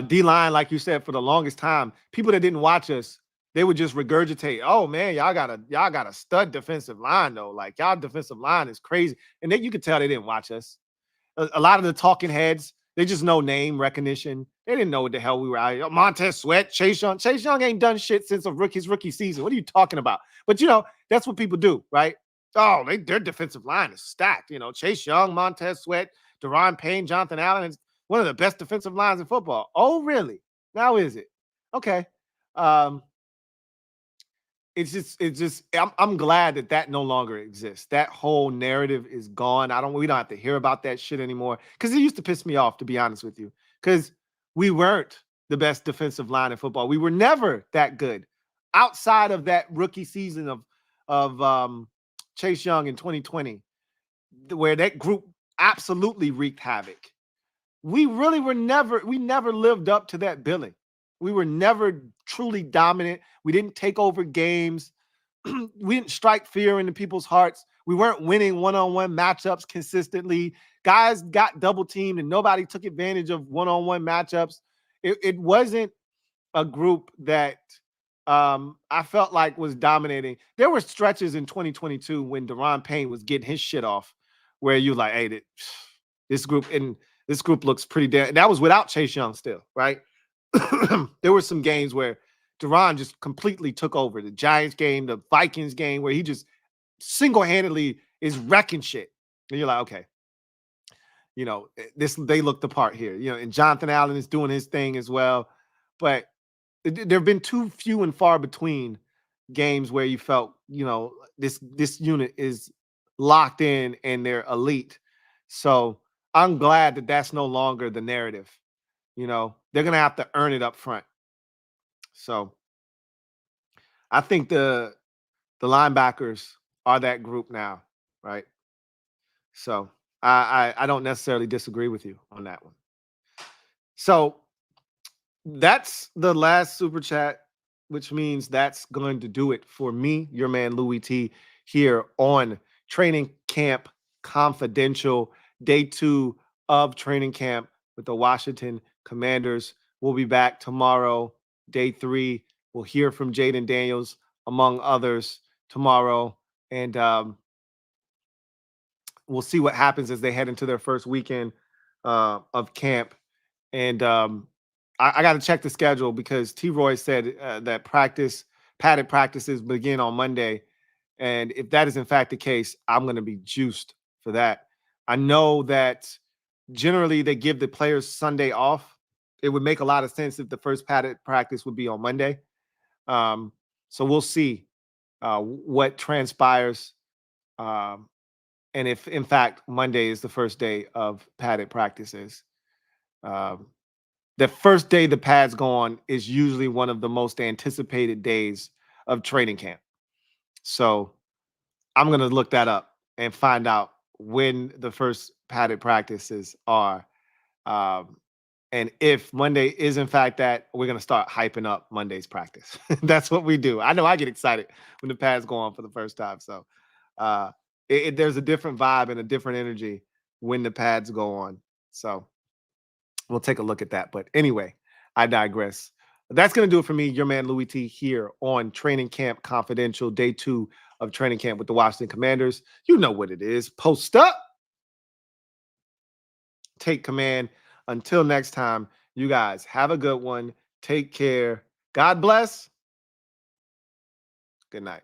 D-line, like you said, for the longest time, people that didn't watch us, they would just regurgitate, oh man, y'all got a stud defensive line though. Like, y'all defensive line is crazy. And then you could tell they didn't watch us. A lot of the talking heads, they just know name recognition. They didn't know what the hell we were out here. Montez Sweat, Chase Young. Chase Young ain't done shit since his rookie season. What are you talking about? But, you know, that's what people do, right? Oh, their defensive line is stacked. You know, Chase Young, Montez Sweat, Deron Payne, Jonathan Allen is one of the best defensive lines in football. Oh, really? Now is it? Okay. I'm glad that no longer exists. That whole narrative is gone. We don't have to hear about that shit anymore, because it used to piss me off, to be honest with you, because we weren't the best defensive line in football. We were never that good outside of that rookie season of Chase Young in 2020. where that group absolutely wreaked havoc. We never lived up to that billing. We were never truly dominant. We didn't take over games. We didn't strike fear into people's hearts. We weren't winning one-on-one matchups consistently. Guys got double teamed and nobody took advantage of one-on-one matchups. It wasn't a group that I felt like was dominating. There were stretches in 2022 when Deron Payne was getting his shit off, where you like, hey, this group looks pretty damn. And that was without Chase Young still, right? There were some games where Deron just completely took over. The Giants game, the Vikings game, where he just single-handedly is wrecking shit. And you're like, okay, they looked the part here. And Jonathan Allen is doing his thing as well. But there have been too few and far between games where you felt, this unit is locked in and they're elite. So I'm glad that that's no longer the narrative. They're going to have to earn it up front. So I think the linebackers are that group now, right? So I don't necessarily disagree with you on that one. So that's the last super chat, which means that's going to do it for me, your man Louie T, here on Training Camp Confidential, day 2 of training camp with the Washington Commanders. We'll be back tomorrow, day 3. We'll hear from Jayden Daniels, among others, tomorrow. And we'll see what happens as they head into their first weekend of camp. And I got to check the schedule because T-Roy said that padded practices begin on Monday. And if that is in fact the case, I'm going to be juiced for that. I know that generally they give the players Sunday off. It would make a lot of sense if the first padded practice would be on Monday. So we'll see what transpires. And if, in fact, Monday is the first day of padded practices. The first day the pads go on is usually one of the most anticipated days of training camp. So I'm going to look that up and find out when the first padded practices are. And if Monday is, in fact, that, we're going to start hyping up Monday's practice. That's what we do. I know I get excited when the pads go on for the first time. So there's a different vibe and a different energy when the pads go on. So we'll take a look at that. But anyway, I digress. That's going to do it for me, your man Louie T, here on Training Camp Confidential, day 2 of training camp with the Washington Commanders. You know what it is. Post up. Take command. Until next time, you guys have a good one. Take care. God bless. Good night.